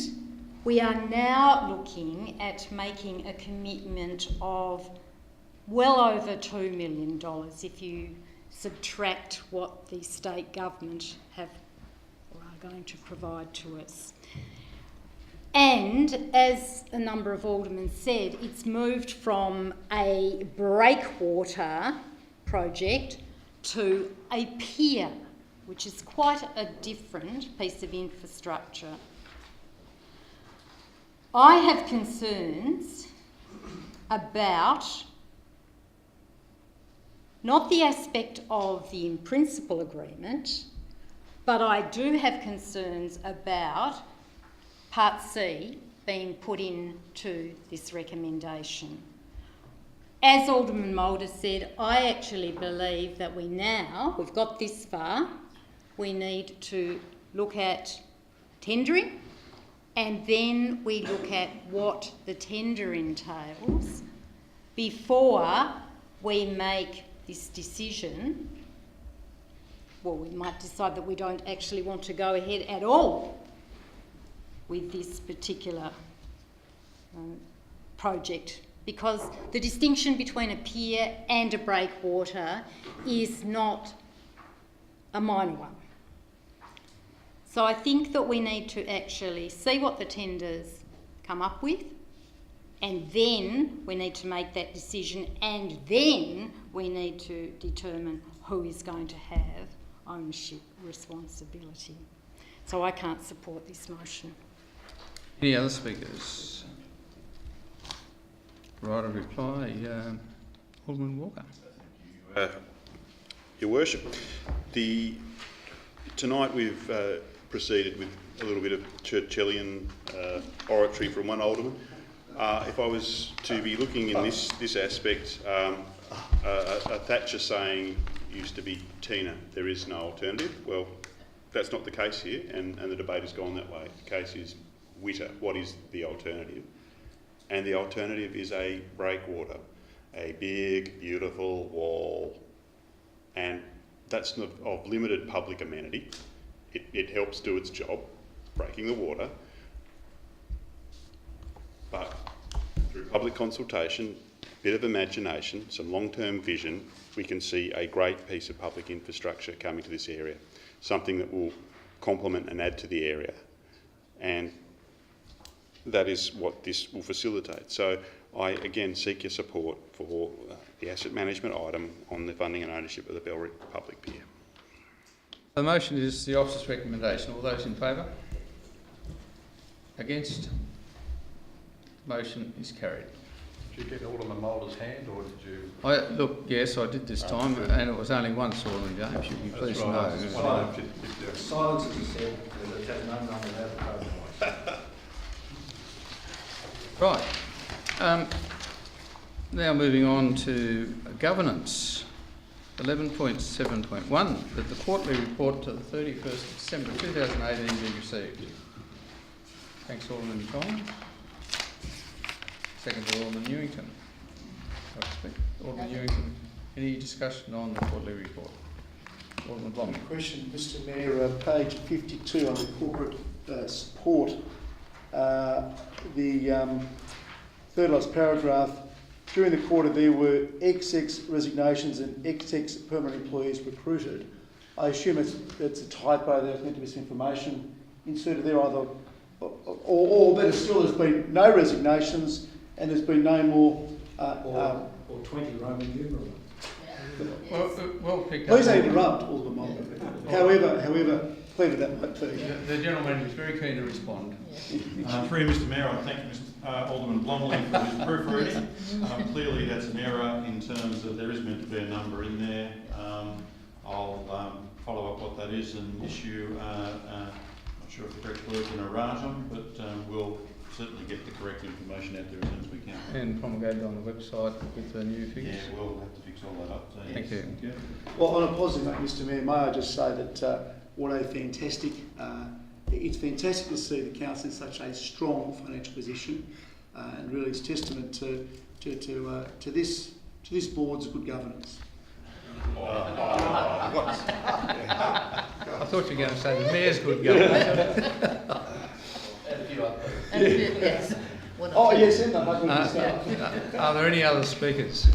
we are now looking at making a commitment of well over $2 million if you subtract what the state government have or are going to provide to us. And as a number of aldermen said, it's moved from a breakwater project to a pier, which is quite a different piece of infrastructure. I have concerns about not the aspect of the in-principle agreement, but I do have concerns about Part C being put into this recommendation. As Alderman Mulder said, I actually believe that we've got this far, we need to look at tendering, and then we look at what the tender entails before we make this decision. Well, we might decide that we don't actually want to go ahead at all with this particular project, because the distinction between a pier and a breakwater is not a minor one. So I think that we need to actually see what the tenders come up with, and then we need to make that decision, and then we need to determine who is going to have ownership responsibility. So I can't support this motion. Any other speakers? Right of reply, Alderman Walker. Your Worship, tonight we've proceeded with a little bit of Churchillian oratory from one alderman. If I was to be looking in this aspect, a Thatcher saying used to be Tina, there is no alternative. Well, that's not the case here, and the debate has gone that way. The case is Witter, what is the alternative? And the alternative is a breakwater, a big, beautiful wall. And that's not of limited public amenity. It helps do its job, breaking the water. But through public consultation, a bit of imagination, some long-term vision, we can see a great piece of public infrastructure coming to this area, something that will complement and add to the area. And that is what this will facilitate. So I again seek your support for the asset management item on the funding and ownership of the Bellerive Public Pier. The motion is the officer's recommendation. All those in favour? Against? Motion is carried. Did you get Alderman Mulder's hand, or did you? Look, yes, I did this time, and it was only once, Alderman James, you'd be pleased to know. Silence is said, because it has no number without the Right. Now moving on to governance. 11.7.1, that the quarterly report to the 31st of December 2018 be received. Thanks, Alderman John. Second to Alderman Newington. Alderman Newington, any discussion on the quarterly report? Alderman Blom. Question, Mr Mayor, page 52 on the corporate support. The third last paragraph, during the quarter there were XX resignations and XX permanent employees recruited. I assume it's a typo, there's meant to be some information inserted there either, or better still, there's been no resignations and there's been no more... or 20 Roman numerals. Well picked up. Please don't interrupt, Alderman Mulder. However clever that might be. The gentleman is very keen to respond. Through Mr Mayor, I thank Alderman Blomley for his proofreading. Clearly that's an error in terms of there is meant to be a number in there. I'll follow up what that is and issue, not sure if the correct word is an erratum, but we'll certainly get the correct information out there as soon as we can. And promulgated on the website with the new figures. Yeah, we'll have to fix all that up. So Thank you. Well, on a positive note, Mr Mayor, may I just say that what a fantastic, it's fantastic to see the council in such a strong financial position, and really it's testament to this board's good governance. I thought you were going to say the Mayor's good governance. Yeah, Yes. Oh, yes, in the Are there any other speakers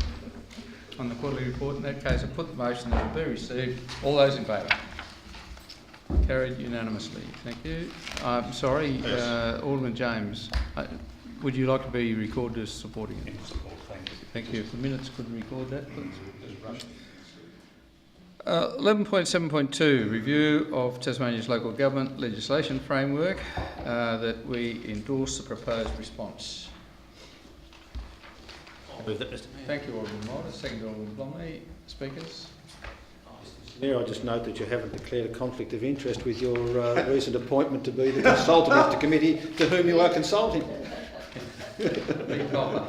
on the quarterly report? In that case, I put the motion that it be received. All those in favour? Carried unanimously. Thank you. I'm sorry, Yes. Alderman James, would you like to be recorded as supporting it? In support, thank you. Thank you. If the minutes could record that, please. 11.7.2, review of Tasmania's local government legislation framework, that we endorse the proposed response. I'll move that, Mr Mayor. Thank you, Alderman Mulder. Second, Alderman Blomley. Speakers? Mr Mayor, I just note that you haven't declared a conflict of interest with your recent appointment to be the consultant of the committee to whom you are consulting. Big copper.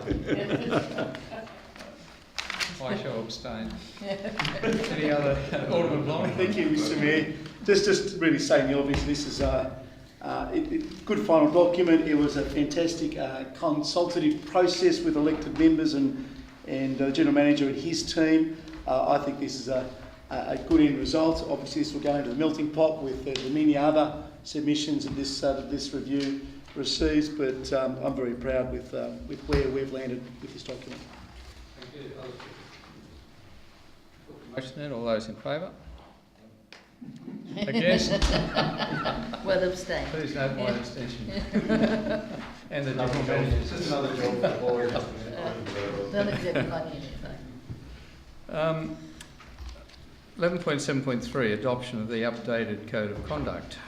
I shall abstain. Any other? Alderman Blomley? Thank you, Mr Mayor. Just really saying the obvious, this is a good final document. It was a fantastic consultative process with elected members and the General Manager and his team. I think this is a good end result. Obviously, this will go into the melting pot with the many other submissions that this review receives, but I'm very proud with where we've landed with this document. Thank you. Motion then. All those in favour? Against? Well, abstain. Please note my abstention. And the General Manager's. Just another job for the board. Don't accept money anything. 11.7.3, adoption of the updated Code of Conduct.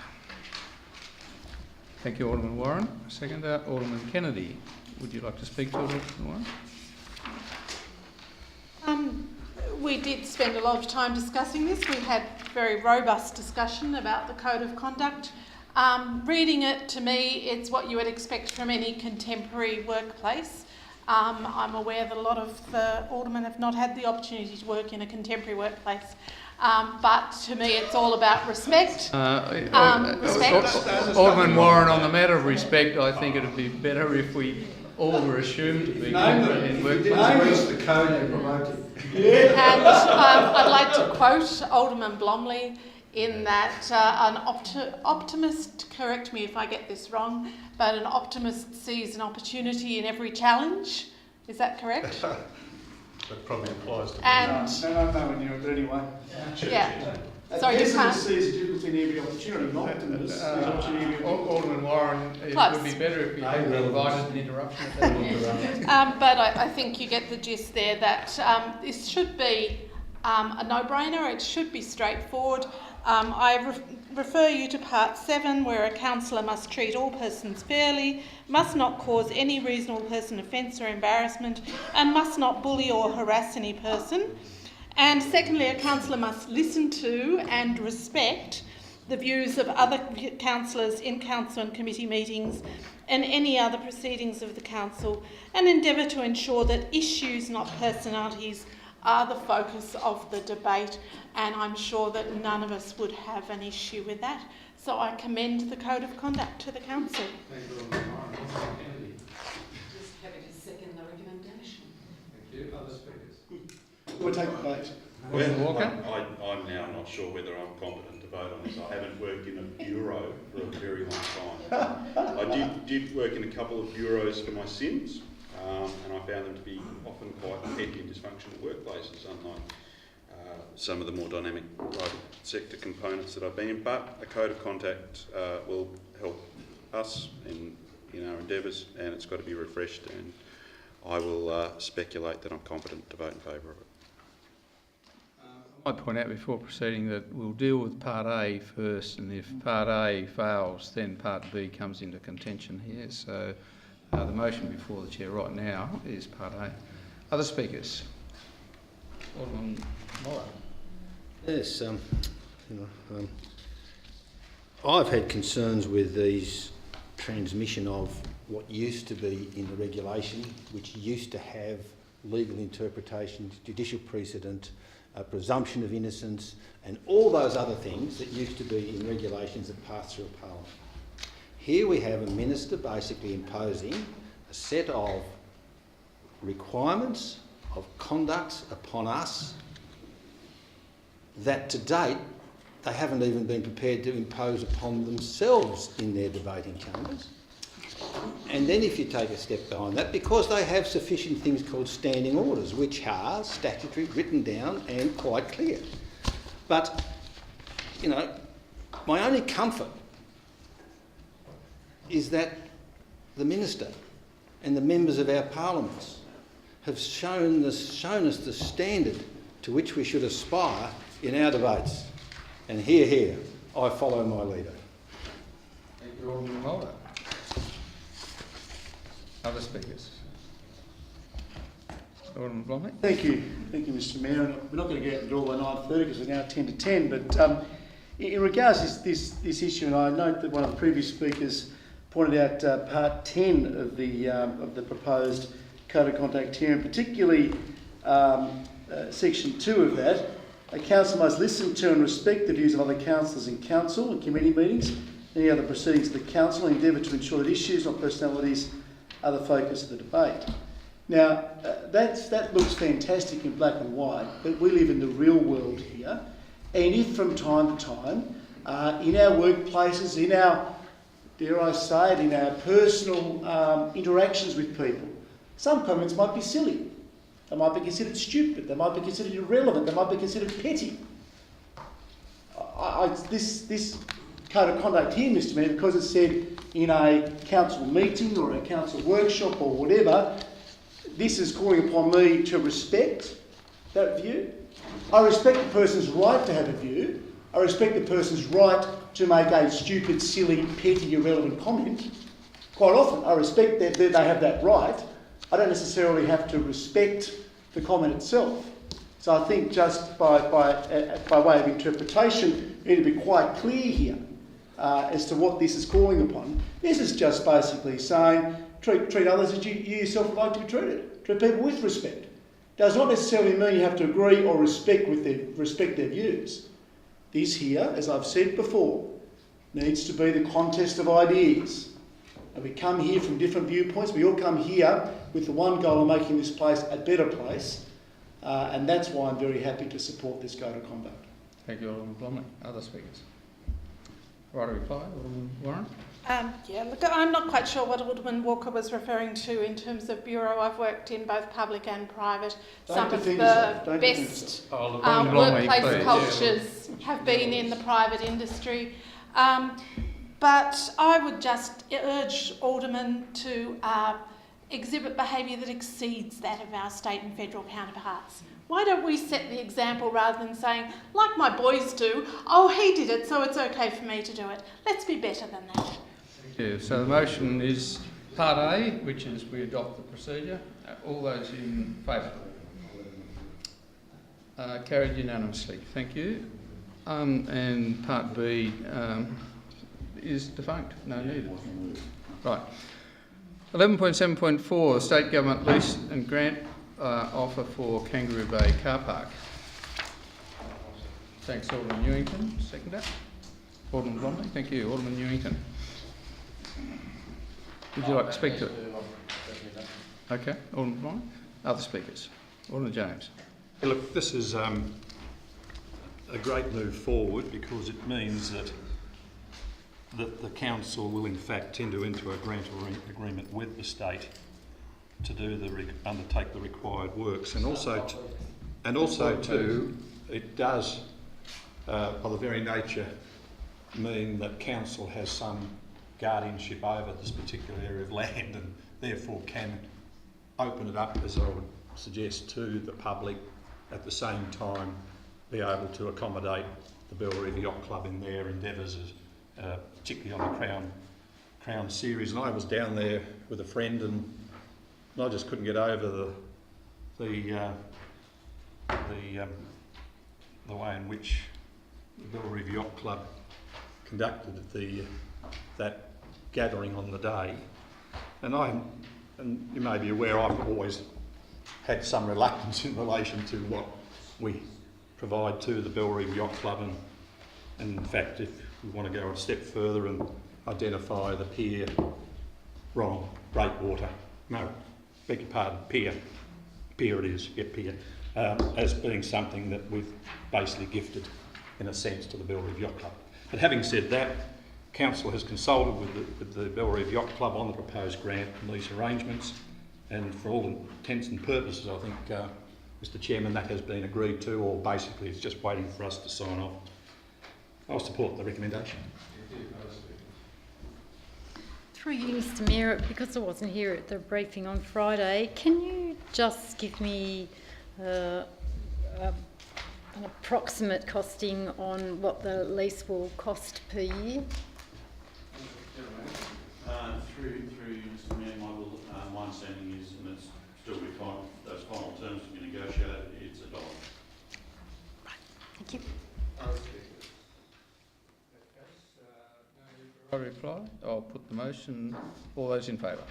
Thank you, Alderman Warren. Second, Alderman Kennedy. Would you like to speak to Alderman Warren? We did spend a lot of time discussing this. We had very robust discussion about the Code of Conduct. Reading it, to me, it's what you would expect from any contemporary workplace. I'm aware that a lot of the aldermen have not had the opportunity to work in a contemporary workplace. But to me, it's all about respect. Respect. Alderman Warren, on the matter of respect, I think it would be better if we all were assumed to be in workplace. The code you're promoting. And I'd like to quote Alderman Blomley in that an optimist, correct me if I get this wrong, but an optimist sees an opportunity in every challenge. Is that correct? That probably applies to And No one knew it, but anyway. yeah. So you can't. Pessimist sees difficulty in every opportunity, not optimist sees opportunity in every Alderman Warren, it Close. would be better if we had provided an interruption. But I think you get the gist there that this should be a no-brainer. It should be straightforward. I refer you to Part 7, where a councillor must treat all persons fairly, must not cause any reasonable person offence or embarrassment, and must not bully or harass any person. And secondly, a councillor must listen to and respect the views of other councillors in council and committee meetings and any other proceedings of the council, and endeavour to ensure that issues, not personalities, are the focus of the debate, and I'm sure that none of us would have an issue with that. So I commend the Code of Conduct to the Council. Thank you, Alderman Warren. Alderman Kennedy. Just happy to second the recommendation. Thank you. Other speakers? We'll take the vote. Walker? I'm now not sure whether I'm competent to vote on this. I haven't worked in a bureau for a very long time. I did work in a couple of bureaus for my sins, and I found them to be often quite petty and dysfunctional workplaces, unlike some of the more dynamic private sector components that I've been in. But a code of conduct will help us in our endeavours, and it's got to be refreshed, and I will speculate that I'm competent to vote in favour of it. I might point out before proceeding that we'll deal with Part A first, and if Part A fails, then Part B comes into contention here. So the motion before the Chair right now is Part A. Other speakers? Alderman Morrow. Yes, I've had concerns with these transmission of what used to be in the regulation, which used to have legal interpretations, judicial precedent, a presumption of innocence, and all those other things that used to be in regulations that passed through Parliament. Here we have a minister basically imposing a set of requirements, of conduct upon us that to date they haven't even been prepared to impose upon themselves in their debating chambers. And then if you take a step behind that, because they have sufficient things called standing orders, which are statutory, written down and quite clear. But, you know, my only comfort is that the Minister and the members of our parliaments have shown us the standard to which we should aspire in our debates. And here, I follow my leader. Thank you, Alderman Mulder. Other speakers? Alderman Blomley. Thank you, Mr Mayor. And we're not going to get into all by 9:30 because we're now 10 to 10. But in regards to this issue, and I note that one of the previous speakers pointed out part 10 of the proposed code of conduct here, and particularly section 2 of that. A council must listen to and respect the views of other councillors in council and committee meetings, any other proceedings of the council, and endeavour to ensure that issues, not personalities, are the focus of the debate. Now, that looks fantastic in black and white, but we live in the real world here, and if from time to time, in our workplaces, in our, dare I say it, in our personal interactions with people, some comments might be silly. They might be considered stupid. They might be considered irrelevant. They might be considered petty. This code of conduct here, Mr Mayor, because it's said in a council meeting or a council workshop or whatever, this is calling upon me to respect that view. I respect the person's right to have a view. I respect the person's right to make a stupid, silly, petty, irrelevant comment. Quite often, I respect that they have that right. I don't necessarily have to respect the comment itself. So I think just by way of interpretation, we need to be quite clear here as to what this is calling upon. This is just basically saying treat others as you yourself would like to be treated. Treat people with respect. Does not necessarily mean you have to agree or respect their views. This here, as I've said before, needs to be the contest of ideas. And we come here from different viewpoints. We all come here with the one goal of making this place a better place. And that's why I'm very happy to support this code of conduct. Thank you, Alderman Blomley. Other speakers? Right to reply, Alderman Warren? Yeah, look, I'm not quite sure what Alderman Walker was referring to in terms of bureau. I've worked in both public and private. Some of the best workplace cultures have been in the private industry. But I would just urge aldermen to exhibit behaviour that exceeds that of our state and federal counterparts. Why don't we set the example rather than saying, like my boys do, oh, he did it, so it's okay for me to do it. Let's be better than that. Thank you. So the motion is Part A, which is we adopt the procedure. All those in favour? Carried unanimously. Thank you. And Part B is defunct. No need. Right. 11.7.4, State Government lease and grant offer for Kangaroo Bay Car Park. Thanks, Alderman Newington. Seconder. Alderman Blomley. Thank you. Alderman Newington. Would you like to speak to it? Okay. Alderman Blomley. Other speakers? Alderman James. Yeah, look, this is a great move forward because it means that the council will in fact enter into a grant agreement with the state to do undertake the required works, and also it does by the very nature mean that council has some guardianship over this particular area of land and therefore can open it up, as I would suggest, to the public, at the same time be able to accommodate the Bellerive Yacht Club in their endeavours, particularly on the Crown series. And I was down there with a friend and I just couldn't get over the way in which the Bellerive Yacht Club conducted that gathering on the day. And you may be aware, I've always had some reluctance in relation to what we provide to the Bellerive Yacht Club, and in fact, if we want to go a step further and identify the pier, breakwater, no, beg your pardon, pier it is, yeah, pier, as being something that we've basically gifted, in a sense, to the Bellerive Yacht Club. But having said that, Council has consulted with the Belrive Yacht Club on the proposed grant and lease arrangements, and for all intents and purposes, I think, Mr Chairman, that has been agreed to, or basically it's just waiting for us to sign off. I'll support the recommendation. Through you, Mr Mayor, because I wasn't here at the briefing on Friday, can you just give me an approximate costing on what the lease will cost per year? Through Mr Mayor, my understanding is, and it's still be final, those final terms to be negotiated, it's $1. Right, thank you. I reply. I'll put the motion. All those in favour?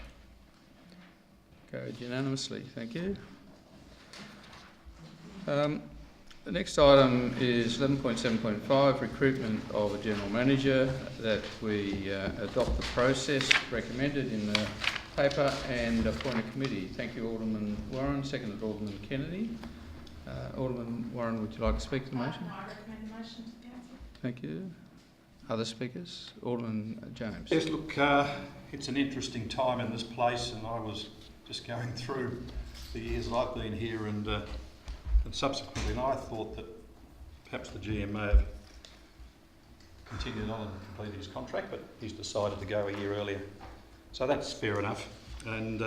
Carried unanimously. Thank you. The next item is 11.7.5, recruitment of a general manager, that we adopt the process recommended in the paper and appoint a committee. Thank you, Alderman Warren. Seconded Alderman Kennedy. Alderman Warren, would you like to speak to the motion? I recommend the motion to council. Thank you. Other speakers? Alderman James. Yes, look, it's an interesting time in this place, and I was just going through the years that I've been here, and subsequently, and I thought that perhaps the GM may have continued on and completed his contract, but he's decided to go a year earlier. So that's fair enough. And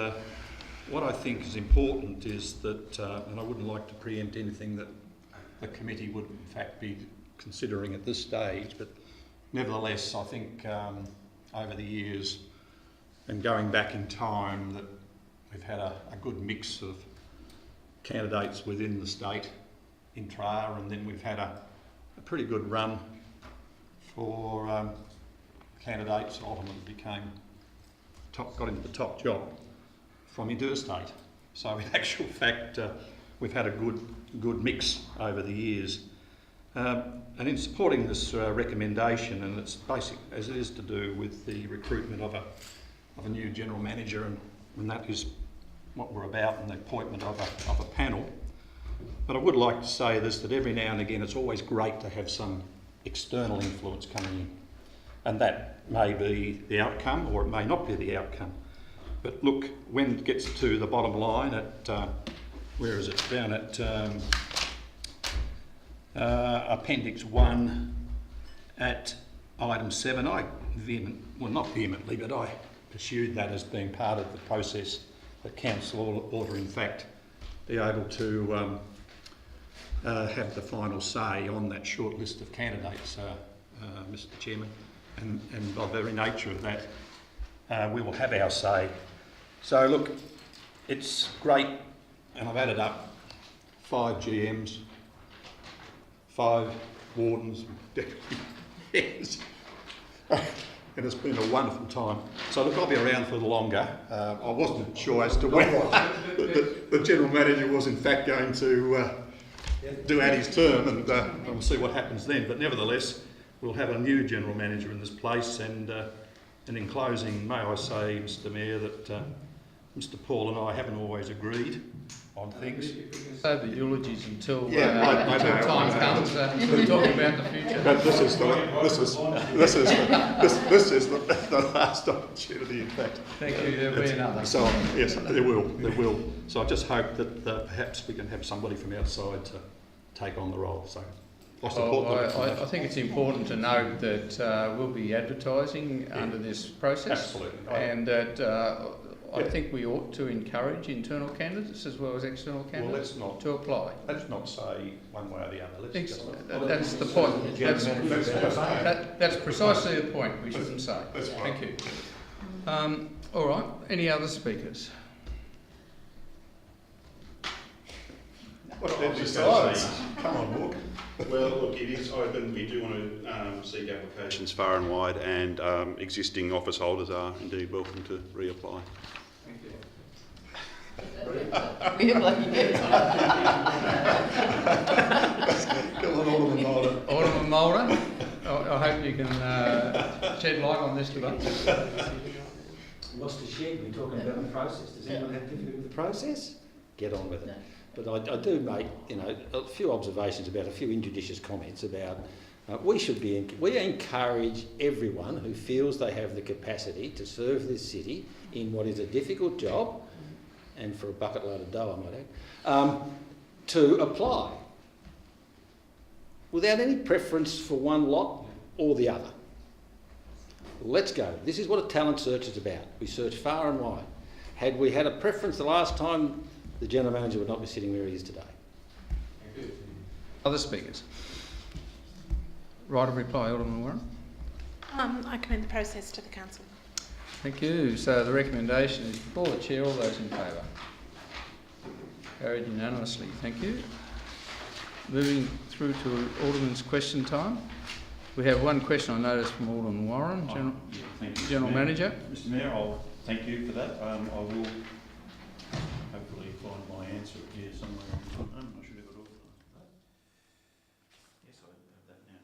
what I think is important is that, and I wouldn't like to preempt anything that the committee would in fact be considering at this stage, but nevertheless, I think over the years and going back in time that we've had a good mix of candidates within the state in Tra, and then we've had a pretty good run for candidates who ultimately got into the top job from interstate. So in actual fact, we've had a good mix over the years. And in supporting this recommendation, and it's basic as it is to do with the recruitment of a new general manager, and that is what we're about, and the appointment of a panel. But I would like to say this, that every now and again it's always great to have some external influence coming in, and that may be the outcome or it may not be the outcome. But look, when it gets to the bottom line at, where is it, down at Appendix 1 at item 7, I not vehemently, but I pursued that as being part of the process that Council ought to in fact be able to have the final say on that short list of candidates, Mr Chairman, and by the very nature of that, we will have our say. So look, it's great, and I've added up 5 GMs, 5 wardens, deputies, and it's been a wonderful time. So look, I'll be around for longer. I wasn't sure as to when the general manager was in fact going to do out his term, and we'll see what happens then. But nevertheless, we'll have a new general manager in this place, and in closing, may I say, Mr Mayor, that Mr Paul and I haven't always agreed on things. Save the eulogies until, I until know, time comes. We're talking about the future. But this is the last opportunity, in fact. Thank you. There'll be another. So yes, there will. So I just hope that perhaps we can have somebody from outside to take on the role. So I support I think it's important to note that we'll be advertising under this process. Absolutely. And that I think we ought to encourage internal candidates as well as external candidates to apply. Let's not say one way or the other. That's the point. That's precisely the point we shouldn't say. Thank you. All right. Any other speakers? Come on, Morgan. Well, look, it is open. We do want to seek applications far and wide, and existing office holders are indeed welcome to reapply. Thank you. Come on, Alderman Mulder. Alderman Mulder, I hope you can shed light on this debate. What's the shed? We're talking about the process. Does anyone have difficulty with the process? Get on with it. But I do make, a few observations about a few injudicious comments about We encourage everyone who feels they have the capacity to serve this city in what is a difficult job, and for a bucket load of dough, I might add, to apply without any preference for one lot or the other. Let's go. This is what a talent search is about. We search far and wide. Had we had a preference the last time, the General Manager would not be sitting where he is today. Other speakers? Right of reply, Alderman Warren. I commend the process to the council. Thank you. So the recommendation is before the Chair. All those in favour? Carried unanimously. Thank you. Moving through to Alderman's question time. We have one question I noticed from Alderman Warren, General Manager. Mr Mayor, I'll thank you for that. I will hopefully find my answer here somewhere. I should have it organised. Yes, I have that now.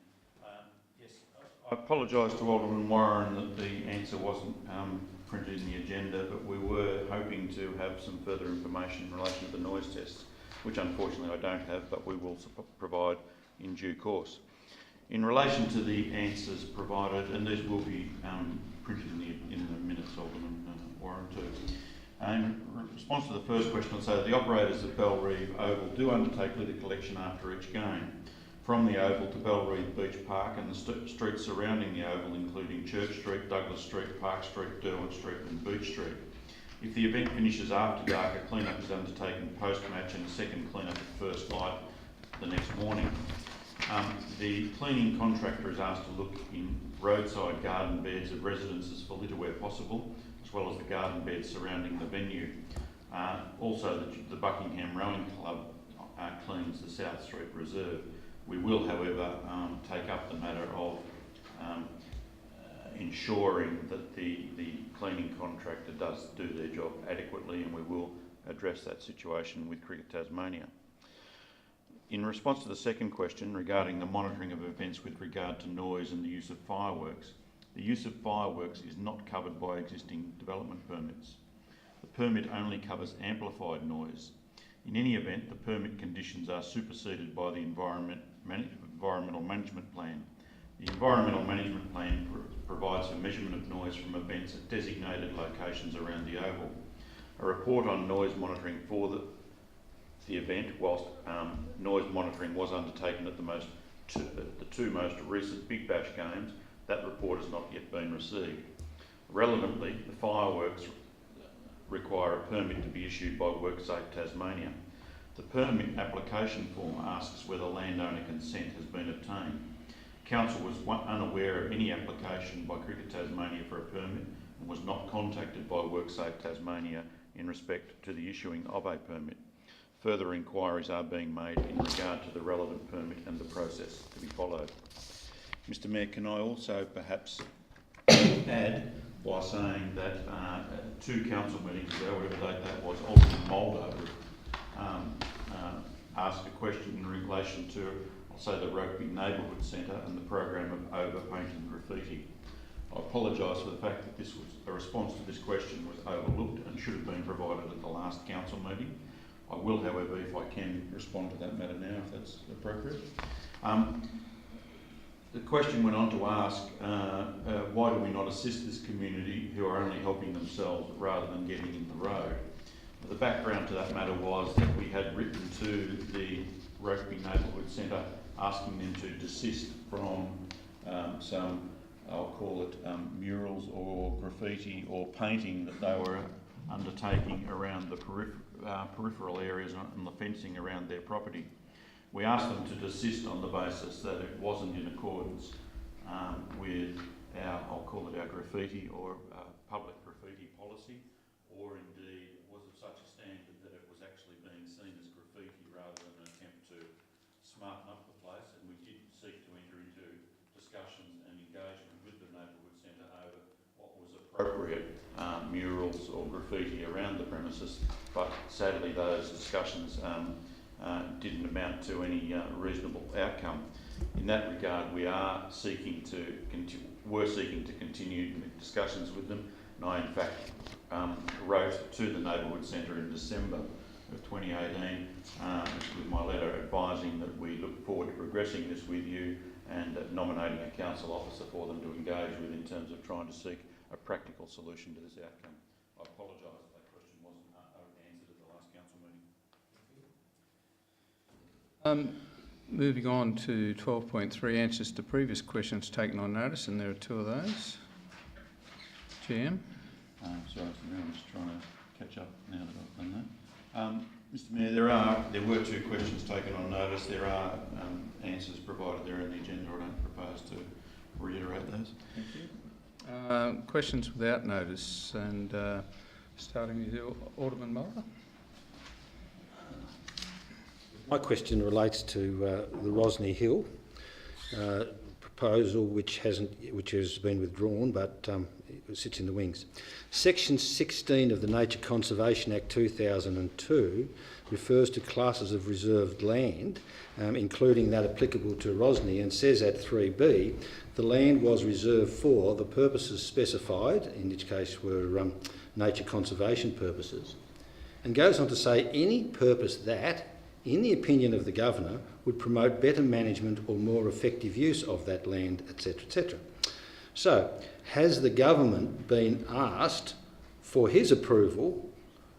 Yes, I apologise to Alderman Warren that the answer wasn't printed in the agenda, but we were hoping to have some further information in relation to the noise tests, which unfortunately I don't have, but we will provide in due course. In relation to the answers provided, and these will be printed in the minutes, Alderman Warren too. In response to the first question, I'd say that the operators at Bellreeve Oval do undertake litter collection after each game. From the Oval to Bellreeve Beach Park and the streets surrounding the Oval, including Church Street, Douglas Street, Park Street, Derwent Street and Beach Street. If the event finishes after dark, a clean-up is undertaken post-match and a second clean-up at first light the next morning. The cleaning contractor is asked to look in roadside garden beds of residences for litter where possible, as well as the garden beds surrounding the venue. Also, the Buckingham Rowing Club cleans the South Street Reserve. We will, however, take up the matter of ensuring that the cleaning contractor does do their job adequately, and we will address that situation with Cricket Tasmania. In response to the second question regarding the monitoring of events with regard to noise and the use of fireworks, the use of fireworks is not covered by existing development permits. The permit only covers amplified noise. In any event, the permit conditions are superseded by the environmental management plan. The environmental management plan provides for measurement of noise from events at designated locations around the Oval. A report on noise monitoring for the event, whilst noise monitoring was undertaken at the two most recent Big Bash games, that report has not yet been received. Relevantly, the fireworks require a permit to be issued by WorkSafe Tasmania. The permit application form asks whether landowner consent has been obtained. Council was unaware of any application by Cricket Tasmania for a permit and was not contacted by WorkSafe Tasmania in respect to the issuing of a permit. Further inquiries are being made in regard to the relevant permit and the process to be followed. Mr Mayor, can I also perhaps add by saying that 2 council meetings ago, whatever date that was, Alderman Mulder asked a question in relation to, I'll say, the Rugby Neighbourhood Centre and the program of overpainting graffiti. I apologise for the fact that this was a response to this question was overlooked and should have been provided at the last council meeting. I will, however, if I can, respond to that matter now, if that's appropriate. The question went on to ask, why do we not assist this community who are only helping themselves rather than getting in the road? The background to that matter was that we had written to the Rugby Neighbourhood Centre asking them to desist from some, I'll call it murals or graffiti or painting that they were undertaking around the peripheral areas and the fencing around their property. We asked them to desist on the basis that it wasn't in accordance with our, I'll call it our graffiti or public graffiti policy, or indeed was of such a standard that it was actually being seen as graffiti rather than an attempt to smarten up the place. And we did seek to enter into discussions and engagement with the Neighbourhood Centre over what was appropriate murals or graffiti around the premises, but sadly those discussions didn't amount to any reasonable outcome. In that regard, we are seeking to continue discussions with them, and I in fact wrote to the Neighbourhood Centre in December of 2018 with my letter advising that we look forward to progressing this with you and nominating a council officer for them to engage with in terms of trying to seek a practical solution to this outcome. I apologise if that question wasn't answered at the last council meeting. Moving on to 12.3, answers to previous questions taken on notice, and there are two of those. GM. Sorry, I'm just trying to catch up now that I've done that. Mr Mayor, there were two questions taken on notice. There are answers provided there in the agenda. I don't propose to reiterate those. Thank you. Questions without notice, and starting with Alderman Mulder. My question relates to the Rosny Hill proposal, which has been withdrawn, but it sits in the wings. Section 16 of the Nature Conservation Act 2002 refers to classes of reserved land, including that applicable to Rosny, and says at 3B, the land was reserved for the purposes specified, in which case were nature conservation purposes, and goes on to say any purpose that, in the opinion of the Governor, would promote better management or more effective use of that land, etc., etc. So, has the government been asked for his approval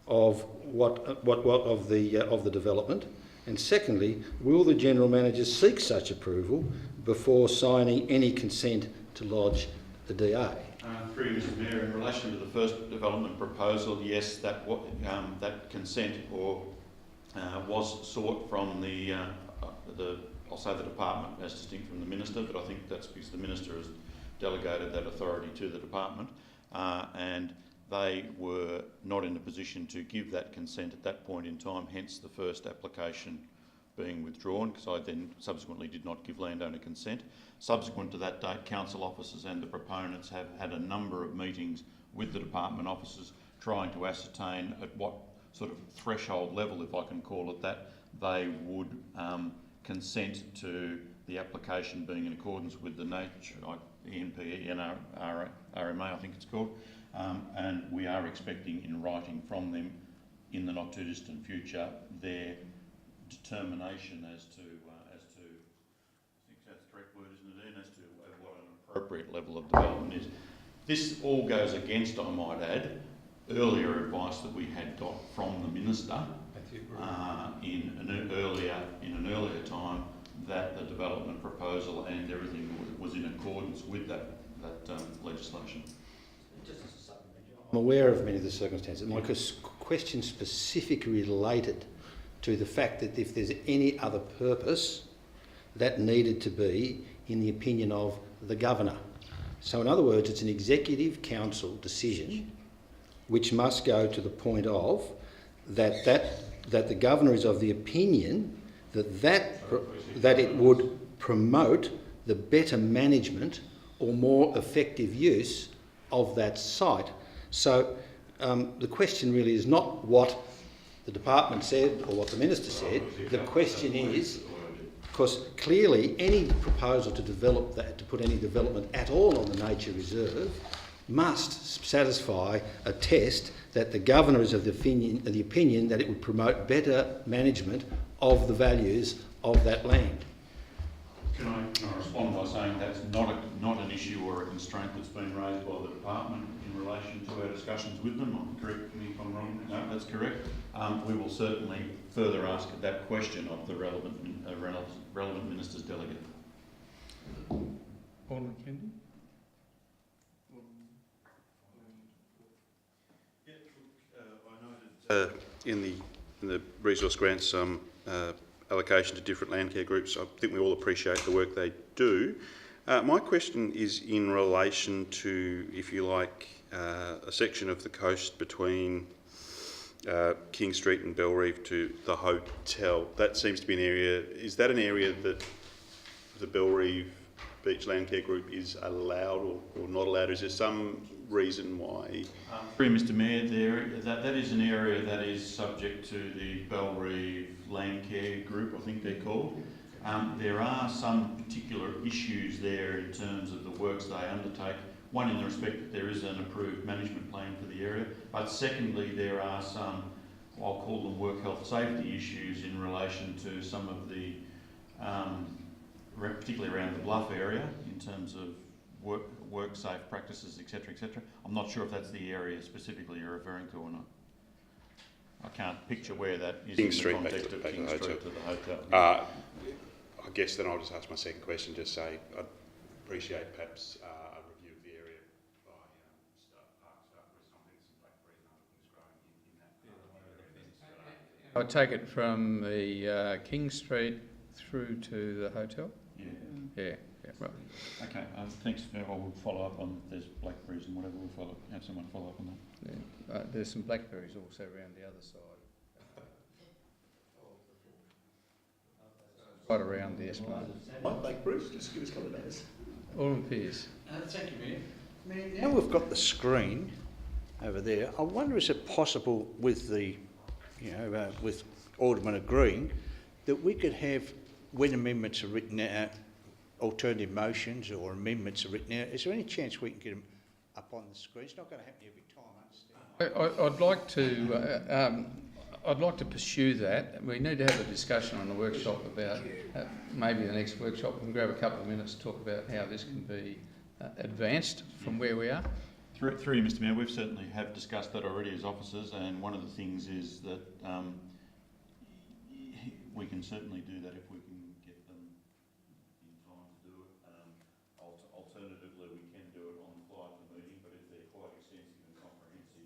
of of the development? And secondly, will the General Manager seek such approval before signing any consent to lodge the DA? Through you, Mr Mayor, in relation to the first development proposal, yes, that consent was sought from the I'll say the department as distinct from the minister, but I think that's because the minister has delegated that authority to the department, and they were not in a position to give that consent at that point in time, hence the first application being withdrawn, because I then subsequently did not give landowner consent. Subsequent to that date, council officers and the proponents have had a number of meetings with the department officers trying to ascertain at what sort of threshold level, if I can call it that, they would consent to the application being in accordance with the nature, ENP, NRMA, I think it's called, and we are expecting in writing from them in the not too distant future their determination as to I think that's the correct word, isn't it, Ian, as to what an appropriate level of development is. This all goes against, I might add, earlier advice that we had got from the minister in an earlier time, that the development proposal and everything was in accordance with that legislation. I'm aware of many of the circumstances. My question specifically related to the fact that if there's any other purpose that needed to be in the opinion of the Governor. So in other words, it's an Executive Council decision which must go to the point of that the Governor is of the opinion that it would promote the better management or more effective use of that site. So the question really is not what the department said or what the minister said. The question is, because clearly any proposal to develop that, to put any development at all on the nature reserve, must satisfy a test that the Governor is of the opinion that it would promote better management of the values of that land. Can I respond by saying that's not an issue or a constraint that's been raised by the department in relation to our discussions with them? Correct me if I'm wrong. No, that's correct. We will certainly further ask that question of the relevant minister's delegate. Alderman Kennedy. In the resource grants allocation to different land care groups, I think we all appreciate the work they do. My question is in relation to, if you like, a section of the coast between King Street and Bellreeve to the hotel. That seems to be an area. Is that an area that the Bellreeve Beach Land Care Group is allowed or not allowed? Is there some reason why? Mr Mayor, that is an area that is subject to the Bellreeve Land Care Group, I think they're called. There are some particular issues there in terms of the works they undertake. One, in the respect that there is an approved management plan for the area, but secondly, there are some I'll call them work health safety issues in relation to some of the, particularly around the Bluff area, in terms of work safe practices, etc., etc. I'm not sure if that's the area specifically you're referring to or not. I can't picture where that is King in Street, the context of back King to the Street to the hotel. I guess then I'll just ask my second question. Just say I'd appreciate perhaps a review of the area by Park Staff West. I'm thinking some blackberries and other things growing in that. I take it from the King Street through to the hotel? Yeah, right. Okay, thanks. I will follow up on if there's blackberries and whatever. We'll have someone follow up on that. Yeah. There's some blackberries also around the other side. Right around the Esplanade. Blackberries, just give us a couple of days. Alderman Pearce. Thank you, Mayor. Now we've got the screen over there. I wonder, is it possible with the, with Alderman agreeing, that we could have, when amendments are written out, alternative motions or amendments are written out, is there any chance we can get them up on the screen? It's not going to happen every time, I understand. I'd like to pursue that. We need to have a discussion on the workshop about maybe the next workshop. We can grab a couple of minutes to talk about how this can be advanced from where we are. Through you, Mr. Mayor, we've certainly have discussed that already as officers, and one of the things is that we can certainly do that if we can get them in time to do it. Alternatively, we can do it on the fly at the meeting, but if they're quite extensive and comprehensive,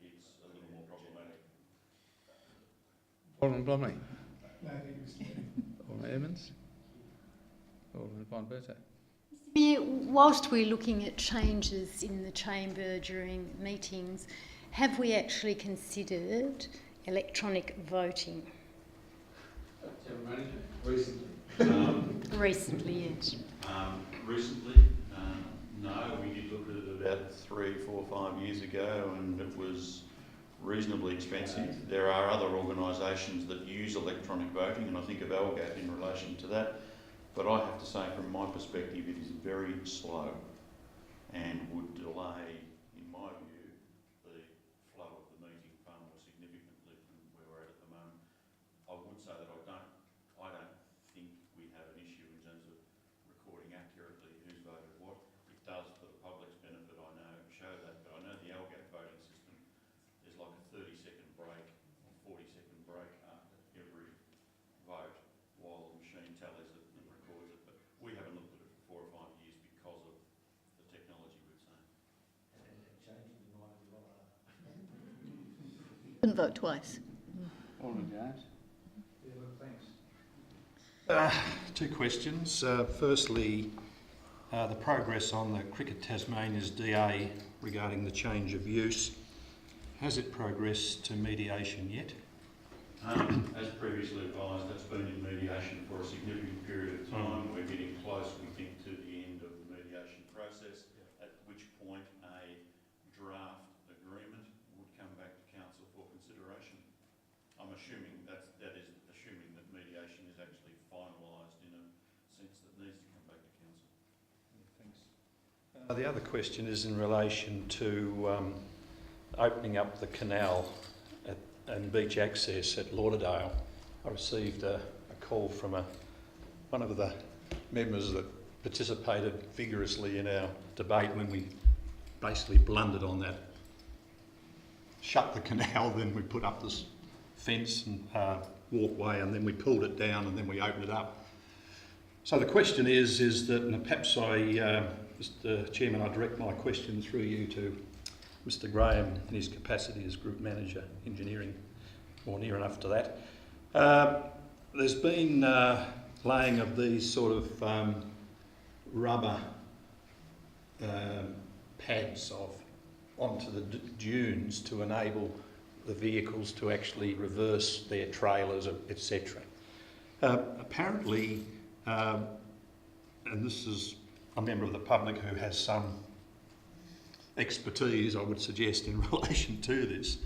it's a little more problematic. Alderman Blomley. No, thank you, Mr. Mayor. Alderman Edmonds. Alderman Von Berto. Mayor, whilst we're looking at changes in the chamber during meetings, have we actually considered electronic voting? Recently. Recently, yes. Recently, no. We did look at it about 3, 4, 5 years ago, and it was reasonably expensive. There are other organisations that use electronic voting, and I think of LGAT in relation to that. But I have to say, from my perspective, it is very slow and would delay, in my view, the flow of the meeting far more significantly from where we're at the moment. I would say that I don't think we have an issue in terms of recording accurately who's voted what. It does, for the public's benefit, I know, show that, but I know the LGAT voting system, there's like a 30-second break or 40-second break after every vote while the machine tallies it and records it. But we haven't looked at it for 4 or 5 years because of the technology we've seen. Couldn't vote twice. Alderman Jones. Two questions. Firstly, the progress on the Cricket Tasmania's DA regarding the change of use. Has it progressed to mediation yet? As previously advised, that's been in mediation for a significant period of time. We're getting close, we think, to the end of the mediation process, at which point a draft agreement would come back to Council for consideration. I'm assuming that is assuming that mediation is actually finalised in a sense that needs to come back to Council. Thanks. The other question is in relation to opening up the canal and beach access at Lauderdale. I received a call from one of the members that participated vigorously in our debate when we basically blundered on that. Shut the canal, then we put up this fence and walkway, and then we pulled it down, and then we opened it up. So the question is that, and perhaps Mr. Chairman, I direct my question through you to Mr. Graham in his capacity as Group Manager, Engineering, or near enough to that. There's been laying of these sort of rubber pads onto the dunes to enable the vehicles to actually reverse their trailers, etc. Apparently, and this is a member of the public who has some expertise, I would suggest, in relation to this,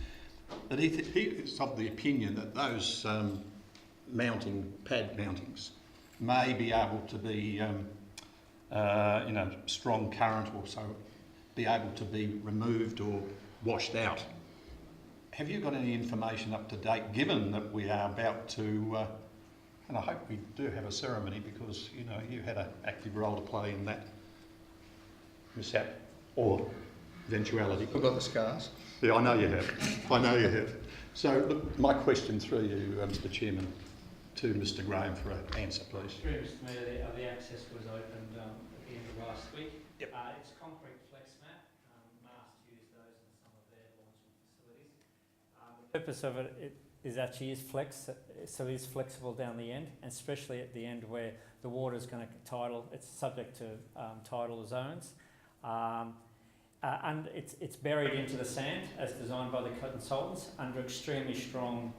that he is of the opinion that those pad mountings may be able to be, strong current, or so be able to be removed or washed out. have you got any information up to date, given that we are about to, and I hope we do have a ceremony, because, you know, you had an active role to play in that mishap or eventuality. We've got the scars. Yeah, I know you have. I know you have. So, look, my question through you, Mr. Chairman, to Mr. Graham for an answer, please. Through Mr. Mayor, the access was opened at the end of last week. Yep. It's concrete flex mat. Mast use those in some of their launching facilities. The purpose of it is actually flex, so it is flexible down the end, and especially at the end where the water is going to tidal. It's subject to tidal zones. And it's buried into the sand as designed by the consultants under extremely strong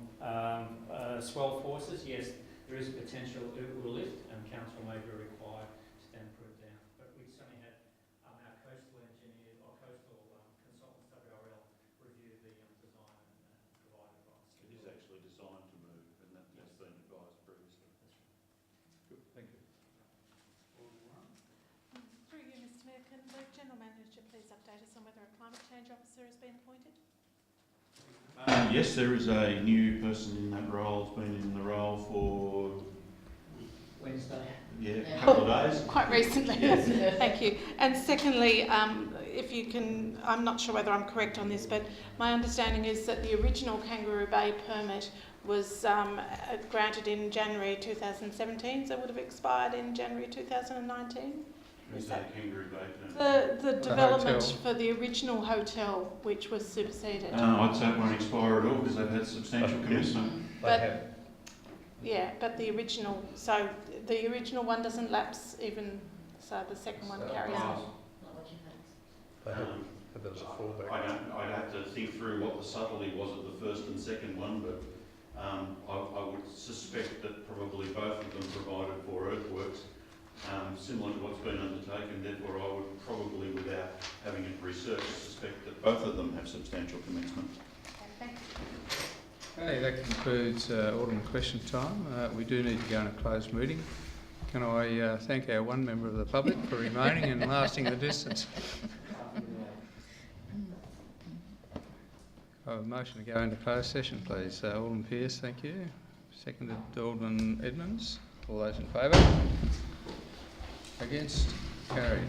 swell forces. Yes, there is a potential it will lift, and council may be required to then put it down. But we certainly had our coastal engineer or coastal consultants, WRL, review the design and provide advice. It is actually designed to move, and that has been advised previously. Good, thank you. Through you, Mr Mayor, can the General Manager please update us on whether a climate change officer has been appointed? Yes, there is a new person in that role. It's been in the role for Wednesday. a couple of days. Quite recently. Yes. Thank you. And secondly, if you can, I'm not sure whether I'm correct on this, but my understanding is that the original Kangaroo Bay permit was granted in January 2017, so it would have expired in January 2019. Is that Kangaroo Bay permit? The development for the original hotel, which was superseded. I'd say it won't expire at all because they've had substantial commitment. But the original, so the original one doesn't lapse even, so the second one carries on. There was a fallback. I'd have to think through what the subtlety was of the first and second one, but I would suspect that probably both of them provided for earthworks. Similar to what's been undertaken, therefore I would probably, without having it researched, suspect that both of them have substantial commencement. Okay, that concludes Alderman question time. We do need to go in a closed meeting. Can I thank our one member of the public for remaining and lasting the distance? I have a motion to go into closed session, please. Alderman Pearce, thank you. Seconded Alderman Edmonds. All those in favour? Against? Carried.